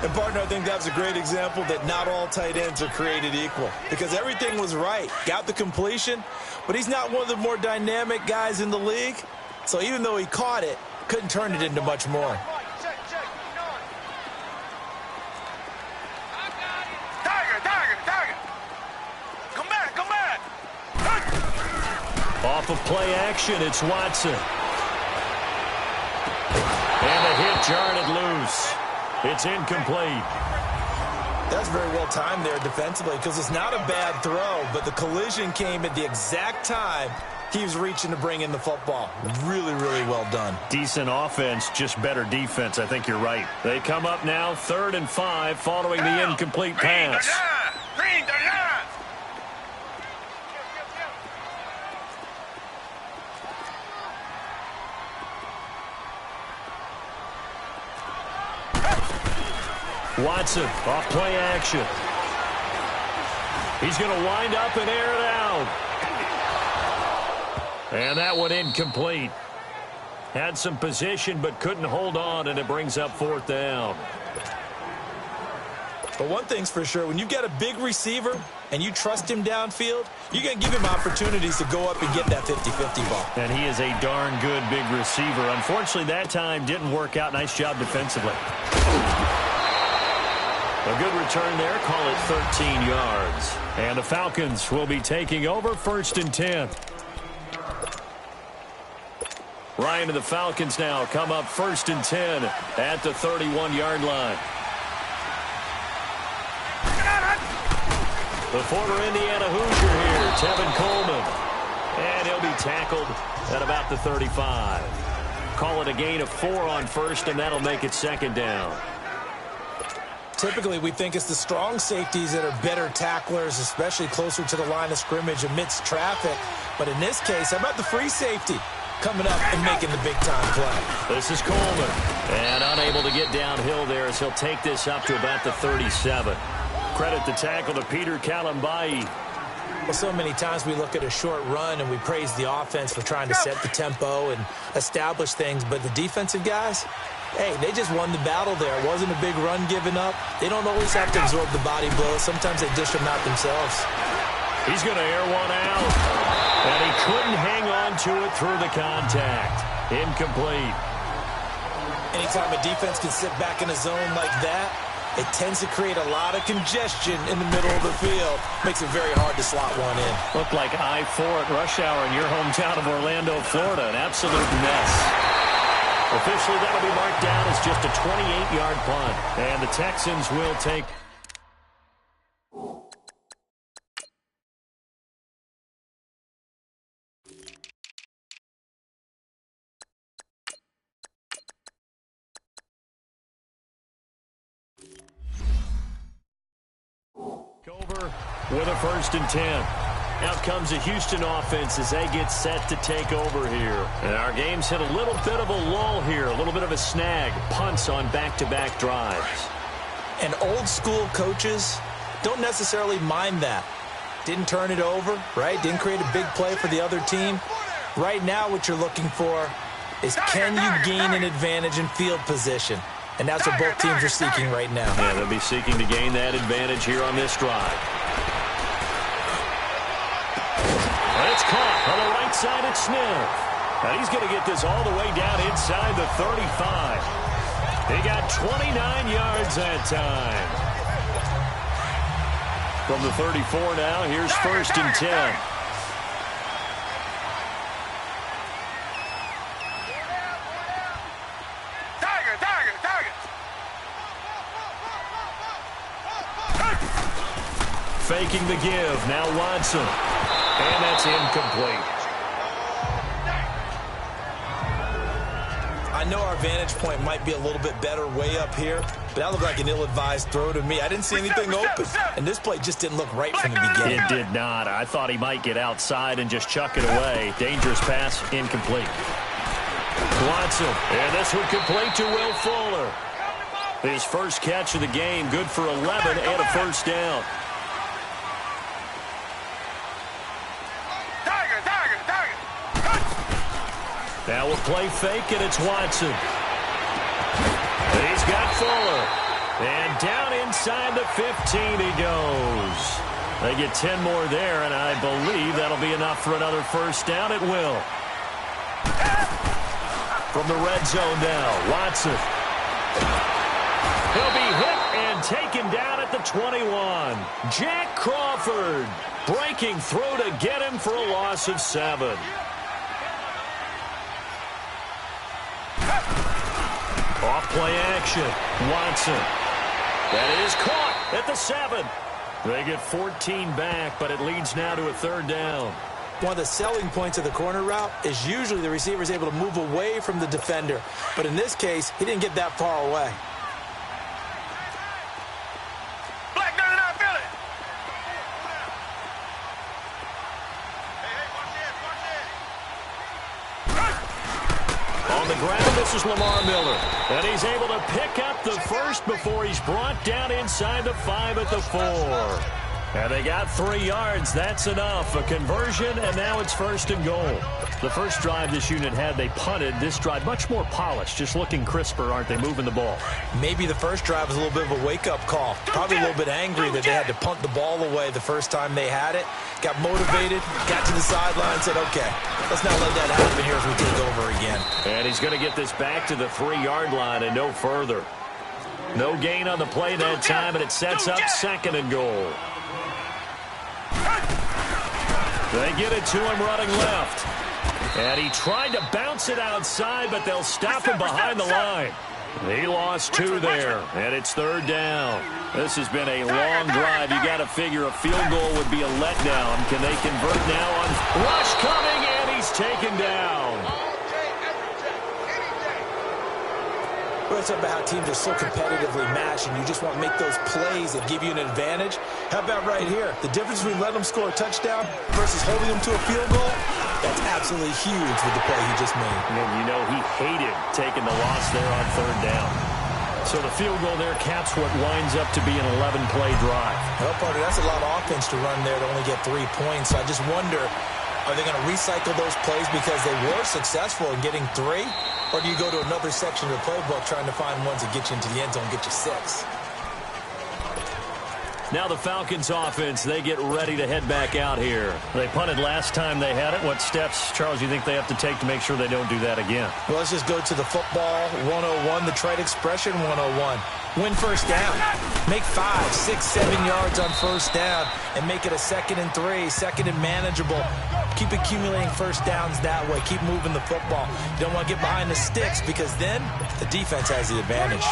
And, partner, I think that's a great example that not all tight ends are created equal. Because everything was right. Got the completion. But he's not one of the more dynamic guys in the league. So even though he caught it, couldn't turn it into much more. Off of play action, it's Watson. And the hit jarred it loose. It's incomplete. That's very well timed there defensively because it's not a bad throw, but the collision came at the exact time he was reaching to bring in the football. Really, really well done. Decent offense, just better defense. I think you're right. They come up now 3rd and 5 following the incomplete pass. Watson off play action. He's going to wind up and air it out. And that one incomplete. Had some position but couldn't hold on, and it brings up 4th down. But one thing's for sure, when you get a big receiver and you trust him downfield, you're going to give him opportunities to go up and get that 50-50 ball. And he is a darn good big receiver. Unfortunately, that time didn't work out. Nice job defensively. A good return there. Call it 13 yards. And the Falcons will be taking over 1st and 10. Ryan and the Falcons now come up 1st and 10 at the 31-yard line. The former Indiana Hoosier here, Tevin Coleman. And he'll be tackled at about the 35. Call it a gain of 4 on 1st, and that'll make it 2nd down. Typically, we think it's the strong safeties that are better tacklers, especially closer to the line of scrimmage amidst traffic. But in this case, how about the free safety coming up and making the big-time play? This is Coleman. And unable to get downhill there as he'll take this up to about the 37. Credit the tackle to Peter Kalambai. Well, so many times we look at a short run and we praise the offense for trying to set the tempo and establish things. But the defensive guys, hey, they just won the battle there. It wasn't a big run given up. They don't always have to absorb the body blows. Sometimes they dish them out themselves. He's going to air one out. And he couldn't hang on to it through the contact. Incomplete. Anytime a defense can sit back in a zone like that, it tends to create a lot of congestion in the middle of the field. Makes it very hard to slot one in. Looked like I-4 at rush hour in your hometown of Orlando, Florida. An absolute mess. Officially, that'll be marked down as just a 28-yard punt. And the Texans will take... over with a 1st and 10. Out comes the Houston offense as they get set to take over here. And our game's hit a little bit of a lull here, a little bit of a snag. Punts on back-to-back drives. And old-school coaches don't necessarily mind that. Didn't turn it over, right? Didn't create a big play for the other team. Right now what you're looking for is can you gain an advantage in field position? And that's what both teams are seeking right now. Yeah, they'll be seeking to gain that advantage here on this drive. And it's caught on the right side at Smith. And he's going to get this all the way down inside the 35. He got 29 yards that time. From the 34 now, here's 1st and 10. faking the give. Now Watson. And that's incomplete. I know our vantage point might be a little bit better way up here, but that looked like an ill-advised throw to me. I didn't see anything open, and this play just didn't look right from the beginning. It did not. I thought he might get outside and just chuck it away. Dangerous pass, incomplete. Watson, and this one complete to Will Fuller. His first catch of the game, good for 11 and a first down. Now we'll play fake, and it's Watson. He's got Fuller. And down inside the 15 he goes. They get 10 more there, and I believe that'll be enough for another first down. It will. From the red zone now, Watson. He'll be hit and taken down at the 21. Jack Crawford breaking through to get him for a loss of 7. Off play action. Watson. That is caught at the 7. They get 14 back, but it leads now to a third down. One of the selling points of the corner route is usually the receiver is able to move away from the defender. But in this case, he didn't get that far away. On the ground, this is Lamar Miller. And he's able to pick up the first before he's brought down inside the 5 at the 4. And they got 3 yards. That's enough. A conversion, and now it's first and goal. The first drive this unit had, they punted. This drive, much more polished, just looking crisper, aren't they, moving the ball? Maybe the first drive was a little bit of a wake-up call. Probably a little bit angry that they had to punt the ball away the first time they had it. Got motivated, got to the sideline, said, okay, let's not let that happen here as we take over again. And he's going to get this back to the 3-yard line and no further. No gain on the play that time, and it sets up second and goal. They get it to him running left. And he tried to bounce it outside, but they'll stop him behind the line. He lost 2 there, and it's third down. This has been a long drive. You got to figure a field goal would be a letdown. Can they convert now on rush coming, and he's taken down. We're talking about how teams are so competitively matched, and you just want to make those plays that give you an advantage. How about right here? The difference between letting them score a touchdown versus holding them to a field goal, that's absolutely huge with the play he just made. And you know he hated taking the loss there on third down. So the field goal there caps what winds up to be an 11-play drive. Well, partner, that's a lot of offense to run there to only get 3 points. So I just wonder, are they going to recycle those plays because they were successful in getting 3? Or do you go to another section of the playbook trying to find ones that get you into the end zone and get you 6? Now the Falcons offense, they get ready to head back out here. They punted last time they had it. What steps, Charles, you think they have to take to make sure they don't do that again? Well, let's just go to the football 101, the trade expression 101. Win first down. Make 5, 6, 7 yards on first down and make it a 2nd and 3, 2nd and manageable. Keep accumulating first downs that way. Keep moving the football. You don't want to get behind the sticks because then the defense has the advantage.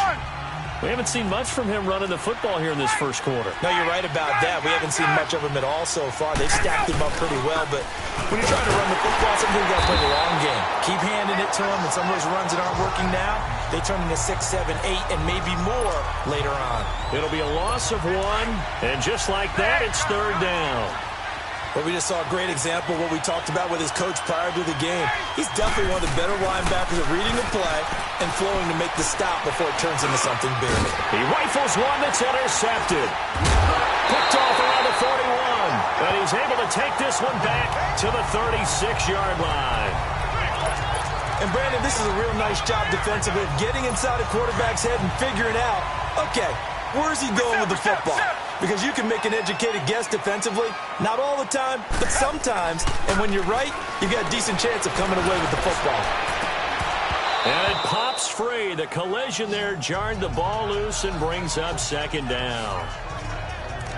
We haven't seen much from him running the football here in this first quarter. No, you're right about that. We haven't seen much of him at all so far. They've stacked him up pretty well, but when you're trying to run the football, sometimes you got to play the long game. Keep handing it to him, and some of those runs that aren't working now, they turn into 6, 7, 8, and maybe more later on. It'll be a loss of 1, and just like that, it's third down. Well, we just saw a great example of what we talked about with his coach prior to the game. He's definitely one of the better linebackers at reading the play and flowing to make the stop before it turns into something big. He rifles one that's intercepted. Picked off around the 41, but he's able to take this one back to the 36-yard line. And, Brandon, this is a real nice job defensively of getting inside a quarterback's head and figuring out, okay, where's he going with the football? Because you can make an educated guess defensively. Not all the time, but sometimes. And when you're right, you've got a decent chance of coming away with the football. And it pops free. The collision there jarred the ball loose and brings up second down.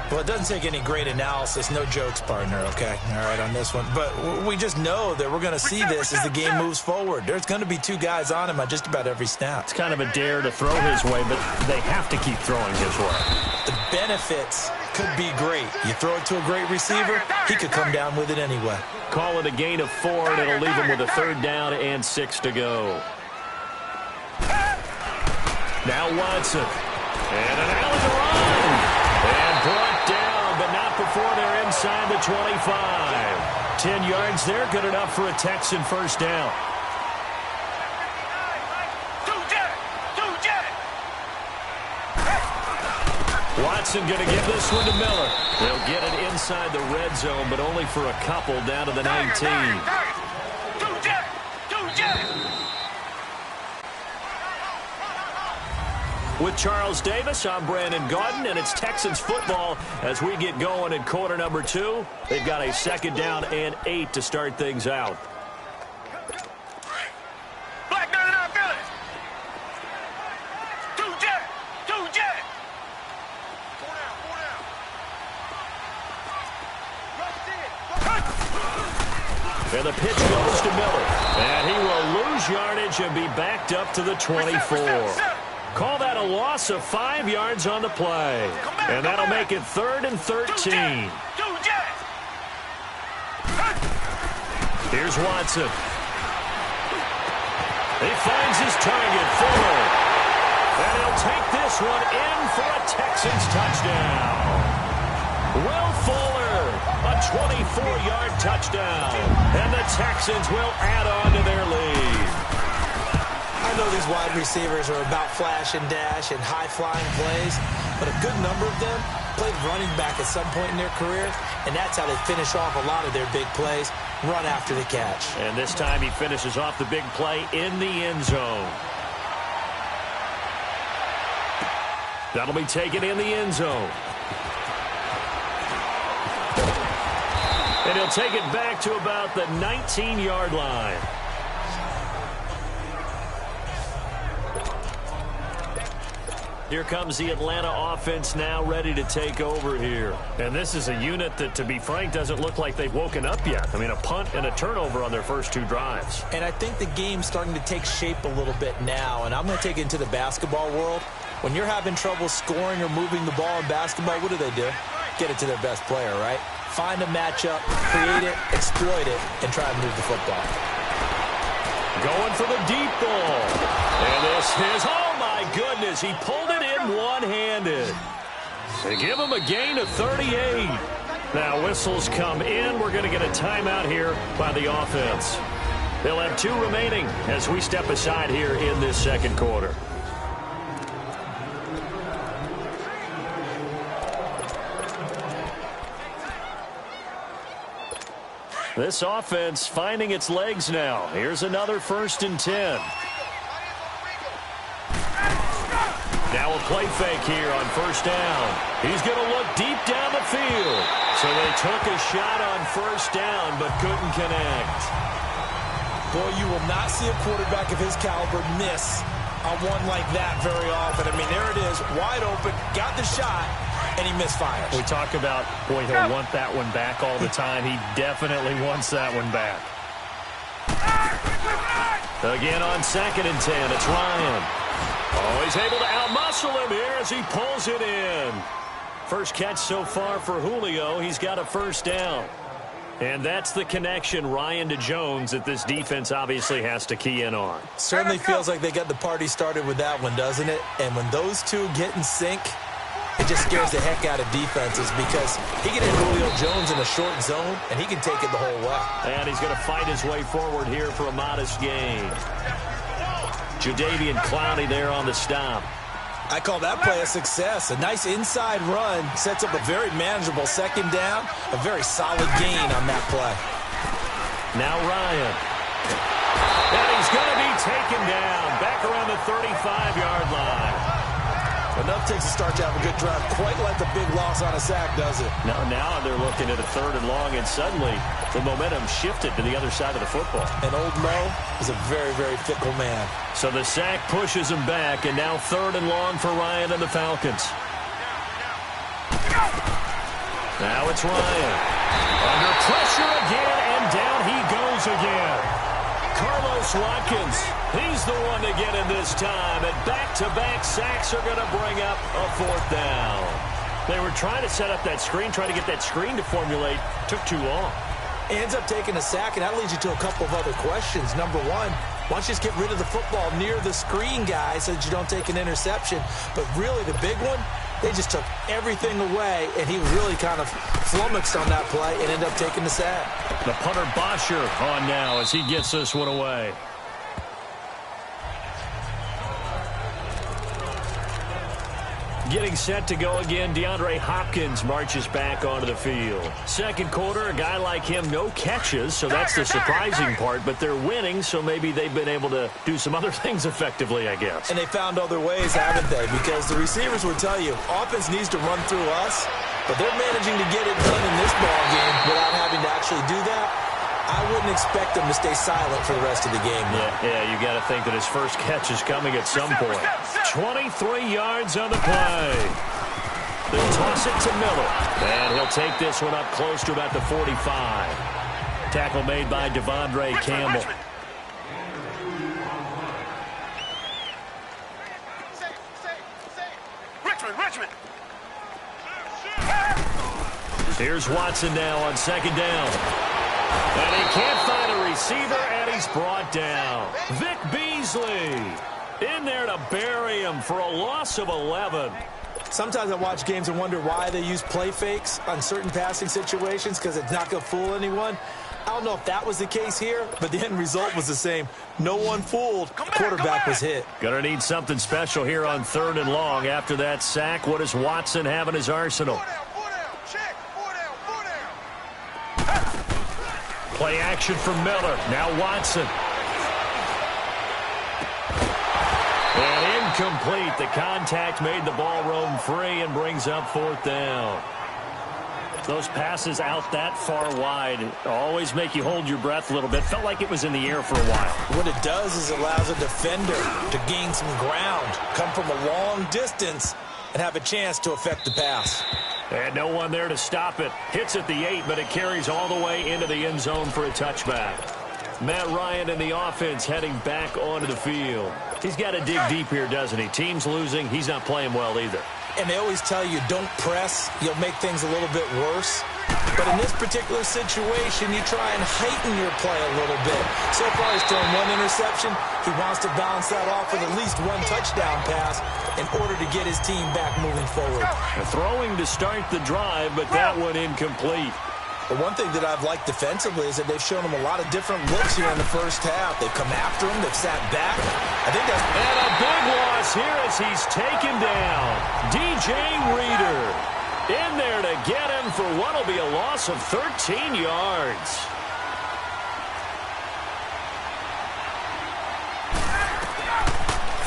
Well, it doesn't take any great analysis. No jokes, partner, okay? All right, on this one. But we just know that we're going to see this as the game moves forward. There's going to be 2 guys on him on just about every snap. It's kind of a dare to throw his way, but they have to keep throwing his way. The benefits could be great. You throw it to a great receiver, he could come down with it anyway. Call it a gain of 4, and it'll leave him with a 3rd down and 6 to go. Now Watson. And an alley to run. And brought down, but not before they're inside the 25. 10 yards there, good enough for a Texan 1st down. Watson going to give this one to Miller. They'll get it inside the red zone, but only for a couple down to the 19. With Charles Davis, I'm Brandon Gaudin, and it's Texans football as we get going in quarter number 2. They've got a 2nd down and 8 to start things out. And the pitch goes to Miller. And he will lose yardage and be backed up to the 24. Call that a loss of 5 yards on the play. And that'll make it 3rd and 13. Here's Watson. He finds his target, Fuller. And he'll take this one in for a Texans touchdown. Will Fuller, a 24-yard touchdown. And the Texans will add on to their lead. I know these wide receivers are about flash and dash and high-flying plays, but a good number of them played running back at some point in their career, and that's how they finish off a lot of their big plays, run after the catch. And this time he finishes off the big play in the end zone. That'll be taken in the end zone. And he'll take it back to about the 19-yard line. Here comes the Atlanta offense now ready to take over here. And this is a unit that, to be frank, doesn't look like they've woken up yet. I mean, a punt and a turnover on their first 2 drives. And I think the game's starting to take shape a little bit now. And I'm going to take it into the basketball world. When you're having trouble scoring or moving the ball in basketball, what do? Get it to their best player, right? Find a matchup, create it, exploit it, and try and move the football. Going for the deep ball. And this is, oh my goodness, he pulled it in one-handed. They give him a gain of 38. Now whistles come in. We're going to get a timeout here by the offense. They'll have 2 remaining as we step aside here in this second quarter. This offense finding its legs now. Here's another 1st and 10. Now a play fake here on 1st down. He's going to look deep down the field. So they took a shot on 1st down but couldn't connect. Boy, you will not see a quarterback of his caliber miss on one like that very often. I mean, there it is, wide open, got the shot, and he misfires. We talk about, boy, he'll want that one back all the time. He definitely wants that one back. Again on 2nd and 10, it's Ryan. Oh, he's able to outmuscle him here as he pulls it in. First catch so far for Julio. He's got a 1st down. And that's the connection, Ryan to Jones, that this defense obviously has to key in on. Certainly feels like they got the party started with that one, doesn't it? And when those two get in sync, it just scares the heck out of defenses because he can hit Julio Jones in a short zone, and he can take it the whole way. And he's going to fight his way forward here for a modest gain. Jadeveon Clowney there on the stop. I call that play a success. A nice inside run sets up a very manageable 2nd down, a very solid gain on that play. Now Ryan. And he's going to be taken down back around the 35-yard line. Enough takes a start to have a good drive. Quite like a big loss on a sack, does it? Now they're looking at a 3rd and long, and suddenly the momentum shifted to the other side of the football. And old Mo is a very, very fickle man. So the sack pushes him back, and now 3rd and long for Ryan and the Falcons. Now it's Ryan. Under pressure again, and down he goes again. Carlos Watkins, he's the one to get in this time, and back-to-back sacks are going to bring up a 4th down. They were trying to set up that screen, trying to get that screen to formulate. Took too long. Ends up taking a sack, and that leads you to a couple of other questions. Number one, why don't you just get rid of the football near the screen guy so that you don't take an interception? But really, the big one, they just took everything away, and he was really kind of flummoxed on that play and ended up taking the sack. The punter Bosher on now as he gets this one away. Getting set to go again, DeAndre Hopkins marches back onto the field. Second quarter, a guy like him, no catches, so that's the surprising part, but they're winning, so maybe they've been able to do some other things effectively, I guess. And they found other ways, haven't they? Because the receivers would tell you, offense needs to run through us, but they're managing to get it done in this ball game without having to actually do that. I wouldn't expect them to stay silent for the rest of the game. Yeah, you got to think that his first catch is coming at some point. 23 yards on the play. They'll toss it to Miller. And he'll take this one up close to about the 45. Tackle made by Devondre Campbell. Richmond. Here's Watson now on second down. And he can't find a receiver, and he's brought down. Vic Beasley in there to bury him for a loss of 11. Sometimes I watch games and wonder why they use play fakes on certain passing situations, because it's not going to fool anyone. I don't know if that was the case here, but the end result was the same. No one fooled. The quarterback was hit. Gonna need something special here on 3rd and long. After that sack, what does Watson have in his arsenal? Play action from Miller. Now Watson. And incomplete. The contact made the ball roam free and brings up 4th down. Those passes out that far wide always make you hold your breath a little bit. Felt like it was in the air for a while. What it does is it allows a defender to gain some ground, come from a long distance, and have a chance to affect the pass. And no one there to stop it. Hits at the 8, but it carries all the way into the end zone for a touchback. Matt Ryan and the offense heading back onto the field. He's got to dig deep here, doesn't he? Team's losing. He's not playing well either. And they always tell you, don't press. You'll make things a little bit worse. But in this particular situation, you try and heighten your play a little bit. So far, he's thrown one interception. He wants to balance that off with at least one touchdown pass in order to get his team back moving forward. Throwing to start the drive, but that one incomplete. But one thing that I've liked defensively is that they've shown him a lot of different looks here in the first half. They've come after him. They've sat back. I think that's... And a big loss here as he's taken down. DJ Reader in there to get him for what will be a loss of 13 yards.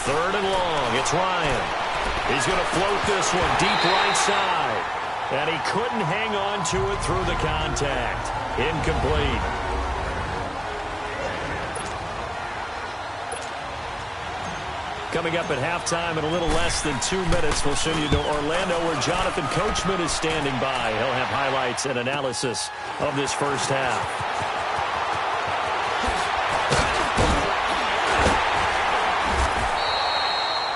Third and long. It's Ryan. He's going to float this one deep right side. And he couldn't hang on to it through the contact. Incomplete. Coming up at halftime in a little less than 2 minutes, we'll send you to Orlando where Jonathan Coachman is standing by. He'll have highlights and analysis of this first half.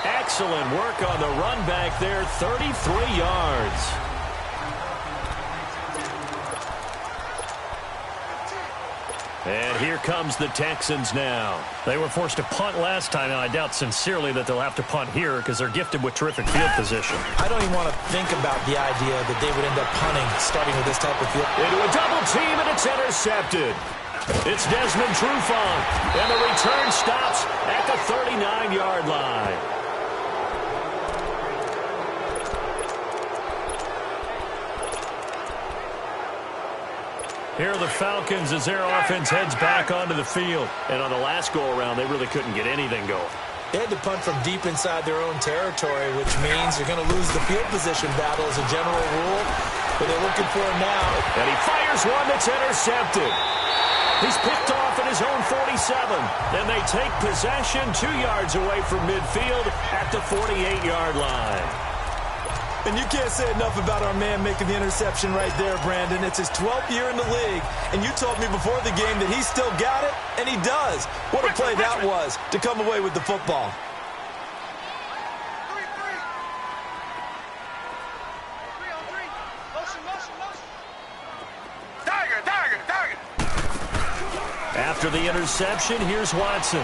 Excellent work on the run back there, 33 yards. And here comes the Texans now. They were forced to punt last time, and I doubt sincerely that they'll have to punt here because they're gifted with terrific field position. I don't even want to think about the idea that they would end up punting starting with this type of field. Into a double team, and it's intercepted. It's Desmond Trufant, and the return stops at the 39-yard line. Here are the Falcons as their offense heads back onto the field. And on the last go-around, they really couldn't get anything going. They had to punt from deep inside their own territory, which means you're going to lose the field position battle as a general rule. But they're looking for it now. And he fires one that's intercepted. He's picked off at his own 47. And they take possession 2 yards away from midfield at the 48-yard line. And you can't say enough about our man making the interception right there, Brandon. It's his 12th year in the league, and you told me before the game that he still got it, and he does. What a play that was to come away with the football. After the interception, here's Watson.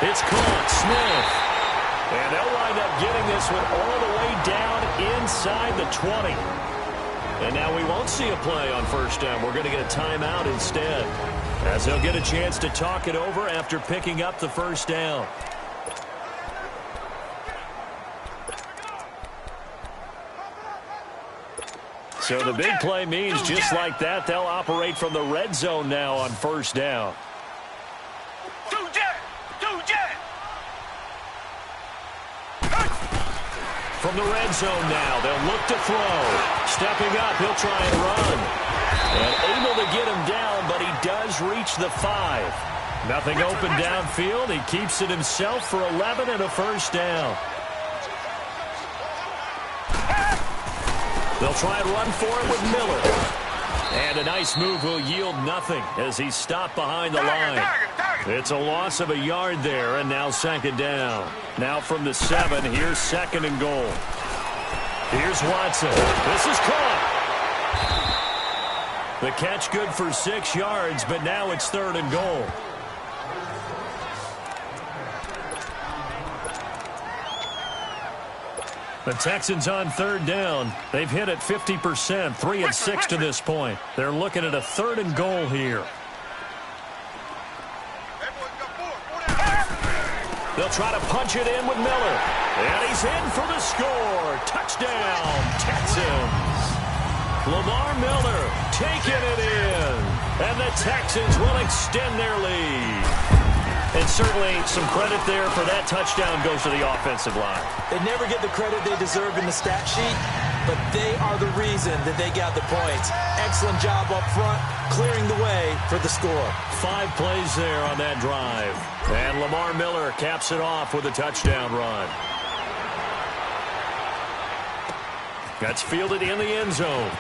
It's caught. Smith. And they'll wind up getting this one all the way down inside the 20. And now we won't see a play on first down. We're going to get a timeout instead, as they'll get a chance to talk it over after picking up the first down. So the big play means just like that, they'll operate from the red zone now on first down. From the red zone now, they'll look to throw. Stepping up, he'll try and run. And able to get him down, but he does reach the 5. Nothing open downfield. He keeps it himself for 11 and a first down. They'll try and run for it with Miller. And a nice move will yield nothing as he's stopped behind the line. It's a loss of a yard there, and now second down. Now from the 7, here's second and goal. Here's Watson. This is caught. The catch good for 6 yards, but now it's third and goal. The Texans on third down. They've hit it 50%, 3 and 6 to this point. They're looking at a third and goal here. They'll try to punch it in with Miller. And he's in for the score. Touchdown, Texans. Lamar Miller taking it in. And the Texans will extend their lead. And certainly some credit there for that touchdown goes to the offensive line. They never get the credit they deserve in the stat sheet, but they are the reason that they got the points. Excellent job up front, clearing the way for the score. 5 plays there on that drive. And Lamar Miller caps it off with a touchdown run. That's fielded in the end zone.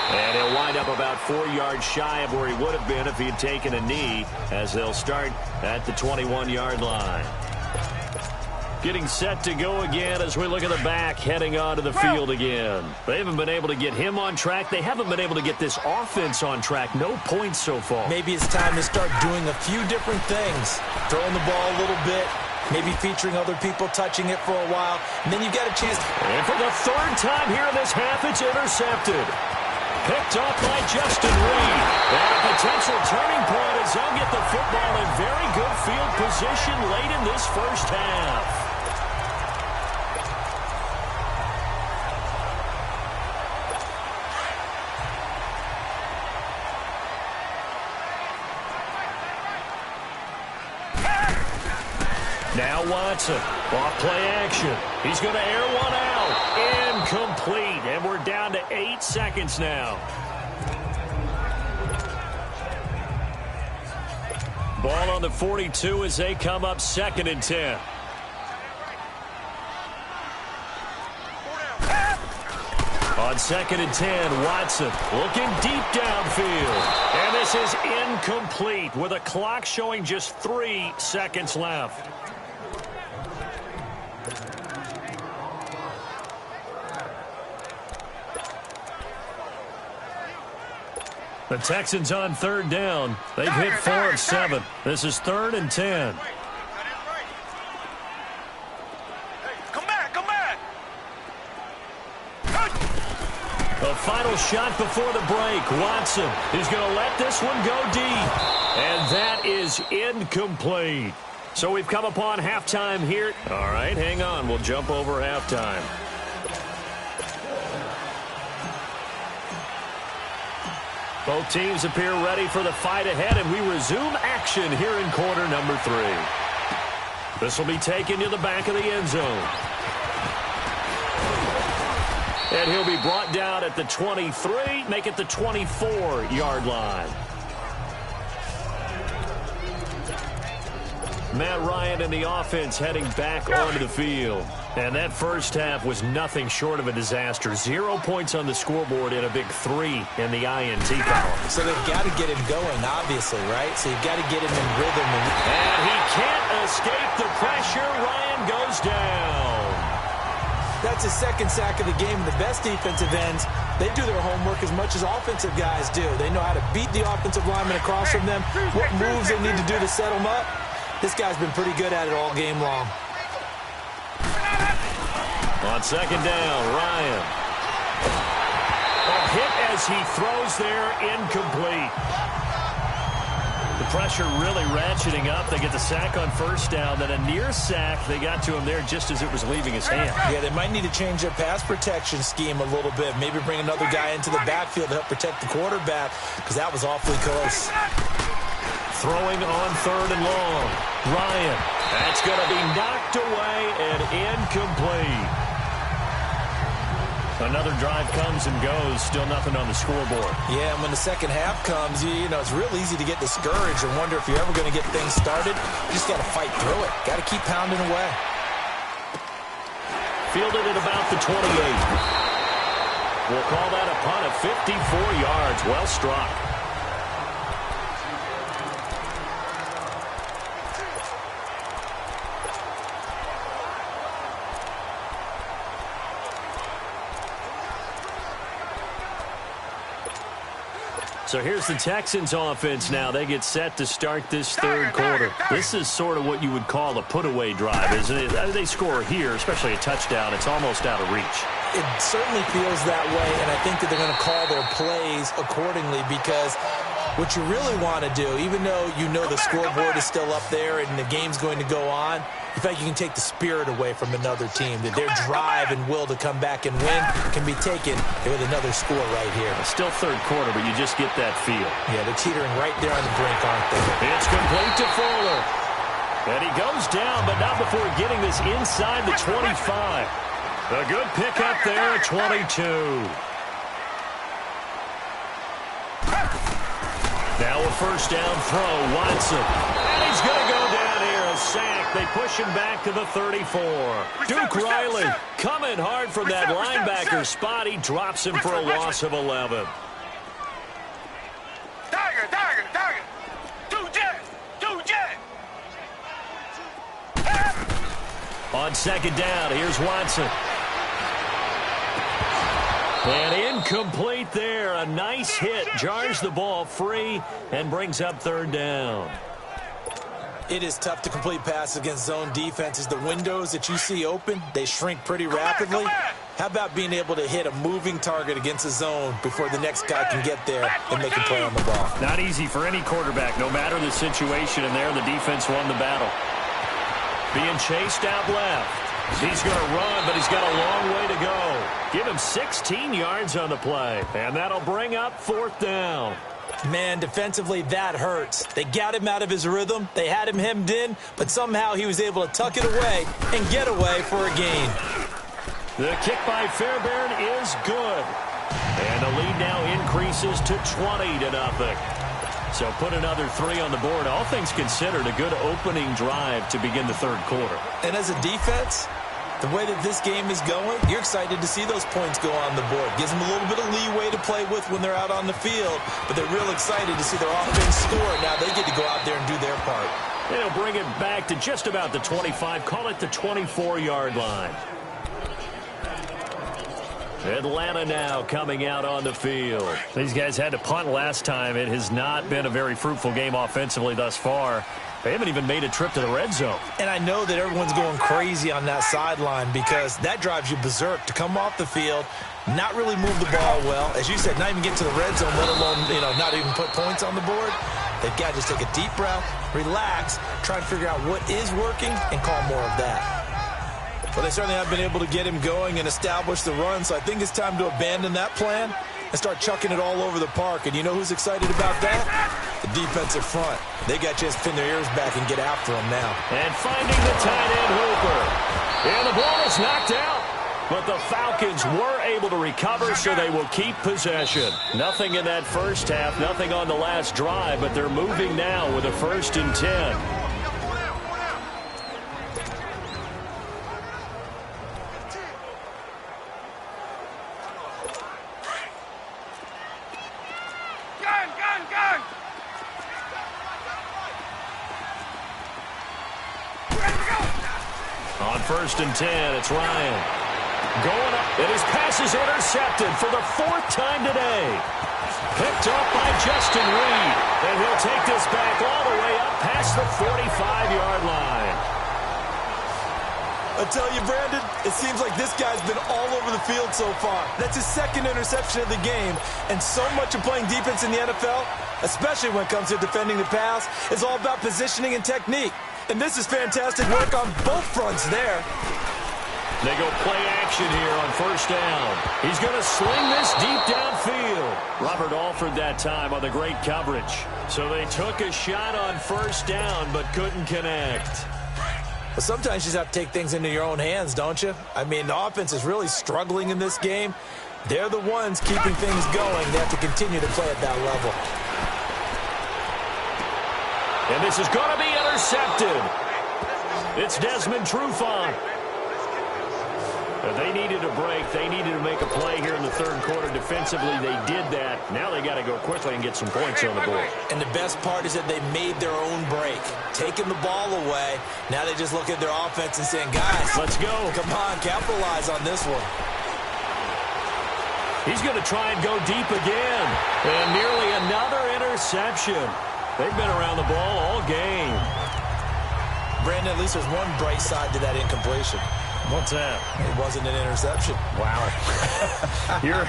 And he'll wind up about 4 yards shy of where he would have been if he had taken a knee, as they'll start at the 21-yard line. Getting set to go again as we look at the back heading onto the field again. They haven't been able to get him on track. They haven't been able to get this offense on track. No points so far. Maybe it's time to start doing a few different things. Throwing the ball a little bit, maybe featuring other people touching it for a while, and then you got a chance. And for the 3rd time here in this half, it's intercepted. Picked off by Justin Reed. And a potential turning point as they'll get the football in very good field position late in this first half. Now Watson, off play action. He's going to air one out. Incomplete, and we're down to 8 seconds now. Ball on the 42 as they come up 2nd and 10. On 2nd and 10, Watson looking deep downfield. And this is incomplete with a clock showing just 3 seconds left. The Texans on 3rd down. They've hit 4 of 7. This is 3rd and 10. Come back. The final shot before the break. Watson is going to let this one go deep. And that is incomplete. So we've come upon halftime here. All right, hang on. We'll jump over halftime. Both teams appear ready for the fight ahead, and we resume action here in quarter number 3. This will be taken to the back of the end zone. And he'll be brought down at the 23, make it the 24-yard line. Matt Ryan and the offense heading back onto the field. And that first half was nothing short of a disaster. 0 points on the scoreboard and a big 3 in the INT column. So they've got to get him going, obviously, right? So you've got to get him in rhythm. And he can't escape the pressure. Ryan goes down. That's his second sack of the game. The best defensive ends, they do their homework as much as offensive guys do. They know how to beat the offensive lineman across from them, what moves they need to do to set them up. This guy's been pretty good at it all game long. On second down, Ryan. A hit as he throws there, incomplete. The pressure really ratcheting up. They get the sack on first down, then a near sack. They got to him there just as it was leaving his hand. Yeah, they might need to change their pass protection scheme a little bit. Maybe bring another guy into the backfield to help protect the quarterback, because that was awfully close. Throwing on third and long. Ryan. That's going to be knocked away and incomplete. Another drive comes and goes. Still nothing on the scoreboard. Yeah, and when the second half comes, you know, it's real easy to get discouraged and wonder if you're ever going to get things started. You just got to fight through it. Got to keep pounding away. Fielded at about the 28. We'll call that a punt of 54 yards. Well struck. So here's the Texans offense now. They get set to start this third quarter. This is sort of what you would call a put-away drive, isn't it? They score here, especially a touchdown. It's almost out of reach. It certainly feels that way, and I think that they're going to call their plays accordingly, because what you really want to do, even though you know the scoreboard is still up there and the game's going to go on, in fact, you can take the spirit away from another team, that their drive and will to come back and win can be taken with another score right here. Still third quarter, but you just get that feel. Yeah, they're teetering right there on the brink, aren't they? It's complete to Fuller. And he goes down, but not before getting this inside the 25. A good pickup there at 22. Now a first down throw, Watson. And he's going to go down here, a sack. They push him back to the 34. Duke Riley coming hard from that linebacker spot. He drops him for a loss of 11. Tiger. 2 jet. On second down, here's Watson. And incomplete there. A nice hit. Jars the ball free and brings up third down. It is tough to complete passes against zone defenses. The windows that you see open, they shrink pretty rapidly. How about being able to hit a moving target against a zone before the next guy can get there and make a play on the ball? Not easy for any quarterback, no matter the situation. And there, the defense won the battle. Being chased out left. He's going to run, but he's got a long way to go. Give him 16 yards on the play, and that'll bring up fourth down. Man, defensively, that hurts. They got him out of his rhythm. They had him hemmed in, but somehow he was able to tuck it away and get away for a gain. The kick by Fairbairn is good. And the lead now increases to 20-0. So put another 3 on the board. All things considered, a good opening drive to begin the third quarter. And as a defense, the way that this game is going, you're excited to see those points go on the board. Gives them a little bit of leeway to play with when they're out on the field, but they're real excited to see their offense score. Now they get to go out there and do their part. They'll bring it back to just about the 25, call it the 24-yard line. Atlanta now coming out on the field. These guys had to punt last time. It has not been a very fruitful game offensively thus far. They haven't even made a trip to the red zone. And I know that everyone's going crazy on that sideline because that drives you berserk to come off the field, not really move the ball well. As you said, not even get to the red zone, let alone, not even put points on the board. They've got to just take a deep breath, relax, try to figure out what is working, and call more of that. Well, they certainly have been able to get him going and establish the run, so I think it's time to abandon that plan and start chucking it all over the park. And you know who's excited about that? The defensive front. They got a chance to pin their ears back and get after him now. And finding the tight end Hooper. And the ball is knocked out. But the Falcons were able to recover, so they will keep possession. Nothing in that first half, nothing on the last drive, but they're moving now with a 1st and 10. Gun! On 1st and 10, it's Ryan. Going up, and his pass is intercepted for the 4th time today. Picked up by Justin Reed, and he'll take this back all the way up past the 45-yard line. I tell you, Brandon, it seems like this guy's been all over the field so far. That's his 2nd interception of the game, and so much of playing defense in the NFL, especially when it comes to defending the pass, is all about positioning and technique. And this is fantastic work on both fronts there. They go play action here on 1st down. He's going to sling this deep downfield. Robert Alford that time on the great coverage. So they took a shot on 1st down but couldn't connect. Well, sometimes you just have to take things into your own hands, don't you? I mean, the offense is really struggling in this game. They're the ones keeping things going. They have to continue to play at that level. And this is going to be intercepted. It's Desmond Trufant. They needed a break. They needed to make a play here in the 3rd quarter. Defensively, they did that. Now they got to go quickly and get some points on the board. And the best part is that they made their own break, taking the ball away. Now they just look at their offense and saying, guys, let's go. Come on, capitalize on this one. He's going to try and go deep again. And nearly another interception. They've been around the ball all game. Brandon, at least there's one bright side to that incompletion. What's that? It wasn't an interception. Wow. You're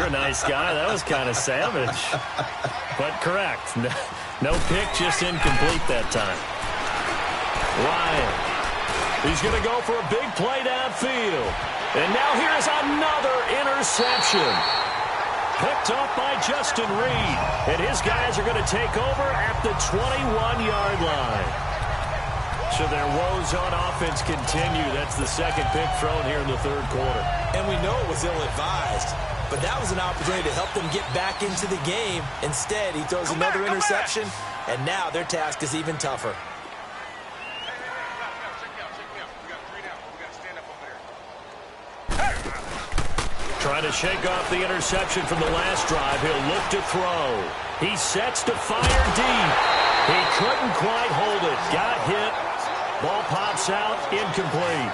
a nice guy. That was kind of savage. But correct. No pick, just incomplete that time. Ryan. He's going to go for a big play downfield. And now here's another interception. Picked up by Justin Reed. And his guys are going to take over at the 21-yard line. So their woes on offense continue. That's the 2nd pick thrown here in the 3rd quarter. And we know it was ill-advised, but that was an opportunity to help them get back into the game. Instead, he throws another interception, and now their task is even tougher. Trying to shake off the interception from the last drive. He'll look to throw. He sets to fire deep. He couldn't quite hold it. Got hit. Ball pops out, incomplete.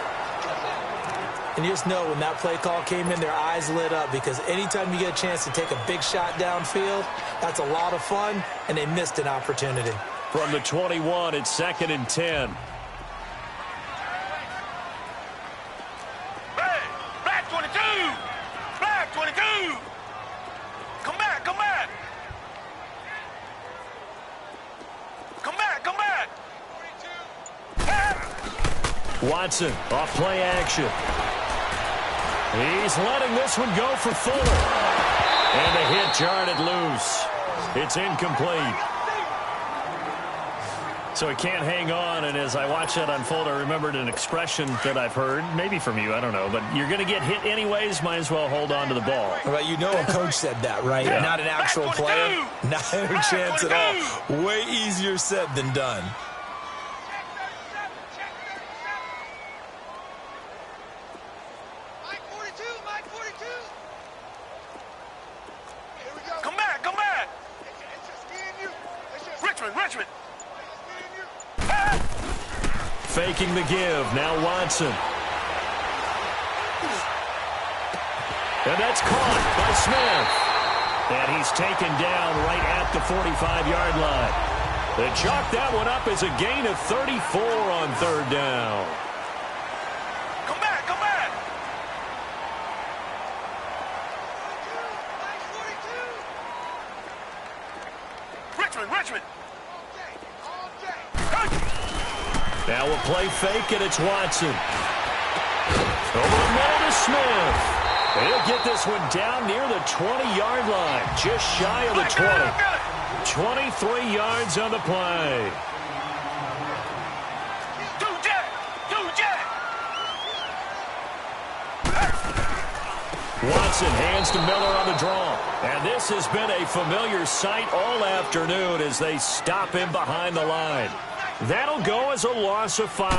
And you just know when that play call came in, their eyes lit up because anytime you get a chance to take a big shot downfield, that's a lot of fun, and they missed an opportunity. From the 21, it's 2nd and 10. Black 22! Black 22! Come back, come back! Come back, come back! Watson off play action. He's letting this one go for Fuller. And the hit jarred it loose. It's incomplete. So he can't hang on, and as I watch that unfold, I remembered an expression that I've heard, maybe from you, I don't know, but you're going to get hit anyways, might as well hold on to the ball. Well, you know a coach said that, right? Yeah. Not an actual player. Not a chance at all. Way easier said than done. Faking the give. Now Watson. And that's caught by Smith. And he's taken down right at the 45-yard line. They chalk that one up as a gain of 34 on 3rd down. Come back, come back! Richmond! Now we'll play fake, and it's Watson. Over the middle to Smith. He'll get this one down near the 20-yard line, just shy of the 20. 23 yards on the play. Watson hands to Miller on the draw. And this has been a familiar sight all afternoon as they stop him behind the line. That'll go as a loss of 5.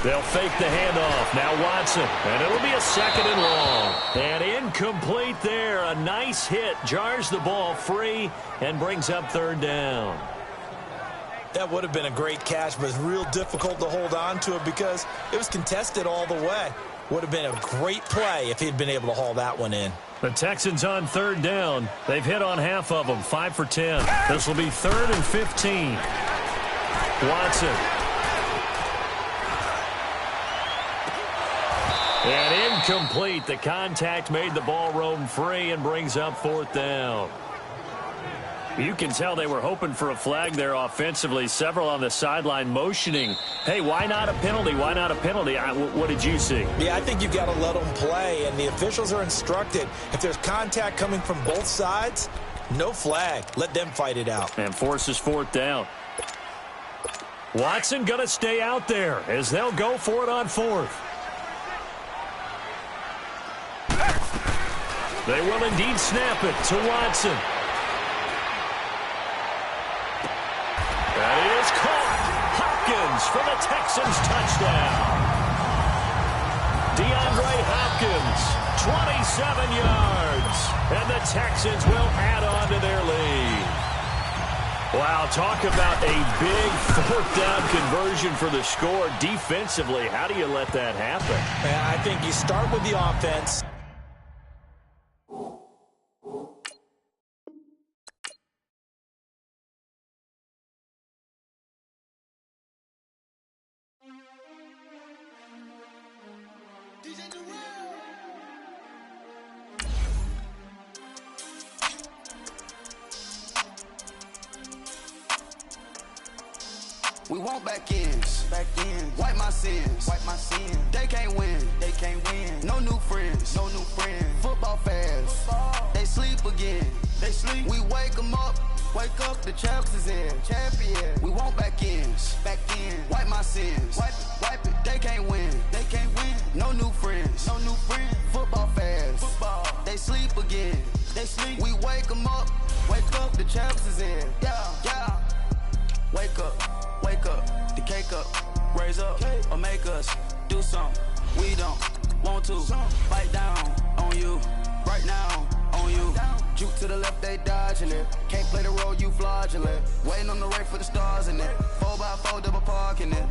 They'll fake the handoff. Now Watson. And it'll be a 2nd and long. And incomplete there. A nice hit. Jars the ball free and brings up 3rd down. That would have been a great catch, but it's real difficult to hold on to it because it was contested all the way. Would have been a great play if he'd been able to haul that one in. The Texans on third down. They've hit on half of them, 5 for 10. This will be 3rd and 15. Watson. And incomplete. The contact made the ball roam free and brings up 4th down. You can tell they were hoping for a flag there offensively. Several on the sideline motioning, hey, why not a penalty? Why not a penalty? What did you see? Yeah, I think you've got to let them play, and the officials are instructed. If there's contact coming from both sides, no flag. Let them fight it out. And forces 4th down. Watson going to stay out there as they'll go for it on 4th. They will indeed snap it to Watson. That is caught. Hopkins for the Texans touchdown. DeAndre Hopkins, 27 yards. And the Texans will add on to their lead. Wow, talk about a big 4th down conversion for the score. Defensively, how do you let that happen? I think you start with the offense. We want back ends, wipe my sins, They can't win, No new friends, Football fans, they sleep again, We wake them up, the champs is in, champion. We want back ends, wipe my sins, wipe it. They can't win, No new friends, Football fans, they sleep again, We wake them up, the champs is in, yeah. Wake up, the cake up, raise up, or make us do something. We don't want to bite down on you, right now on you. Juke to the left, they dodging it. Can't play the role, you fraudulent. Waiting on the race for the stars in it. 4x4 double parking it.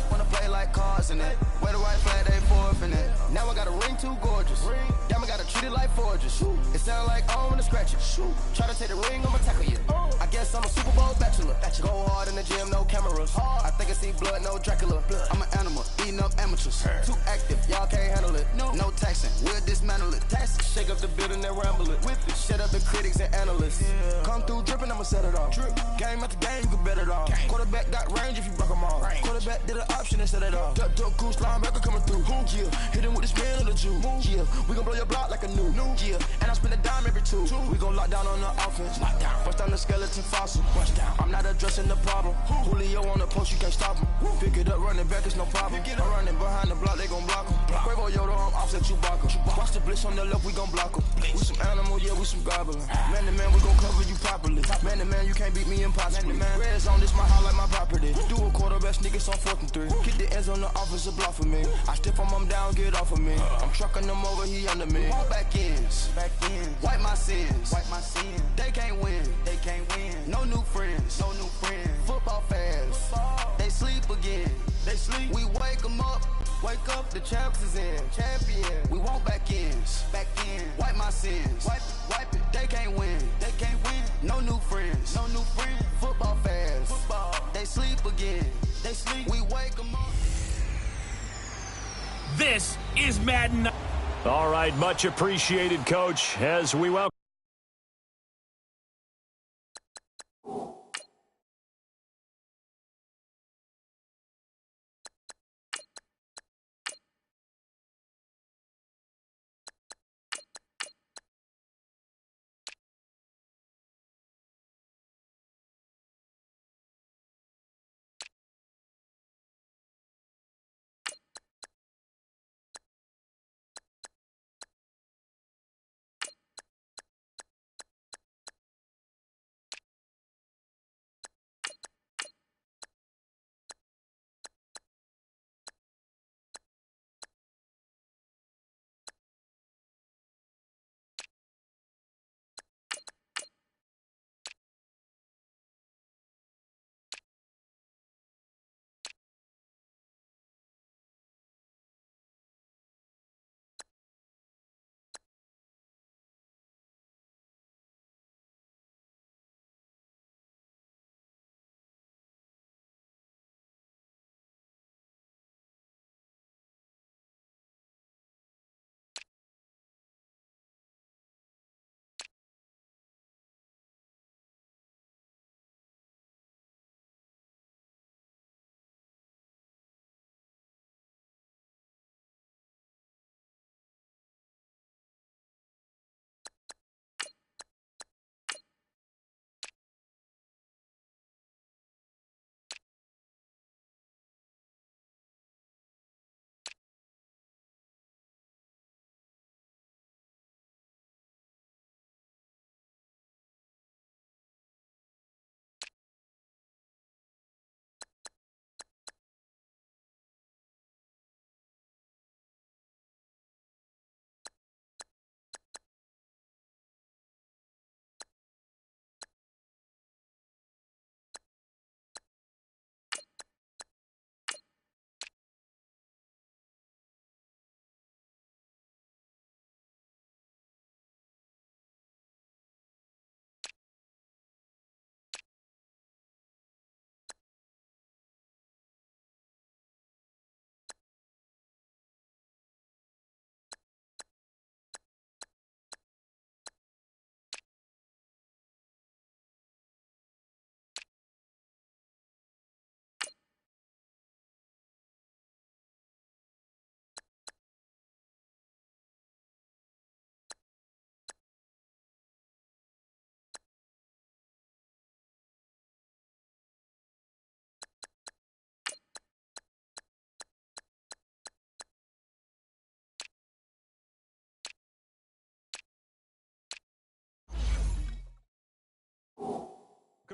Wanna play like cars in it. Wear the white flag, they forfeit it. Now I got a ring too gorgeous. Damn, I gotta treat it like forges. It sound like I'm gonna scratch it. Try to take the ring, I'ma tackle you. I guess I'm a Super Bowl bachelor. Go hard in the gym, no cameras. I think I see blood, no Dracula. I'm an animal, eating up amateurs. Too active, y'all can't handle it. No taxing, we'll dismantle it. Shake up the building and ramble it. Whip it, shut up the critics and analysts. Come through dripping, I'ma set it off. Game after game, you can bet it off. Quarterback got range if you broke them off. Quarterback did an option and set it off. Duck goose linebacker coming through. Yeah, hit him with the spin of the Jew. Yeah, we gon' blow your block like a new. Yeah, and I spend a dime every two. We gon' lock down on the offense. Bust down the skeleton fossil. I'm not addressing the problem. Julio on the post, you can't stop him. Pick it up, running back, it's no problem. I'm running behind the block, they gon' block him. Quavo Yoda, I'm offset Chewbacca. Watch the blitz on the left, we gon' block him. We some animal, yeah, we some goblin. Man to man, we gon' cover you properly. Man to man, you can't beat me impossibly. Red zone, this my house like my property. Do a quarterback sneakers on 4th and 3. Kick the ends on the offensive block for me. I step on him down, get off of me. I'm trucking them over, he under me. Back ends, wipe my sins, They can't win, No new friends, Football fans, they sleep again, We wake them up, the champs is in, champion. We want back ends, wipe my sins, wipe it. They can't win, No new friends, Football fans, they sleep again, We wake them up. This is Madden. All right, much appreciated, Coach, as we welcome.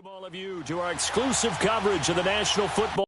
Welcome all of you to our exclusive coverage of the National Football.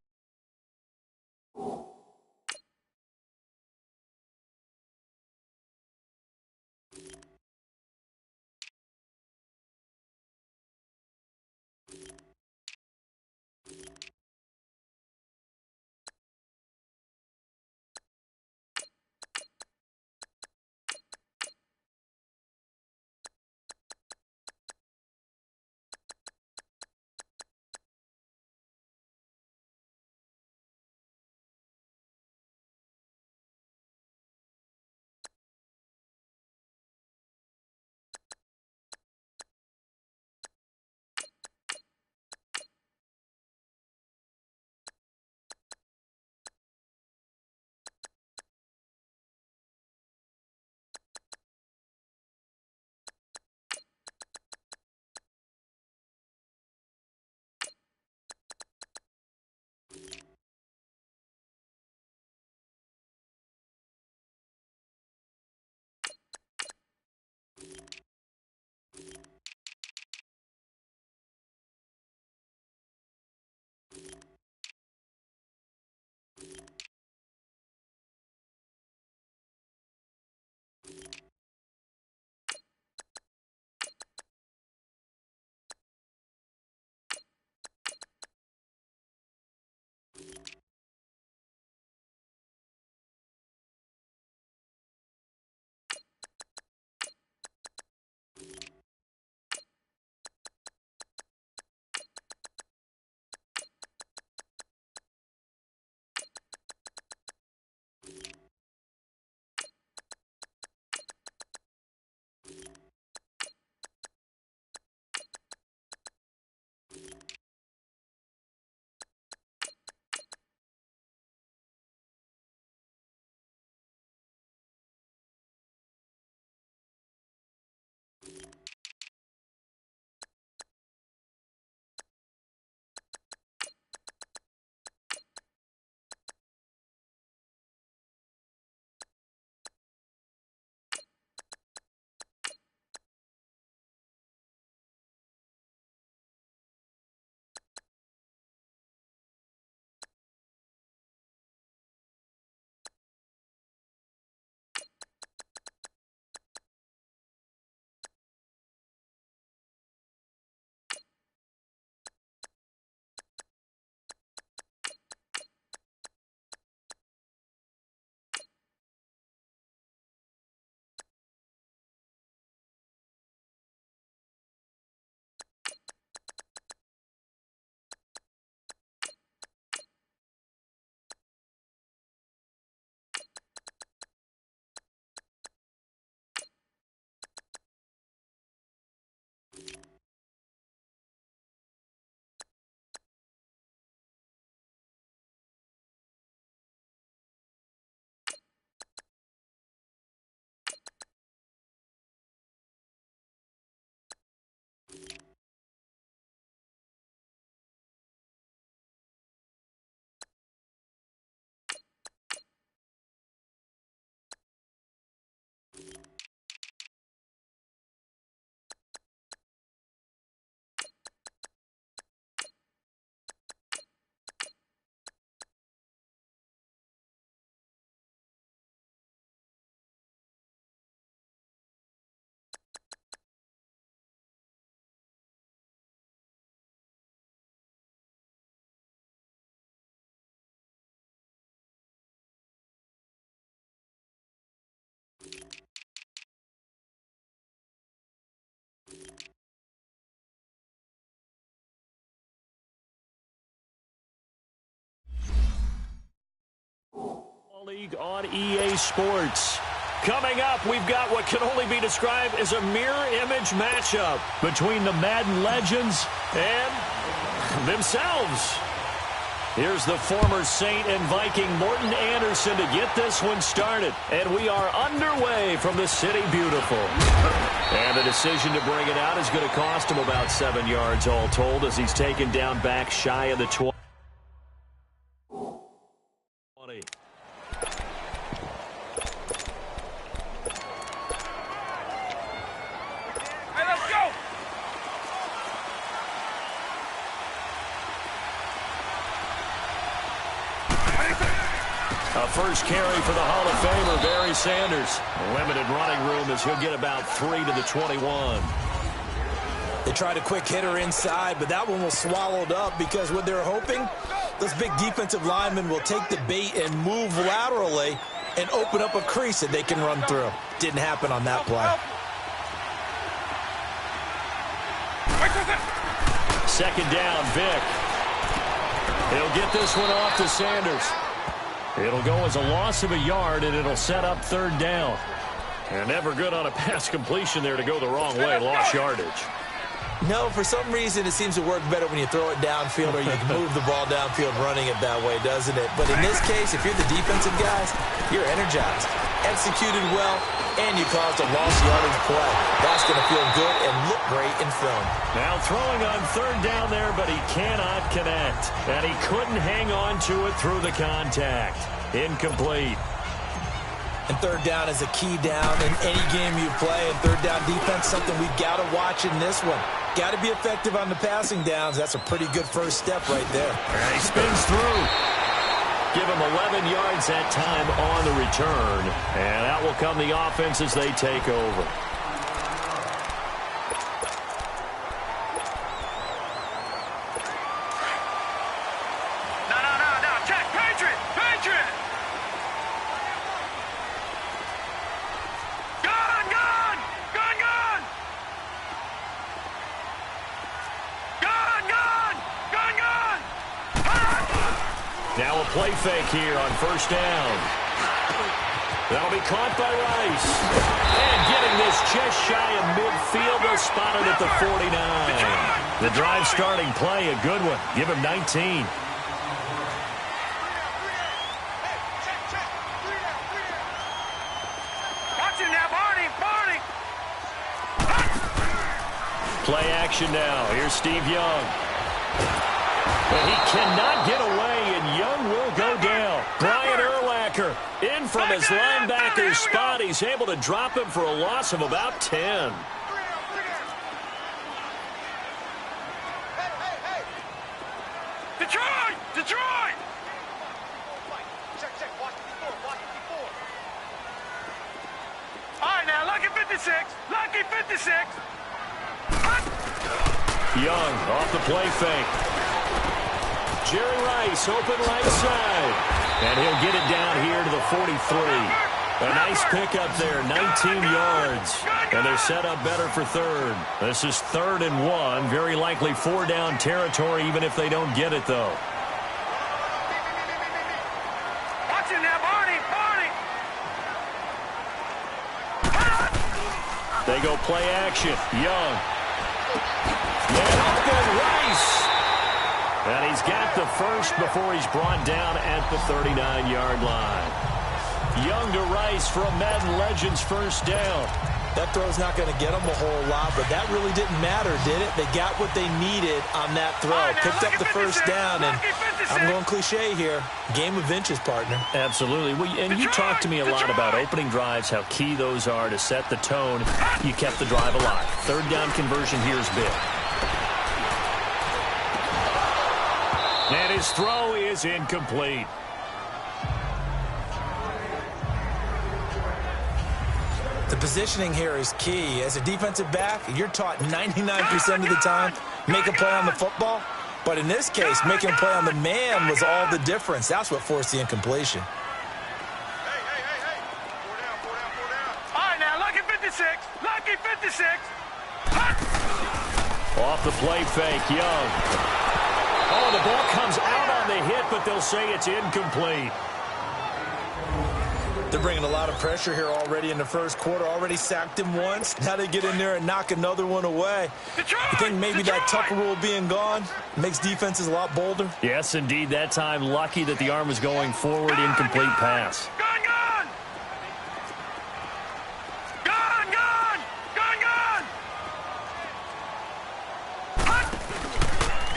League on EA Sports. Coming up, we've got what can only be described as a mirror image matchup between the Madden legends and themselves. Here's the former Saint and Viking Morton Anderson to get this one started. And we are underway from the City Beautiful. And the decision to bring it out is going to cost him about 7 yards all told as he's taken down back shy of the 20. A first carry for the Hall of Famer, Barry Sanders. Limited running room as he'll get about 3 to the 21. They tried a quick hitter inside, but that one was swallowed up because what they're hoping, those big defensive linemen will take the bait and move laterally and open up a crease that they can run through. Didn't happen on that play. Second down, Vick. He'll get this one off to Sanders. It'll go as a loss of a yard, and it'll set up third down. And never good on a pass completion there to go the wrong way. Lost yardage. No, for some reason, it seems to work better when you throw it downfield or you can move the ball downfield running it that way, doesn't it? But in this case, if you're the defensive guys, you're energized, executed well, and you caused a lost yardage play. That's going to feel good and look great in film. Now throwing on third down there, but he cannot connect. And he couldn't hang on to it through the contact. Incomplete. And third down is a key down in any game you play. And third down defense, something we've got to watch in this one. Got to be effective on the passing downs. That's a pretty good first step right there. And he spins through. Give him 11 yards that time on the return. And out will come the offense as they take over. No. Check. Patriot. Now a play fake here on first down. That'll be caught by Rice. And getting this just shy of midfield, they'll spot it at the 49. The drive starting play, a good one. Give him 19. Play action now. Here's Steve Young. But he cannot get away, and Young will go down. Brian Urlacher in from his linebacker's spot. He's able to drop him for a loss of about 10. Detroit! All right, now, lucky 56. Young off the play fake. Jerry Rice open right side. And he'll get it down here to the 43. A nice pickup there, 19 yards. And they're set up better for third. This is 3rd and 1. Very likely 4 down territory even if they don't get it, though. Watch it now, Barney! They go play action. Young. And open Rice. And he's got the first before he's brought down at the 39-yard line. Young to Rice for a Madden Legends first down. That throw's not going to get them a whole lot, but that really didn't matter, did it? They got what they needed on that throw. Picked up the first down, and I'm going cliche here. Game of inches, partner. Absolutely. Well, and you talked to me a lot about opening drives, how key those are to set the tone. You kept the drive alive. 3rd down conversion here is big. And his throw is incomplete. The positioning here is key. As a defensive back, you're taught 99% of the time, make a play on the football. But in this case, making a play on the man was all the difference. That's what forced the incompletion. Hey. 4 down. All right, now, lucky 56. Off the play fake, Young. Oh, the ball comes out on the hit, but they'll say it's incomplete. They're bringing a lot of pressure here already in the first quarter. Already sacked him once. Now they get in there and knock another one away. I think maybe that Tucker rule being gone makes defenses a lot bolder. Yes, indeed. That time, lucky that the arm was going forward. Incomplete pass. Gone!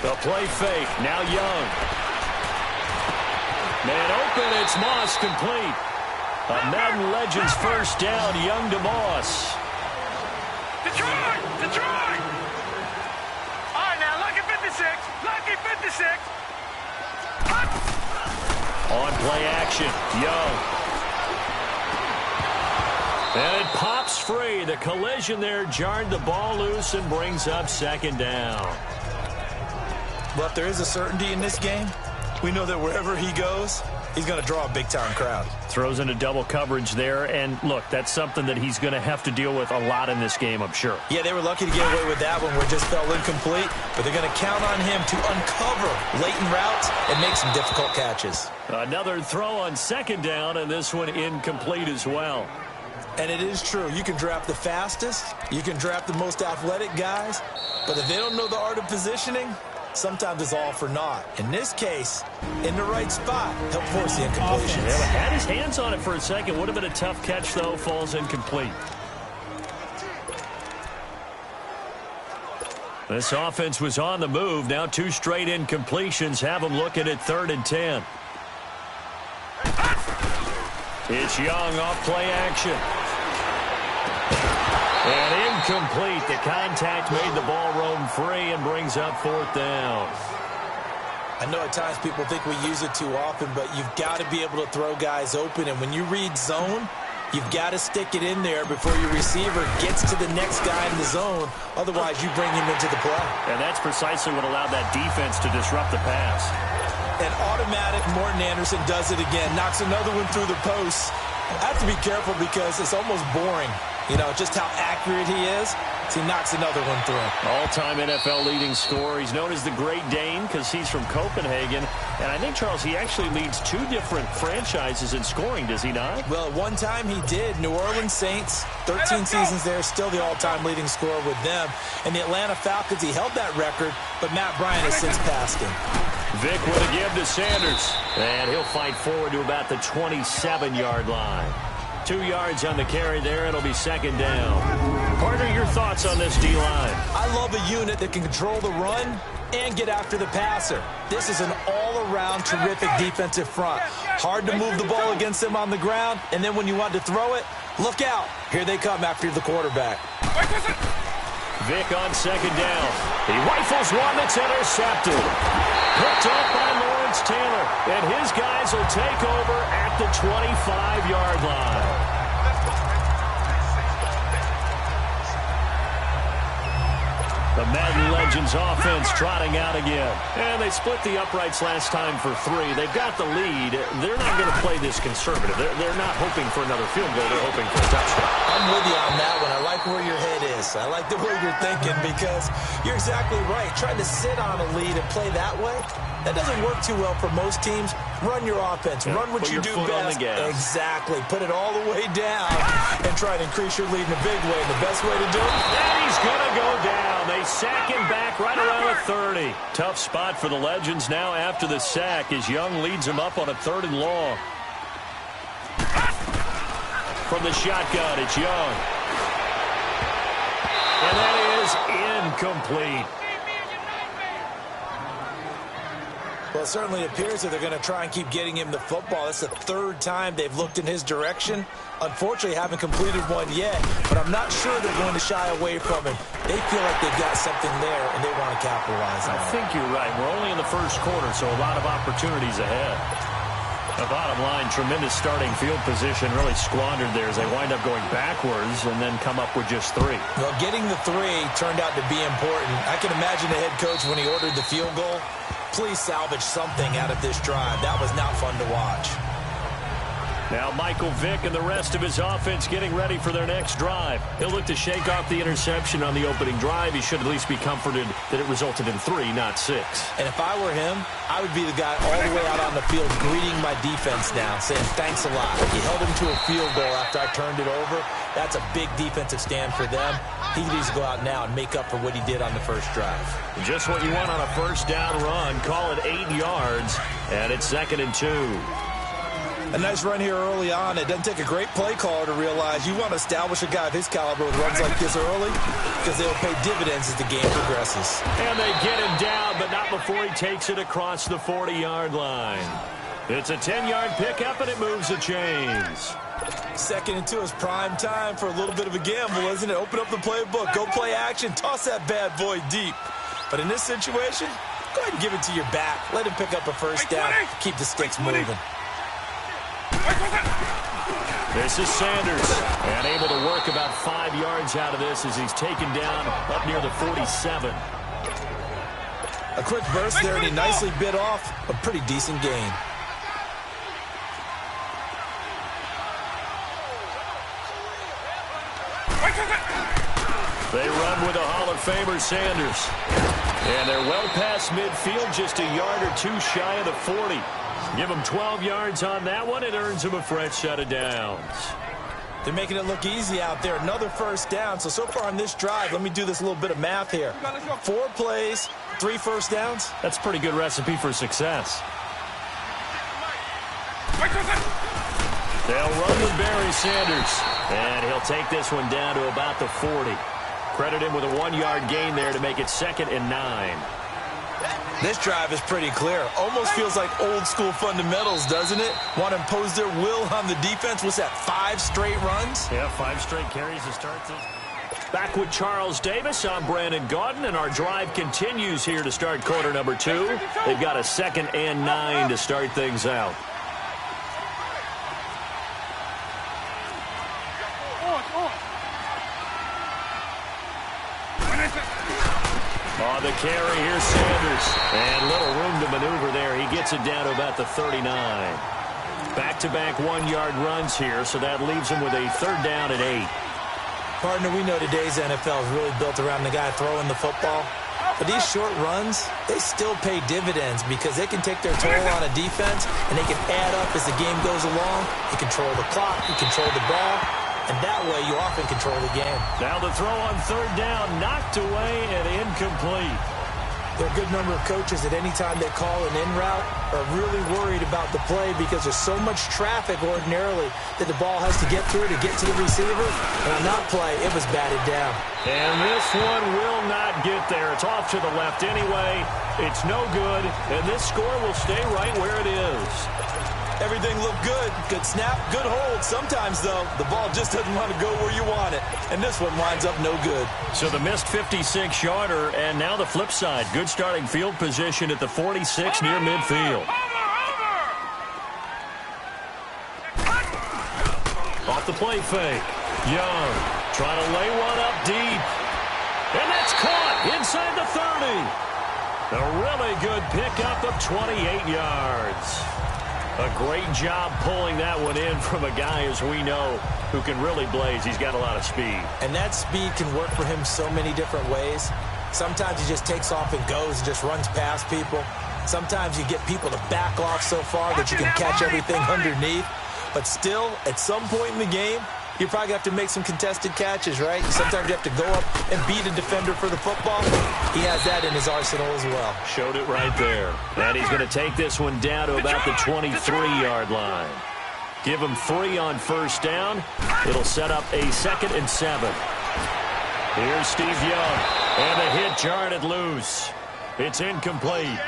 The play fake. Now Young. Man open. It's Moss complete. A Madden Legends first down. Young to Moss. Detroit! All right, now, lucky 56. On play action. action. Young. And it pops free. The collision there jarred the ball loose and brings up second down. Well, if there is a certainty in this game, we know that wherever he goes, he's going to draw a big-time crowd. Throws into double coverage there, and look, that's something that he's going to have to deal with a lot in this game, I'm sure. Yeah, they were lucky to get away with that one where it just fell incomplete, but they're going to count on him to uncover latent routes and make some difficult catches. Another throw on second down, and this one incomplete as well. And it is true. You can draft the fastest, you can draft the most athletic guys, but if they don't know the art of positioning, sometimes it's all for naught. In this case, in the right spot, he'll force the incompletion. Yeah, had his hands on it for a second. Would have been a tough catch, though. Falls incomplete. This offense was on the move. Now 2 straight incompletions have them looking at 3rd and 10. It's Young off play action. And incomplete. The contact made the ball roam free and brings up 4th down. I know at times people think we use it too often, but you've got to be able to throw guys open. And when you read zone, you've got to stick it in there before your receiver gets to the next guy in the zone. Otherwise, you bring him into the play. And that's precisely what allowed that defense to disrupt the pass. And automatic Morton Anderson does it again. Knocks another one through the post. I have to be careful because it's almost boring. You know, just how accurate he is. So he knocks another one through. All-time NFL leading scorer. He's known as the Great Dane because he's from Copenhagen. And I think, Charles, he actually leads 2 different franchises in scoring, does he not? Well, at one time he did. New Orleans Saints, 13 seasons there, still the all-time leading scorer with them. And the Atlanta Falcons, he held that record, but Matt Bryant has since passed him. Vick with a give to Sanders. And he'll fight forward to about the 27-yard line. 2 yards on the carry there. It'll be second down. Partner, your thoughts on this D-line? I love a unit that can control the run and get after the passer. This is an all-around terrific defensive front. Hard to move the ball against them on the ground, and then when you want to throw it, look out. Here they come after the quarterback. Vick on second down. He rifles one that's intercepted. Picked up by Lawrence Taylor, and his guys will take over at the 25-yard line. The Madden Legends offense trotting out again. And they split the uprights last time for 3. They've got the lead. They're not going to play this conservative. They're not hoping for another field goal. They're hoping for a touchdown. I'm with you on that one. I like where your head is. I like the way you're thinking because you're exactly right. Trying to sit on a lead and play that way, that doesn't work too well for most teams. Run your offense. Yeah, run what you do best. Exactly. Put it all the way down and try to increase your lead in a big way. And the best way to do it? And he's going to go down. They sack him back right around the 30. Tough spot for the Legends now after the sack as Young leads him up on a 3rd and long. From the shotgun, it's Young. And that is incomplete. Well, it certainly appears that they're going to try and keep getting him the football. That's the 3rd time they've looked in his direction. Unfortunately, haven't completed one yet, but I'm not sure they're going to shy away from him. They feel like they've got something there, and they want to capitalize on it. I think you're right. We're only in the first quarter, so a lot of opportunities ahead. The bottom line, tremendous starting field position, really squandered there as they wind up going backwards and then come up with just 3. Well, getting the 3 turned out to be important. I can imagine the head coach when he ordered the field goal. Please salvage something out of this drive. That was not fun to watch. Now Michael Vick and the rest of his offense getting ready for their next drive. He'll look to shake off the interception on the opening drive. He should at least be comforted that it resulted in 3, not 6. And if I were him, I would be the guy all the way out on the field greeting my defense now, saying thanks a lot. He held him to a field goal after I turned it over. That's a big defensive stand for them. He needs to go out now and make up for what he did on the first drive. Just what you want on a first down run. Call it 8 yards, and it's 2nd and 2. A nice run here early on. It doesn't take a great play caller to realize you want to establish a guy of his caliber with runs like this early because they'll pay dividends as the game progresses. And they get him down, but not before he takes it across the 40-yard line. It's a 10-yard pickup, and it moves the chains. 2nd and 2 is prime time for a little bit of a gamble, isn't it? Open up the playbook, go play action, toss that bad boy deep. But in this situation, go ahead and give it to your back. Let him pick up a first down, keep the sticks moving. This is Sanders, and able to work about 5 yards out of this as he's taken down up near the 47. A quick burst there, and he nicely bit off a pretty decent gain. They run with a Hall of Famer, Sanders. And they're well past midfield, just a yard or two shy of the 40. Give them 12 yards on that one. It earns them a fresh set of downs. They're making it look easy out there. Another first down. So far on this drive, let me do this little bit of math here. 4 plays, 3 first downs. That's a pretty good recipe for success. They'll run with Barry Sanders. And he'll take this one down to about the 40. Credit him with a 1-yard gain there to make it 2nd and 9. This drive is pretty clear. Almost feels like old school fundamentals, doesn't it? Want to impose their will on the defense. What's that, 5 straight runs? Yeah, 5 straight carries to start this. Back with Charles Davis. I'm Brandon Gaudin, and our drive continues here to start quarter number 2. They've got a 2nd and 9 to start things out. On the carry, here's Sanders. And little room to maneuver there. He gets it down to about the 39. Back-to-back 1-yard runs here, so that leaves him with a 3rd down and 8. Partner, we know today's NFL is really built around the guy throwing the football. But these short runs, they still pay dividends because they can take their toll on a defense, and they can add up as the game goes along. You control the clock, you control the ball, and that way you often control the game. Now the throw on 3rd down, knocked away and incomplete. There are a good number of coaches at any time they call an in route are really worried about the play because there's so much traffic ordinarily that the ball has to get through to get to the receiver. And on that play, it was batted down. And this one will not get there. It's off to the left anyway. It's no good, and this score will stay right where it is. Everything looked good. Good snap, good hold. Sometimes, though, the ball just doesn't want to go where you want it. And this one winds up no good. So the missed 56-yarder, and now the flip side. Good starting field position at the 46 near midfield. Off the play fake. Young trying to lay one up deep. And that's caught inside the 30. A really good pickup of 28 yards. A great job pulling that one in from a guy, as we know, who can really blaze. He's got a lot of speed. And that speed can work for him so many different ways. Sometimes he just takes off and goes and just runs past people. Sometimes you get people to back off so far that you can catch everything underneath. But still, at some point in the game, you probably have to make some contested catches, right? Sometimes you have to go up and beat a defender for the football. He has that in his arsenal as well. Showed it right there. And he's going to take this one down to about the 23-yard line. Give him 3 on 1st down. It'll set up a 2nd and 7. Here's Steve Young. And the hit jarred it loose. It's incomplete.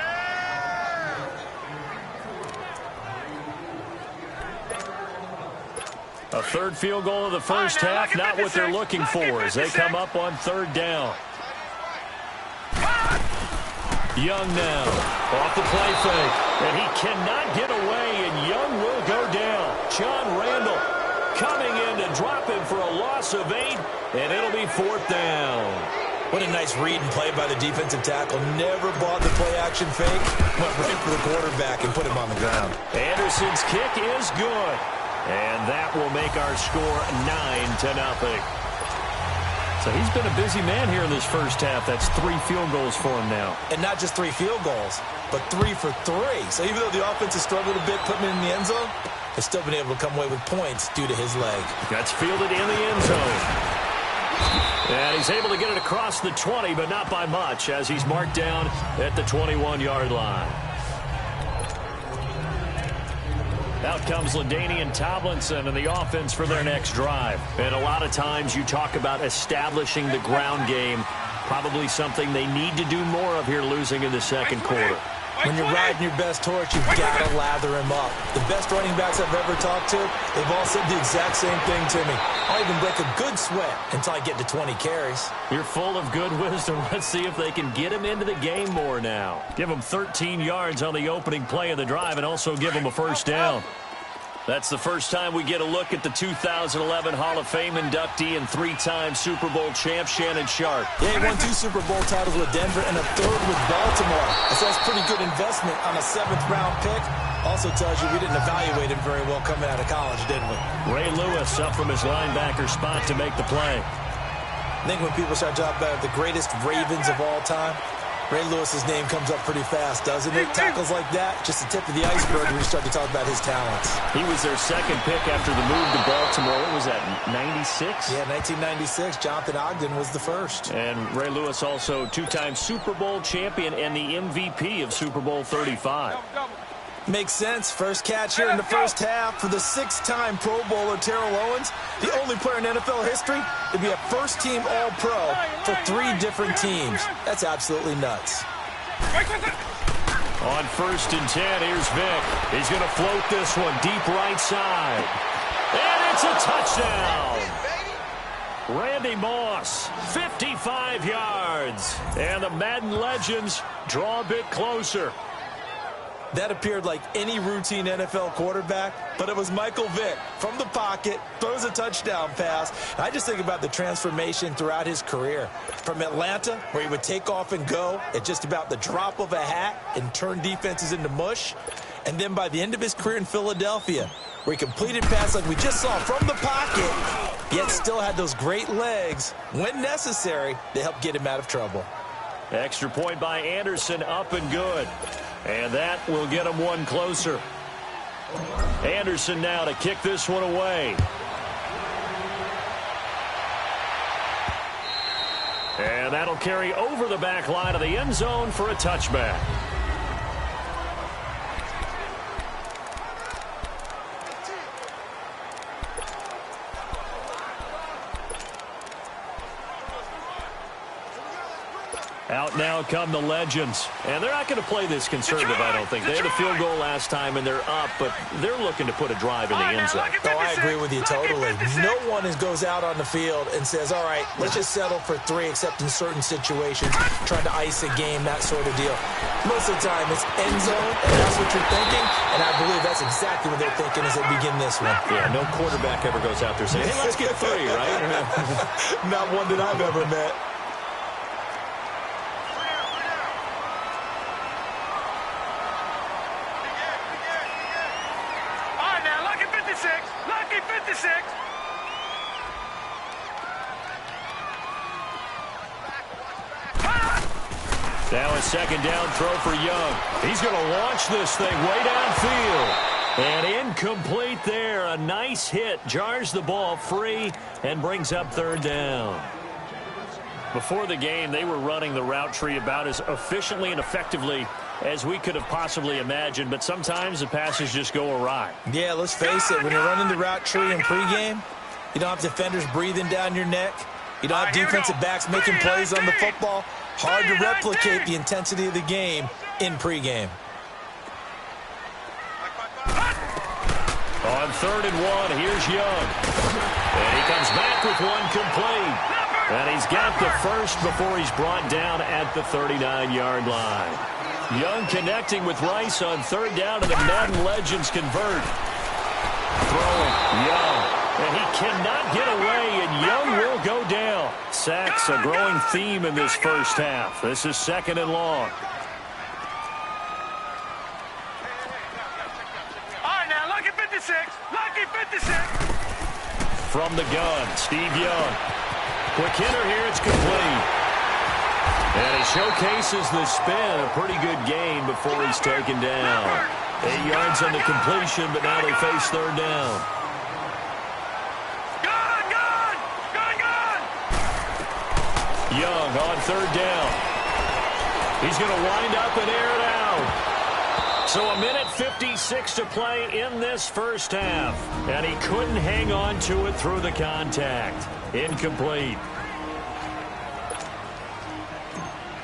A 3rd field goal of the first half, not what they're looking for as they come up on 3rd down. Young now, off the play fake, and he cannot get away, and Young will go down. John Randall coming in to drop him for a loss of 8, and it'll be 4th down. What a nice read and play by the defensive tackle. Never bought the play-action fake. Went right for the quarterback and put him on the ground. Anderson's kick is good. And that will make our score 9-0. So he's been a busy man here in this first half. That's 3 field goals for him now. And not just 3 field goals, but 3 for 3. So even though the offense has struggled a bit putting it in the end zone, they've still been able to come away with points due to his leg. That's fielded in the end zone. And he's able to get it across the 20, but not by much, as he's marked down at the 21-yard line. Out comes LaDainian Tomlinson and the offense for their next drive. And a lot of times you talk about establishing the ground game. Probably something they need to do more of here losing in the 2nd quarter. When you're riding your best horse, you've got to lather him up. The best running backs I've ever talked to, they've all said the exact same thing to me. I'll even break a good sweat until I get to 20 carries. You're full of good wisdom. Let's see if they can get him into the game more now. Give him 13 yards on the opening play of the drive and also give him a 1st down. That's the first time we get a look at the 2011 Hall of Fame inductee and 3-time Super Bowl champ Shannon Sharpe. Yeah, he won 2 Super Bowl titles with Denver and a 3rd with Baltimore. So that's pretty good investment on a 7th-round pick. Also tells you we didn't evaluate him very well coming out of college, didn't we? Ray Lewis up from his linebacker spot to make the play. I think when people start talking about the greatest Ravens of all time, Ray Lewis's name comes up pretty fast, doesn't it? Tackles like that, just the tip of the iceberg when you start to talk about his talents. He was their second pick after the move to Baltimore. What was that, 96? Yeah, 1996. Jonathan Ogden was the first. And Ray Lewis also 2-time Super Bowl champion and the MVP of Super Bowl 35. Makes sense. First catch here in the first half for the 6-time Pro Bowler Terrell Owens, the only player in NFL history to be a first-team All-Pro for 3 different teams. That's absolutely nuts. On 1st and 10, here's Vic. He's going to float this one deep right side. And it's a touchdown. Randy Moss, 55 yards. And the Madden legends draw a bit closer. That appeared like any routine NFL quarterback, but it was Michael Vick from the pocket, throws a touchdown pass. And I just think about the transformation throughout his career. From Atlanta, where he would take off and go at just about the drop of a hat and turn defenses into mush. And then by the end of his career in Philadelphia, where he completed passes like we just saw from the pocket, yet still had those great legs, when necessary, to help get him out of trouble. Extra point by Anderson, up and good. And that will get him one closer. Anderson now to kick this one away. And that'll carry over the back line of the end zone for a touchback. Out now come the legends. And they're not going to play this conservative, I don't think. They had a field goal last time, and they're up, but they're looking to put a drive in the end zone. Oh, I agree with you totally. No one goes out on the field and says, all right, let's just settle for 3, except in certain situations, trying to ice a game, that sort of deal. Most of the time, it's end zone, and that's what you're thinking, and I believe that's exactly what they're thinking as they begin this one. Yeah, no quarterback ever goes out there saying, hey, let's get 3, right? Not one that I've ever met. Now a second down throw for Young. He's going to launch this thing way downfield. And incomplete there. A nice hit. Jars the ball free and brings up 3rd down. Before the game, they were running the route tree about as efficiently and effectively as we could have possibly imagined. But sometimes the passes just go awry. Yeah, let's face it. When you're running the route tree in pregame, you don't have defenders breathing down your neck. You don't have defensive backs making plays on the football. Hard to replicate the intensity of the game in pregame. On 3rd and 1, here's Young. And he comes back with one complete. And he's got the first before he's brought down at the 39-yard line. Young connecting with Rice on 3rd down, and the Madden legends convert. Throwing, Young. And he cannot get away, and Young will go down. Sacks, a growing theme in this first half. This is 2nd and long. All right, now, lucky 56. Lucky 56. From the gun, Steve Young. Quick hitter here, it's complete. And he showcases the spin, a pretty good game before he's taken down. 8 yards on the completion, but now they face 3rd down. Young on 3rd down. He's going to wind up and air it out. So a minute 56 to play in this first half. And he couldn't hang on to it through the contact. Incomplete.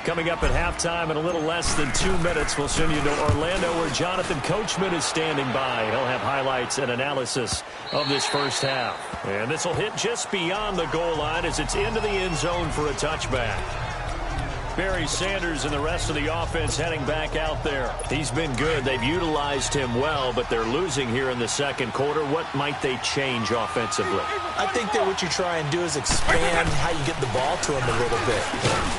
Coming up at halftime in a little less than 2 minutes, we'll send you to Orlando where Jonathan Coachman is standing by. He'll have highlights and analysis of this first half. And this will hit just beyond the goal line as it's into the end zone for a touchback. Barry Sanders and the rest of the offense heading back out there. He's been good. They've utilized him well, but they're losing here in the second quarter. What might they change offensively? I think that what you try and do is expand how you get the ball to him a little bit.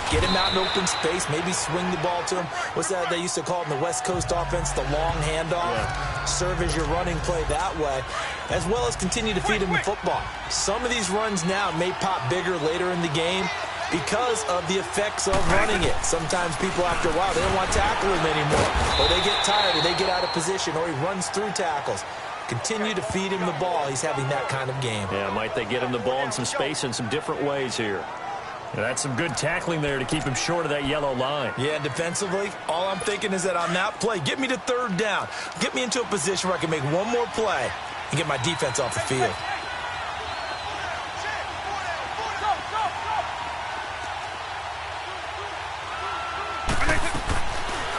Get him out in open space, maybe swing the ball to him. What's that they used to call it in the West Coast offense, the long handoff? Yeah. Serve as your running play that way, as well as continue to feed him the football. Some of these runs now may pop bigger later in the game because of the effects of running it. Sometimes people, after a while, they don't want to tackle him anymore, or they get tired, or they get out of position, or he runs through tackles. Continue to feed him the ball. He's having that kind of game. Yeah, might they get him the ball in some space in some different ways here. Yeah, that's some good tackling there to keep him short of that yellow line. Yeah, defensively, all I'm thinking is that on that play, get me to third down. Get me into a position where I can make one more play and get my defense off the field.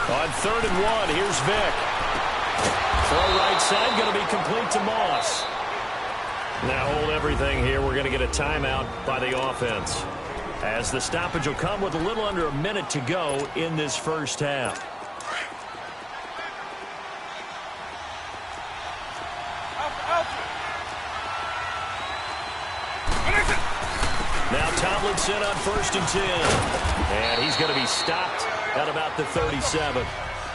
On 3rd and 1, here's Vick. Throw right side, going to be complete to Moss. Now hold everything here. We're going to get a timeout by the offense, as the stoppage will come with a little under a minute to go in this first half. Now Tomlinson on 1st and 10. And he's going to be stopped at about the 37.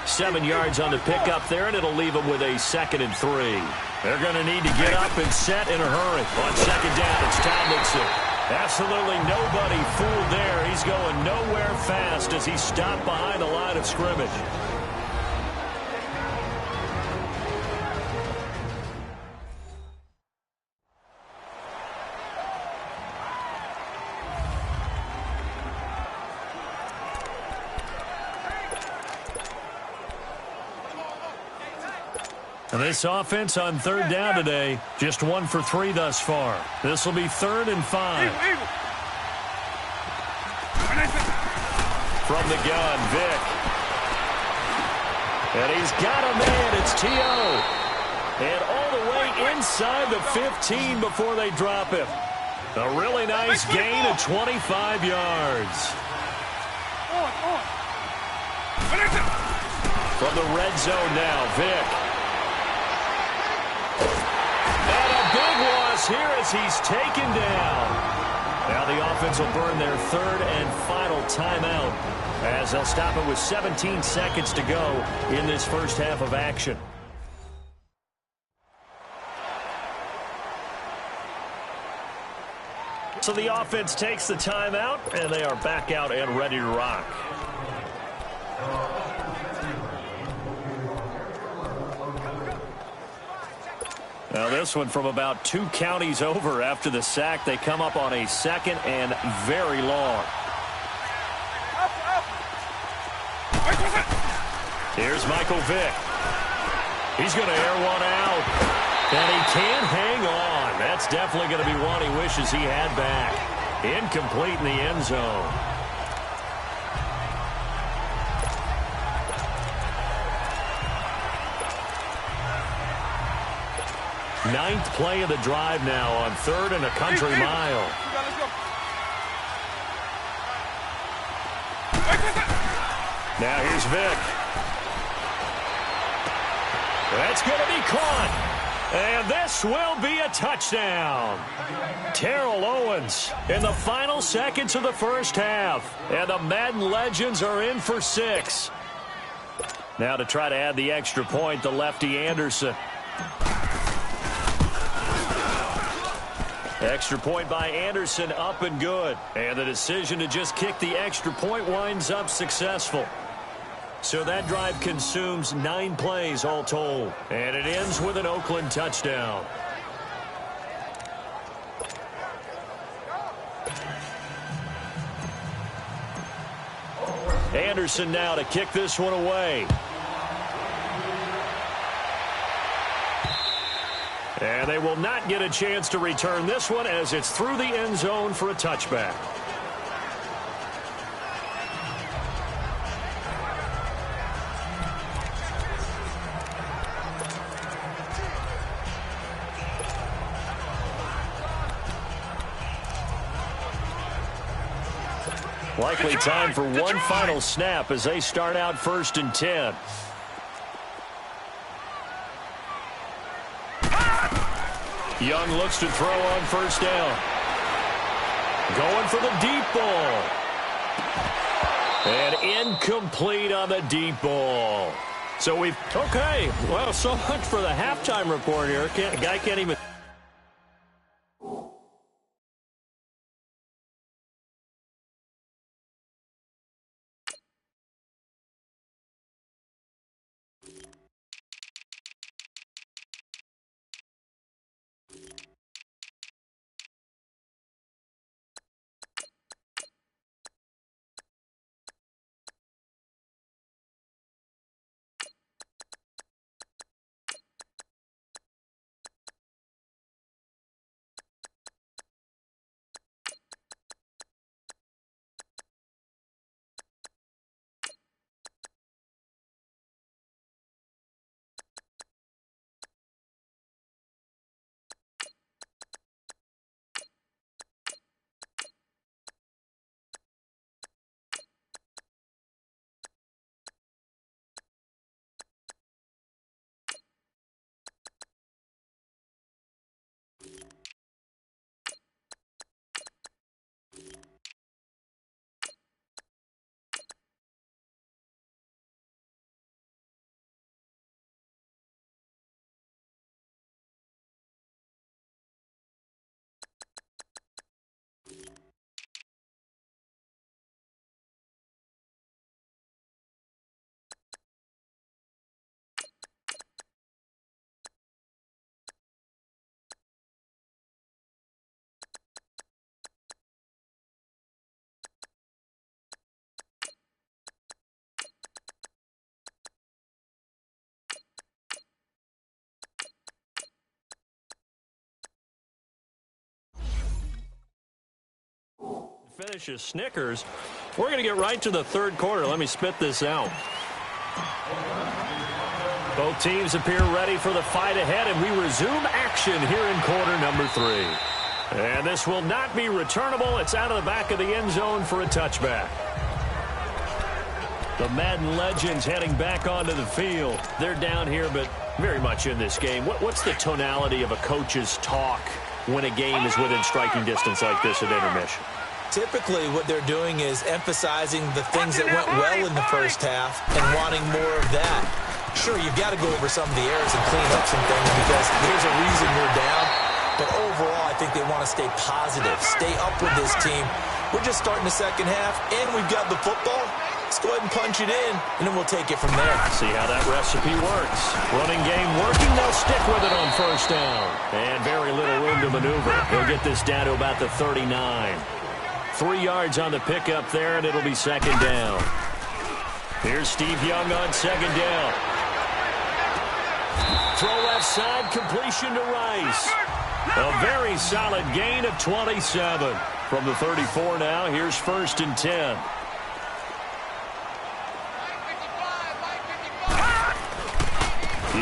7 yards on the pickup there, and it'll leave him with a 2nd and 3. They're going to need to get up and set in a hurry. On 2nd down, it's Tomlinson. Absolutely nobody fooled there. He's going nowhere fast as he stopped behind the line of scrimmage. And this offense on 3rd down today, just 1 for 3 thus far. This will be 3rd and 5. From the gun, Vick. And he's got a man. It's T.O. And all the way inside the 15 before they drop him. A really nice gain of 25 yards. From the red zone now, Vick. Here as he's taken down. Now the offense will burn their 3rd and final timeout, as they'll stop it with 17 seconds to go in this first half of action. So the offense takes the timeout, and they are back out and ready to rock. Now this one from about 2 counties over after the sack. They come up on a 2nd and very long. Here's Michael Vick. He's going to air one out. And he can't hang on. That's definitely going to be one he wishes he had back. Incomplete in the end zone. Ninth play of the drive now on 3rd and a country mile. Now here's Vick. That's going to be caught. And this will be a touchdown. Terrell Owens in the final seconds of the first half. And the Madden Legends are in for 6. Now to try to add the extra point, the lefty Anderson. Extra point by Anderson, up and good. And the decision to just kick the extra point winds up successful. So that drive consumes 9 plays all told. And it ends with an Oakland touchdown. Anderson now to kick this one away. And they will not get a chance to return this one as it's through the end zone for a touchback. Likely time for one final snap as they start out 1st and 10. Young looks to throw on 1st down. Going for the deep ball. And incomplete on the deep ball. So we've... Okay, well, so much for the halftime report here. Guy can't even... Finishes Snickers. We're going to get right to the 3rd quarter. Let me spit this out. Both teams appear ready for the fight ahead, and we resume action here in quarter number 3. And this will not be returnable. It's out of the back of the end zone for a touchback. The Madden legends heading back onto the field. They're down here, but very much in this game. What's the tonality of a coach's talk when a game is within striking distance like this at intermission? Typically, what they're doing is emphasizing the things that went well in the first half and wanting more of that. Sure, you've got to go over some of the errors and clean up some things because there's a reason you're down. But overall, I think they want to stay positive, stay up with this team. We're just starting the second half, and we've got the football. Let's go ahead and punch it in, and then we'll take it from there. See how that recipe works. Running game working. They'll stick with it on 1st down. And very little room to maneuver. They'll get this down to about the 39. 3 yards on the pickup there, and it'll be 2nd down. Here's Steve Young on 2nd down. Throw left side, completion to Rice. A very solid gain of 27. From the 34 now, here's 1st and 10.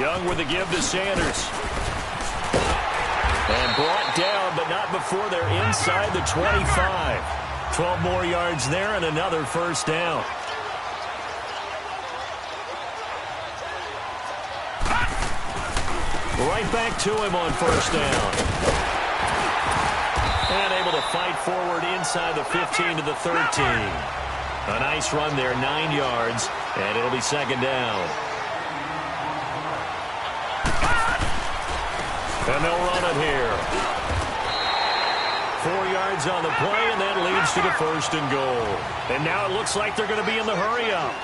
Young with a give to Sanders. And brought down, but not before they're inside the 25. 12 more yards there and another 1st down. Right back to him on 1st down. And able to fight forward inside the 15 to the 13. A nice run there, 9 yards, and it'll be 2nd down. And they'll run it here. 4 yards on the play, and that leads to the 1st and goal. And now it looks like they're going to be in the hurry-up.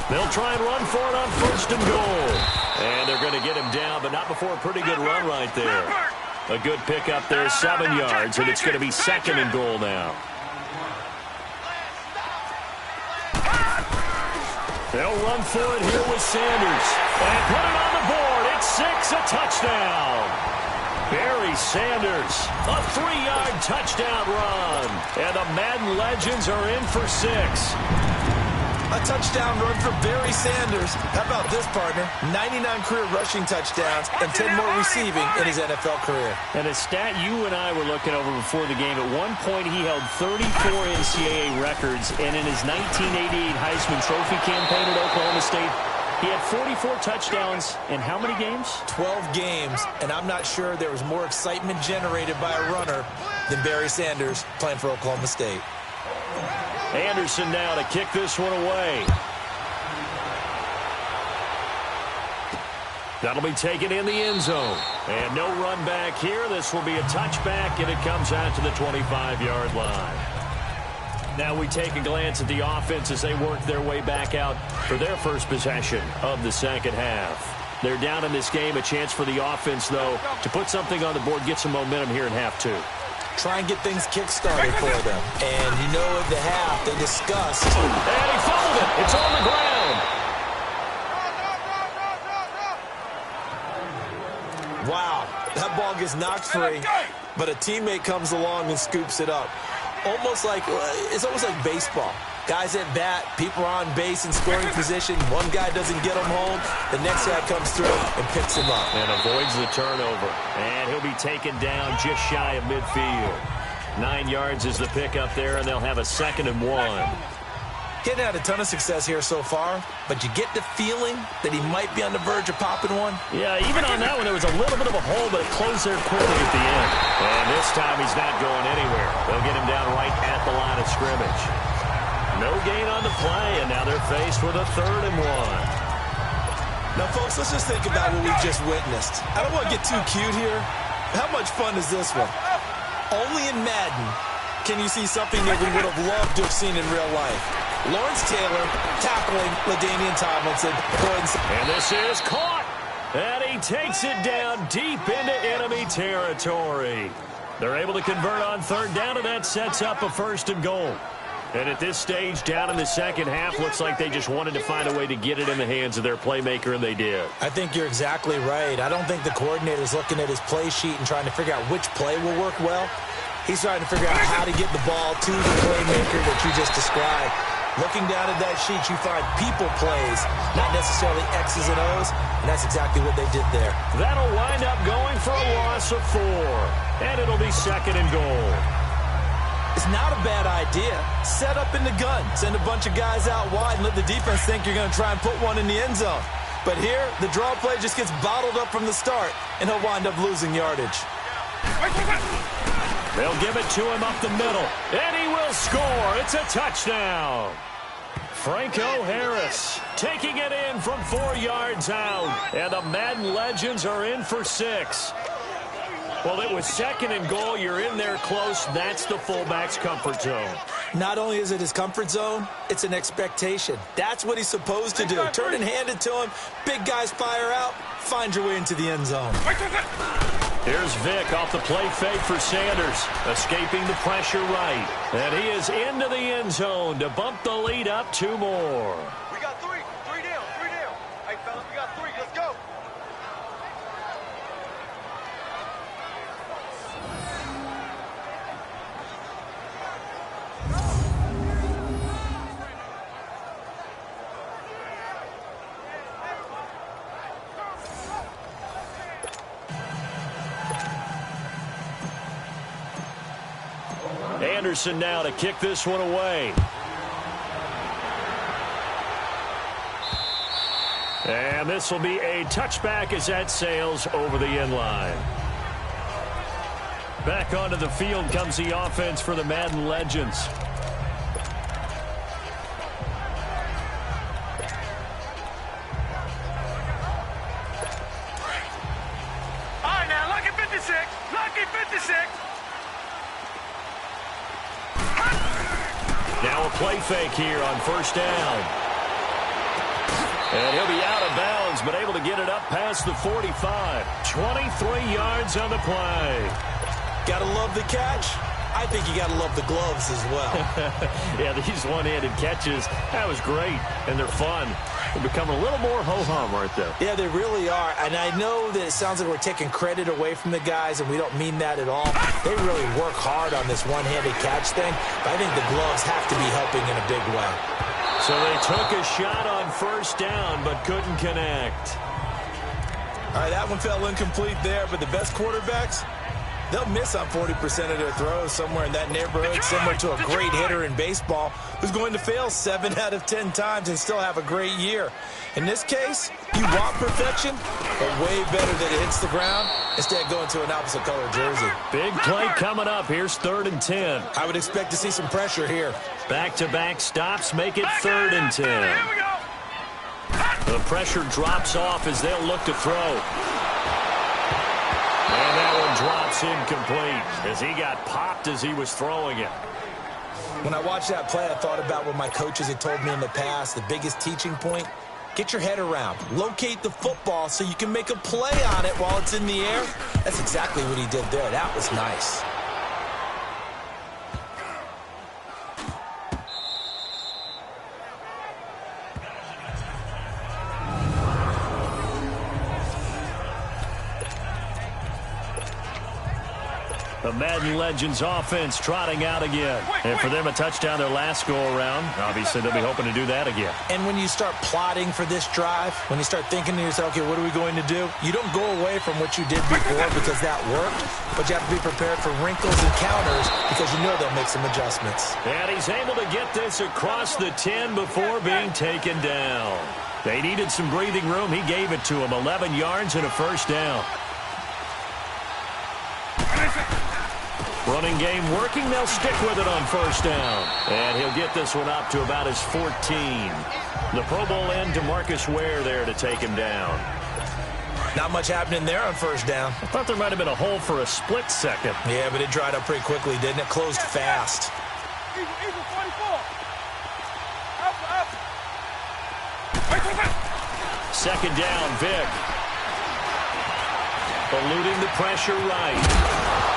They'll try and run for it on 1st and goal. And they're going to get him down, but not before a pretty good run right there. A good pickup there, 7 yards, and it's going to be 2nd and goal now. They'll run for it here with Sanders. And put it on the board. It's 6, a touchdown. Barry Sanders, a 3-yard touchdown run. And the Madden legends are in for 6. A touchdown run for Barry Sanders. How about this, partner? 99 career rushing touchdowns and 10 more receiving in his NFL career. And a stat you and I were looking over before the game, at one point he held 34 NCAA records, and in his 1988 Heisman Trophy campaign at Oklahoma State, he had 44 touchdowns in how many games? 12 games, and I'm not sure there was more excitement generated by a runner than Barry Sanders playing for Oklahoma State. Anderson now to kick this one away. That'll be taken in the end zone. And no run back here. This will be a touchback, and it comes out to the 25-yard line. Now we take a glance at the offense as they work their way back out for their first possession of the second half. They're down in this game. A chance for the offense, though, to put something on the board, get some momentum here in half two. Try and get things kick-started for them. And you know at the half, they discussed. And he fumbled it. It's on the ground. Wow, that ball gets knocked free, but a teammate comes along and scoops it up. It's almost like baseball. Guys at bat, people are on base in scoring position. One guy doesn't get him home. The next guy comes through and picks him up. And avoids the turnover. And he'll be taken down just shy of midfield. 9 yards is the pickup there, and they'll have a 2nd and 1. Getting had a ton of success here so far, but you get the feeling that he might be on the verge of popping one. Yeah, even on that one, there was a little bit of a hole, but it closed there quickly at the end. And this time, he's not going anywhere. They'll get him down right at the line of scrimmage. No gain on the play, and now they're faced with a 3rd and 1. Now, folks, let's just think about what we've just witnessed. I don't want to get too cute here. How much fun is this one? Only in Madden can you see something that we would have loved to have seen in real life. Lawrence Taylor tackling LaDainian Tomlinson. And this is caught. And he takes it down deep into enemy territory. They're able to convert on 3rd down, and that sets up a 1st and goal. And at this stage, down in the second half, looks like they just wanted to find a way to get it in the hands of their playmaker, and they did. I think you're exactly right. I don't think the coordinator's looking at his play sheet and trying to figure out which play will work well. He's trying to figure out how to get the ball to the playmaker that you just described. Looking down at that sheet, you find people plays, not necessarily X's and O's, and that's exactly what they did there. That'll wind up going for a loss of 4, and it'll be 2nd and goal. It's not a bad idea. Set up in the gun. Send a bunch of guys out wide and let the defense think you're going to try and put one in the end zone. But here, the draw play just gets bottled up from the start, and he'll wind up losing yardage. They'll give it to him up the middle, and he will score. It's a touchdown. Franco Harris taking it in from 4 yards out, and the Madden Legends are in for 6. Well, it was 2nd and goal. You're in there close. That's the fullback's comfort zone. Not only is it his comfort zone, it's an expectation. That's what he's supposed to do. Turn and hand it to him. Big guys fire out. Find your way into the end zone. Here's Vick off the play fake for Sanders, escaping the pressure right. And he is into the end zone to bump the lead up 2 more. We got 3. 3 down. 3 down. Hey, fellas, we got 3. Let's go. Anderson now to kick this one away. And this will be a touchback as that sails over the end line. Back onto the field comes the offense for the Madden Legends. All right, now, lucky 56. Lucky 56. Now a play fake here on 1st down. And he'll be out of bounds, but able to get it up past the 45. 23 yards on the play. Gotta love the catch. I think you gotta love the gloves as well. Yeah, these one-handed catches, that was great, and they're fun. They become a little more ho-hum, aren't they? Yeah, they really are. And I know that it sounds like we're taking credit away from the guys, and we don't mean that at all. They really work hard on this one-handed catch thing, but I think the gloves have to be helping in a big way. So they took a shot on first down, but couldn't connect. All right, that one fell incomplete there, but the best quarterbacks, they'll miss on 40% of their throws, somewhere in that neighborhood, similar to a great hitter in baseball who's going to fail 7 out of 10 times and still have a great year. In this case, you want perfection, but way better that it hits the ground instead of going to an opposite color jersey. Big play coming up. Here's 3rd and 10. I would expect to see some pressure here. Back-to-back stops make it 3rd and 10. The pressure drops off as they'll look to throw. And that one drops incomplete as he got popped as he was throwing it. When I watched that play, I thought about what my coaches had told me in the past. The biggest teaching point, get your head around. Locate the football so you can make a play on it while it's in the air. That's exactly what he did there. That was nice. The Madden Legends offense trotting out again. And for them, a touchdown their last go-around. Obviously, they'll be hoping to do that again. And when you start plotting for this drive, when you start thinking to yourself, okay, what are we going to do? You don't go away from what you did before because that worked, but you have to be prepared for wrinkles and counters because you know they'll make some adjustments. And he's able to get this across the 10 before being taken down. They needed some breathing room. He gave it to him. 11 yards and a first down. Running game working. They'll stick with it on first down. And he'll get this one up to about his 14. The Pro Bowl end to Marcus Ware there to take him down. Not much happening there on first down. I thought there might have been a hole for a split second. Yeah, but it dried up pretty quickly, didn't it? Closed fast. Eagle 44. Up. Second down, Vic. Eluding the pressure right.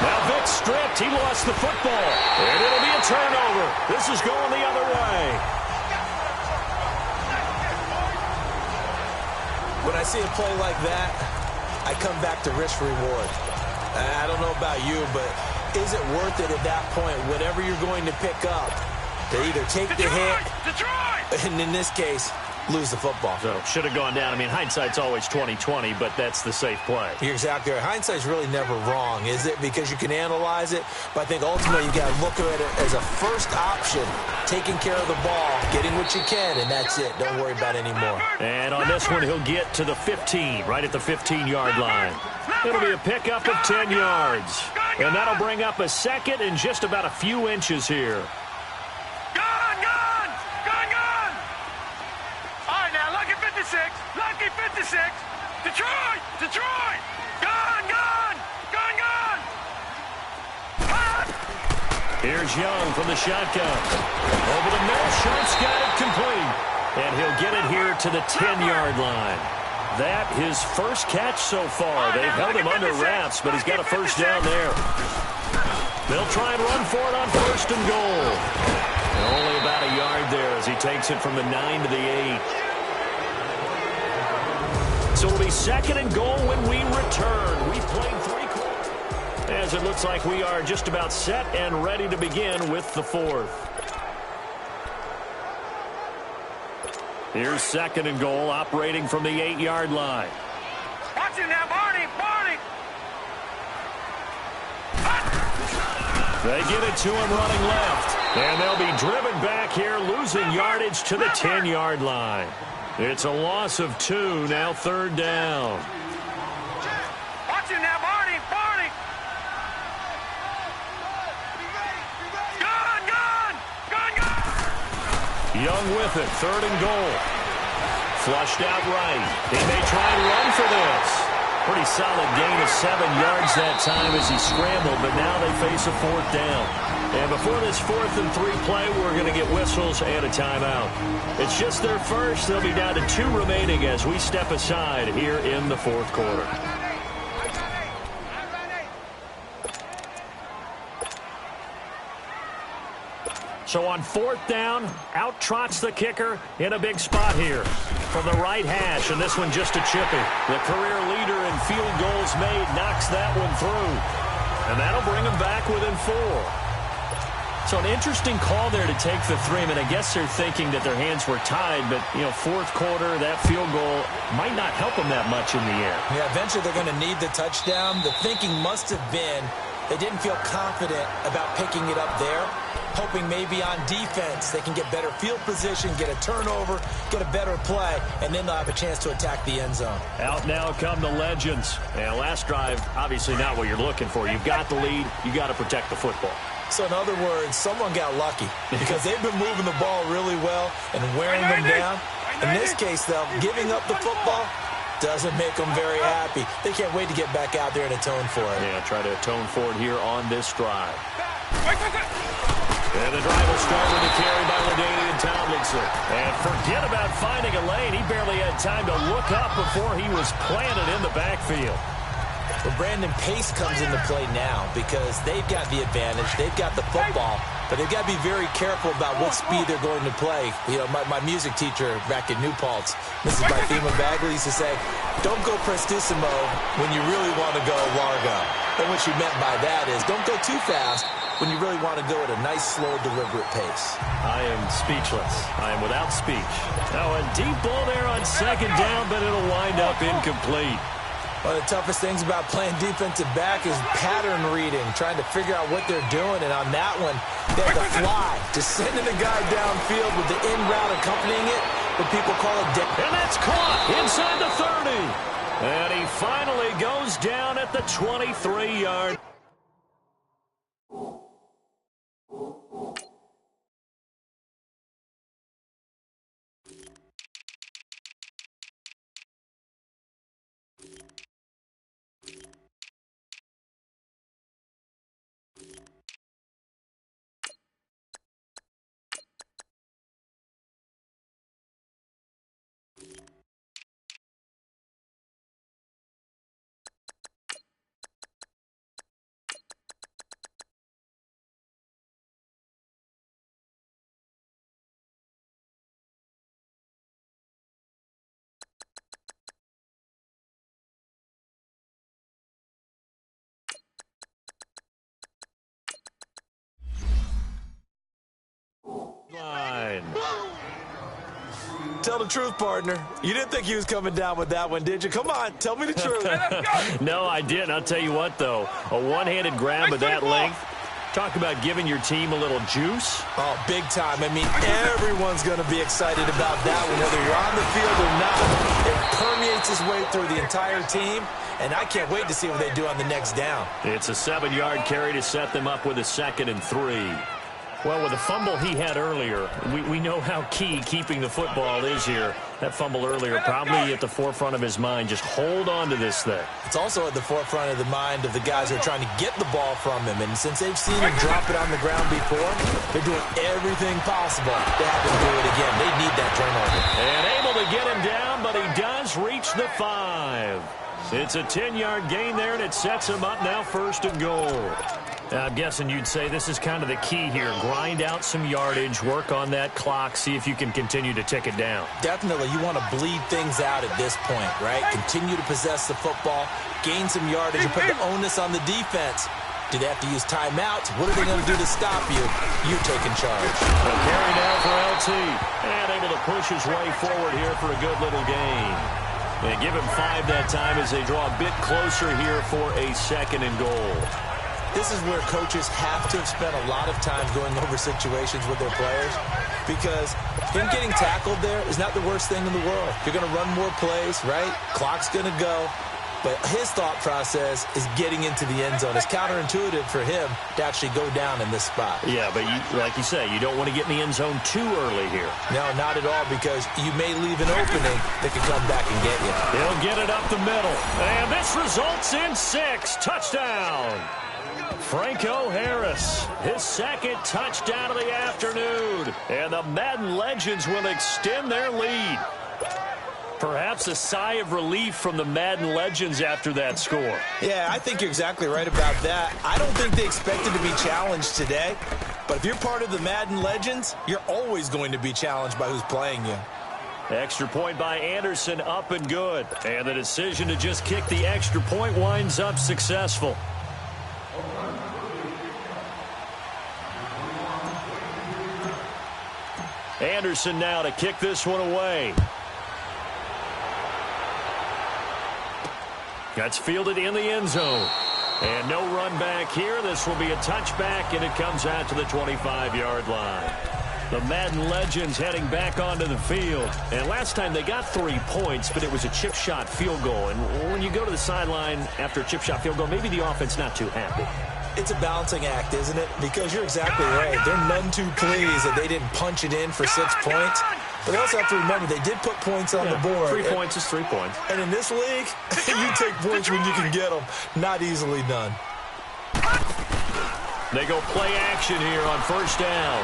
Now Vic stripped. He lost the football. And it'll be a turnover. This is going the other way. When I see a play like that, I come back to risk-reward. I don't know about you, but is it worth it at that point, whatever you're going to pick up, to either take the hit, and in this case, lose the football? So, should have gone down. I mean, hindsight's always 20/20, but that's the safe play. You're exactly right. Hindsight's really never wrong, is it? Because you can analyze it, but I think ultimately you got to look at it as a first option, taking care of the ball, getting what you can, and that's it. Don't worry about any more. And on this one, he'll get to the 15, right at the 15-yard line. It'll be a pickup of 10 yards. And that'll bring up a second and just about a few inches here. Lucky 56. Detroit. Gone. Here's Young from the shotgun. Over the middle, Sharp's got it complete. And he'll get it here to the 10-yard line. That his first catch so far. They've held him under wraps, but he's got a first down there. They'll try and run for it on first and goal. And only about a yard there as he takes it from the 9 to the 8. So it'll be second and goal when we return. We've played 3 quarters. As it looks like we are just about set and ready to begin with the 4th. Here's second and goal, operating from the 8-yard line. Watch it now, Barney. They get it to him running left. And they'll be driven back here, losing yardage to the 10-yard line. It's a loss of 2, now 3rd down. Watch it now, Barney. Gone. Young with it, 3rd and goal. Flushed out right. He may try and run for this. Pretty solid gain of 7 yards that time as he scrambled, but now they face a 4th down. And before this 4th and 3 play, we're going to get whistles and a timeout. It's just their first. They'll be down to 2 remaining as we step aside here in the 4th quarter. So on 4th down, out trots the kicker in a big spot here from the right hash, and this one just a chippy. The career leader in field goals made knocks that one through, and that'll bring him back within 4. So an interesting call there to take the 3. I mean, I guess they're thinking that their hands were tied, but, fourth quarter, that field goal might not help them that much in the air. Yeah, eventually they're going to need the touchdown. The thinking must have been they didn't feel confident about picking it up there, hoping maybe on defense they can get better field position, get a turnover, get a better play, and then they'll have a chance to attack the end zone. Out now come the Legends. And last drive, obviously not what you're looking for. You've got the lead. You got to protect the football. So in other words, someone got lucky because they've been moving the ball really well and wearing them down. In this case, though, giving up the football doesn't make them very happy. They can't wait to get back out there and atone for it. Yeah, try to atone for it here on this drive. And the drive will start with a carry by LaDainian Tomlinson. And forget about finding a lane. He barely had time to look up before he was planted in the backfield. Well, Brandon, pace comes into play now because they've got the advantage. They've got the football, but they've got to be very careful about what speed they're going to play. My music teacher back at New Paltz, Mrs. Bythema Bagley, used to say, don't go prestissimo when you really want to go largo. And what she meant by that is don't go too fast when you really want to go at a nice, slow, deliberate pace. I am speechless. I am without speech. Now a deep ball there on second down, but it'll wind up incomplete. One of the toughest things about playing defensive back is pattern reading, trying to figure out what they're doing. And on that one, they had to fly, just sending the guy downfield with the in route accompanying it, what people call a dip. And that's caught inside the 30. And he finally goes down at the 23-yard. Line. Tell the truth, partner. You didn't think he was coming down with that one, did you? Come on, tell me the truth. No, I didn't. I'll tell you what, though. A one-handed grab of that length. Talk about giving your team a little juice. Oh, big time. I mean, everyone's going to be excited about that one, whether you're on the field or not. It permeates its way through the entire team, and I can't wait to see what they do on the next down. It's a 7-yard carry to set them up with a 2nd and 3. Well, with the fumble he had earlier, we know how key keeping the football is here. That fumble earlier probably at the forefront of his mind. Just hold on to this thing. It's also at the forefront of the mind of the guys who are trying to get the ball from him. And since they've seen him drop it on the ground before, they're doing everything possible to have him do it again. They need that turnover. And able to get him down, but he does reach the 5. It's a 10-yard gain there, and it sets him up now 1st and goal. I'm guessing you'd say this is kind of the key here. Grind out some yardage, work on that clock, see if you can continue to tick it down. Definitely. You want to bleed things out at this point, right? Continue to possess the football, gain some yardage, and put the onus on the defense. Do they have to use timeouts? What are they going to do to stop you? You taking charge. A carry now for LT. And able to push his way forward here for a good little gain. And give him 5 that time as they draw a bit closer here for a 2nd and goal. This is where coaches have to have spent a lot of time going over situations with their players, because him getting tackled there is not the worst thing in the world. You're going to run more plays, right? Clock's going to go. But his thought process is getting into the end zone. It's counterintuitive for him to actually go down in this spot. Yeah, but like you say, you don't want to get in the end zone too early here. No, not at all, because you may leave an opening that could come back and get you. He'll get it up the middle. And this results in 6. Touchdown. Franco Harris, his 2nd touchdown of the afternoon. And the Madden Legends will extend their lead. Perhaps a sigh of relief from the Madden Legends after that score. Yeah, I think you're exactly right about that. I don't think they expected to be challenged today. But if you're part of the Madden Legends, you're always going to be challenged by who's playing you. Extra point by Anderson, up and good. And the decision to just kick the extra point winds up successful. Anderson now to kick this one away. That's fielded in the end zone. And no run back here. This will be a touchback, and it comes out to the 25-yard line. The Madden legends heading back onto the field. And last time they got 3 points, but it was a chip shot field goal. And when you go to the sideline after a chip shot field goal, maybe the offense not too happy. It's a balancing act, isn't it? Because you're exactly right. They're none too pleased that they didn't punch it in for 6 points. But they also have to remember they did put points on the board. 3 points is 3 points. And in this league, you take points when you can get them. Not easily done. They go play action here on first down.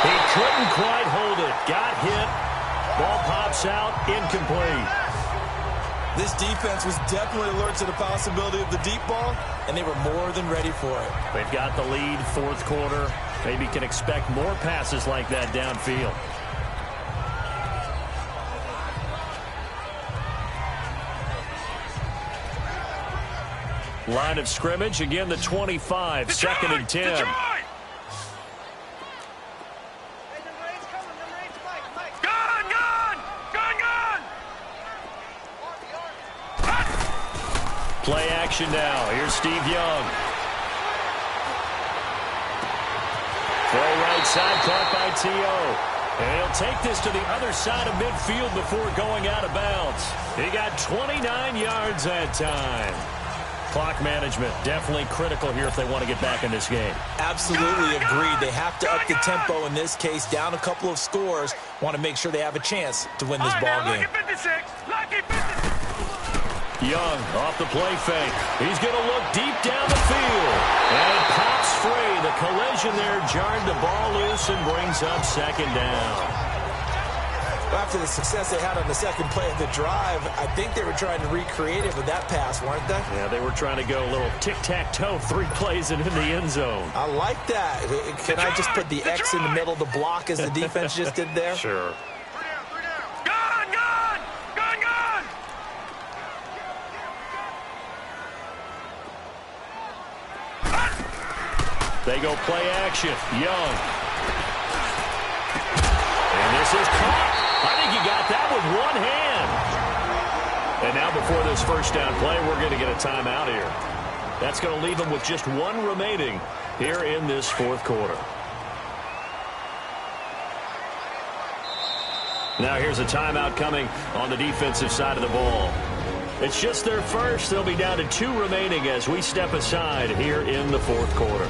He couldn't quite hold it. Got hit. Ball pops out. Incomplete. This defense was definitely alert to the possibility of the deep ball, and they were more than ready for it. They've got the lead, fourth quarter. Maybe can expect more passes like that downfield. Line of scrimmage, again the 25, second and 10. Play action now. Here's Steve Young. Throw right side, caught by T.O. And he'll take this to the other side of midfield before going out of bounds. He got 29 yards that time. Clock management definitely critical here if they want to get back in this game. Absolutely agreed. They have to up the tempo in this case, down a couple of scores. Want to make sure they have a chance to win this ball game. Young off the play fake. He's going to look deep down the field. And it pops free. The collision there jarred the ball loose and brings up second down. After the success they had on the second play of the drive, I think they were trying to recreate it with that pass, weren't they? Yeah, they were trying to go a little tic-tac-toe, 3 plays and in the end zone. I like that. Can I just put the X in the middle of the block as the defense just did there? Sure. They go play action. Young. And this is caught. I think he got that with one hand. And now before this first down play, we're going to get a timeout here. That's going to leave them with just 1 remaining here in this fourth quarter. Now here's a timeout coming on the defensive side of the ball. It's just their first. They'll be down to 2 remaining as we step aside here in the fourth quarter.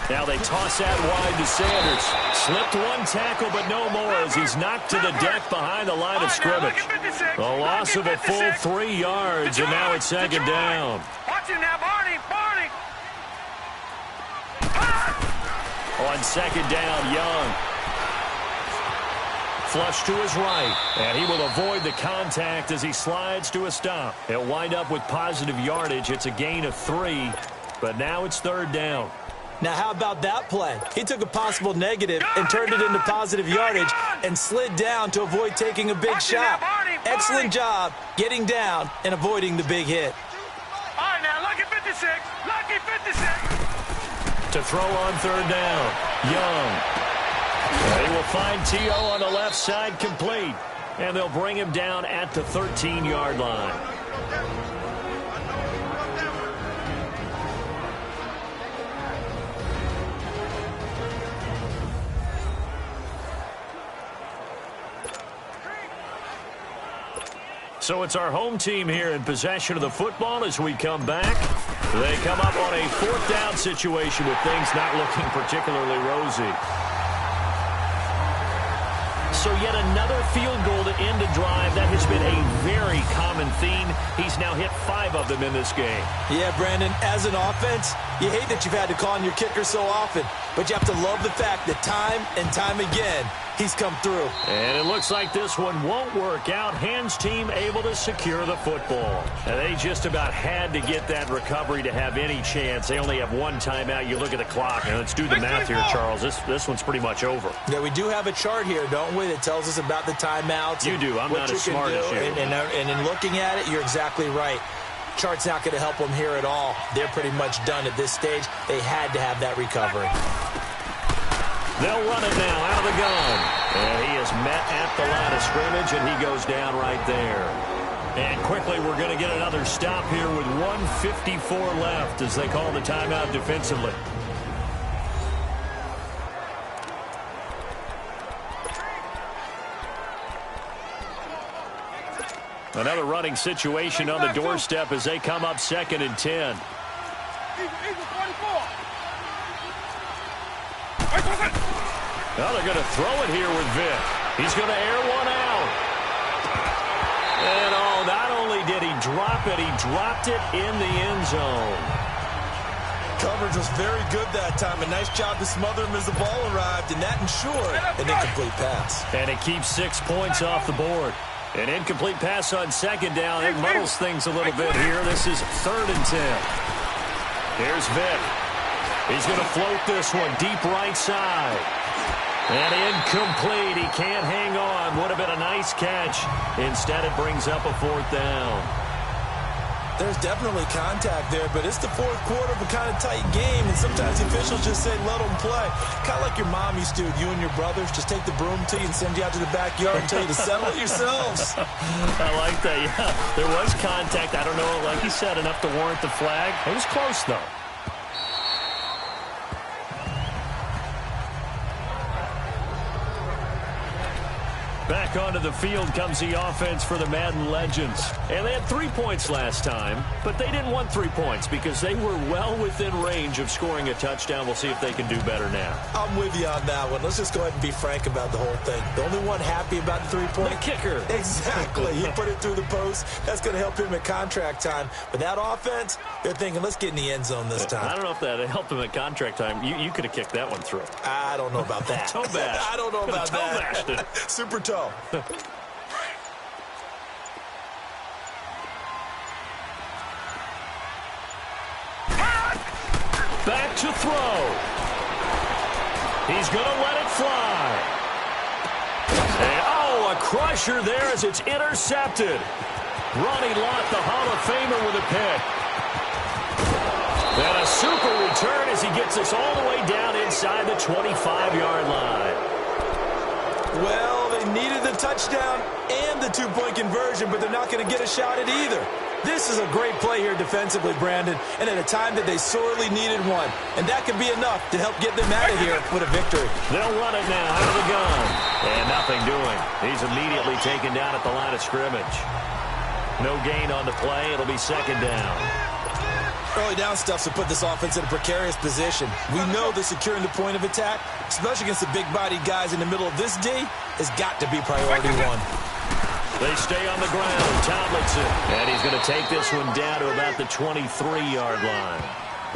Now they toss that wide to Sanders. Slipped 1 tackle, but no more as he's knocked to the deck behind the line of scrimmage. A loss of a full 3 yards, and now it's second down. Watch it now, Barney. On second down, Young. Flush to his right, and he will avoid the contact as he slides to a stop. He'll wind up with positive yardage. It's a gain of 3, but now it's third down. Now, how about that play? He took a possible negative and turned it into positive yardage and slid down to avoid taking a big shot. Excellent job getting down and avoiding the big hit. All right, now, lucky 56. Lucky 56. To throw on third down, Young. They will find T.O. on the left side complete, and they'll bring him down at the 13-yard line. So it's our home team here in possession of the football as we come back. They come up on a fourth down situation with things not looking particularly rosy. So yet another field goal to end a drive. That has been a very common theme. He's now hit 5 of them in this game. Yeah, Brandon, as an offense, you hate that you've had to call on your kicker so often, but you have to love the fact that time and time again, he's come through. And it looks like this one won't work out. Hands team able to secure the football. And they just about had to get that recovery to have any chance. They only have one timeout. You look at the clock. And let's do the math here, Charles. This one's pretty much over. Yeah, we do have a chart here, don't we, that tells us about the timeouts. You do. I'm not as smart as you. And in looking at it, you're exactly right. Chart's not going to help them here at all. They're pretty much done at this stage. They had to have that recovery. They'll run it now out of the gun. And he is met at the line of scrimmage, and he goes down right there. And quickly, we're going to get another stop here with 1:54 left as they call the timeout defensively. Another running situation on the doorstep as they come up 2nd and 10. Well, they're going to throw it here with Vick. He's going to air one out. And not only did he drop it, he dropped it in the end zone. Coverage was very good that time. A nice job to smother him as the ball arrived, and that ensured an incomplete pass. And it keeps 6 points off the board. An incomplete pass on 2nd down. It muddles things a little bit here. This is 3rd and 10. Here's Vick. He's going to float this one deep right side. And incomplete. He can't hang on. Would have been a nice catch. Instead, it brings up a 4th down. There's definitely contact there, but it's the 4th quarter of a kind of tight game, and sometimes the officials just say, let them play. Kind of like your mom used to, you and your brothers, just take the broom to you and send you out to the backyard and tell you to settle it yourselves. I like that, yeah. There was contact. I don't know, like you said, enough to warrant the flag. It was close, though. Back onto the field comes the offense for the Madden Legends. And they had 3 points last time, but they didn't want 3 points because they were well within range of scoring a touchdown. We'll see if they can do better now. I'm with you on that one. Let's just go ahead and be frank about the whole thing. The only one happy about the 3-point? The kicker. Exactly. He put it through the post. That's going to help him at contract time. But that offense, they're thinking, let's get in the end zone this time. I don't know if that helped him at contract time. You could have kicked that one through. I don't know about that. Toe bash. I don't know about that. Toe bashed it. Super toe. Back to throw. He's going to let it fly. And, a crusher there as it's intercepted. Ronnie Lott, the Hall of Famer, with a pick. And a super return as he gets us all the way down inside the 25-yard line. Well, they needed the touchdown and the 2-point conversion, but they're not going to get a shot at either. This is a great play here defensively, Brandon, and at a time that they sorely needed one. And that could be enough to help get them out of here with a victory. They'll run it now out of the gun. And nothing doing. He's immediately taken down at the line of scrimmage. No gain on the play. It'll be 2nd down. Early down stuff to put this offense in a precarious position. We know that securing the point of attack, especially against the big-bodied guys in the middle of this D, has got to be priority one. They stay on the ground. Tomlinson. And he's going to take this one down to about the 23-yard line.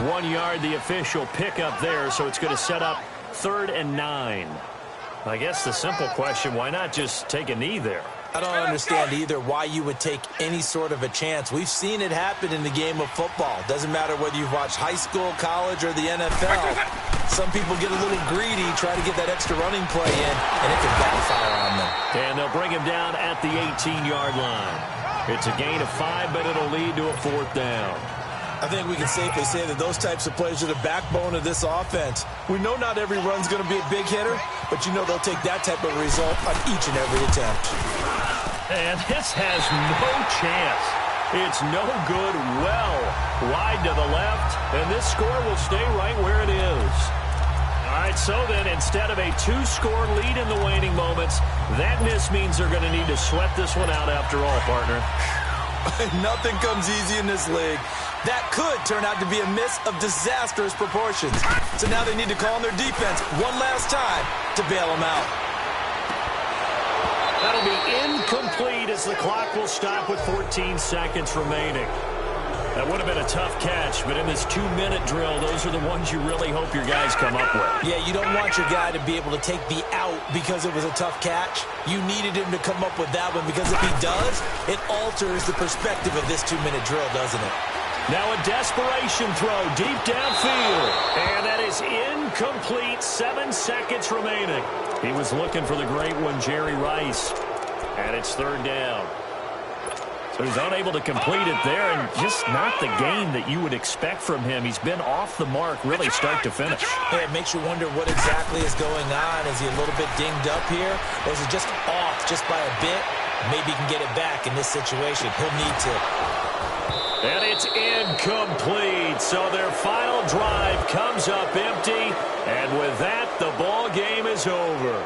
1 yard, the official pickup there, so it's going to set up 3rd and 9. I guess the simple question, why not just take a knee there? I don't understand either why you would take any sort of a chance. We've seen it happen in the game of football. Doesn't matter whether you've watched high school, college, or the NFL. Some people get a little greedy, try to get that extra running play in, and it can backfire on them. And they'll bring him down at the 18-yard line. It's a gain of 5, but it'll lead to a 4th down. I think we can safely say that those types of plays are the backbone of this offense. We know not every run's going to be a big hitter, but you know they'll take that type of result on each and every attempt. And this has no chance. It's no good, well wide to the left, and this score will stay right where it is. All right, so then instead of a 2-score lead in the waning moments, that miss means they're going to need to sweat this one out after all, partner. Nothing comes easy in this league. That could turn out to be a miss of disastrous proportions. So now they need to call on their defense one last time to bail them out. That'll be incomplete as the clock will stop with 14 seconds remaining. That would have been a tough catch, but in this 2-minute drill, those are the ones you really hope your guys come up with. Yeah, you don't want your guy to be able to take the out because it was a tough catch. You needed him to come up with that one because if he does, it alters the perspective of this 2-minute drill, doesn't it? Now a desperation throw deep downfield. And that is incomplete. 7 seconds remaining. He was looking for the great one, Jerry Rice. And it's 3rd down. So he's unable to complete it there, and just not the game that you would expect from him. He's been off the mark, really start to finish. Yeah, it makes you wonder what exactly is going on. Is he a little bit dinged up here, or is it just off just by a bit? Maybe he can get it back in this situation. He'll need to. And it's incomplete. So their final drive comes up empty, and with that, the ball game is over.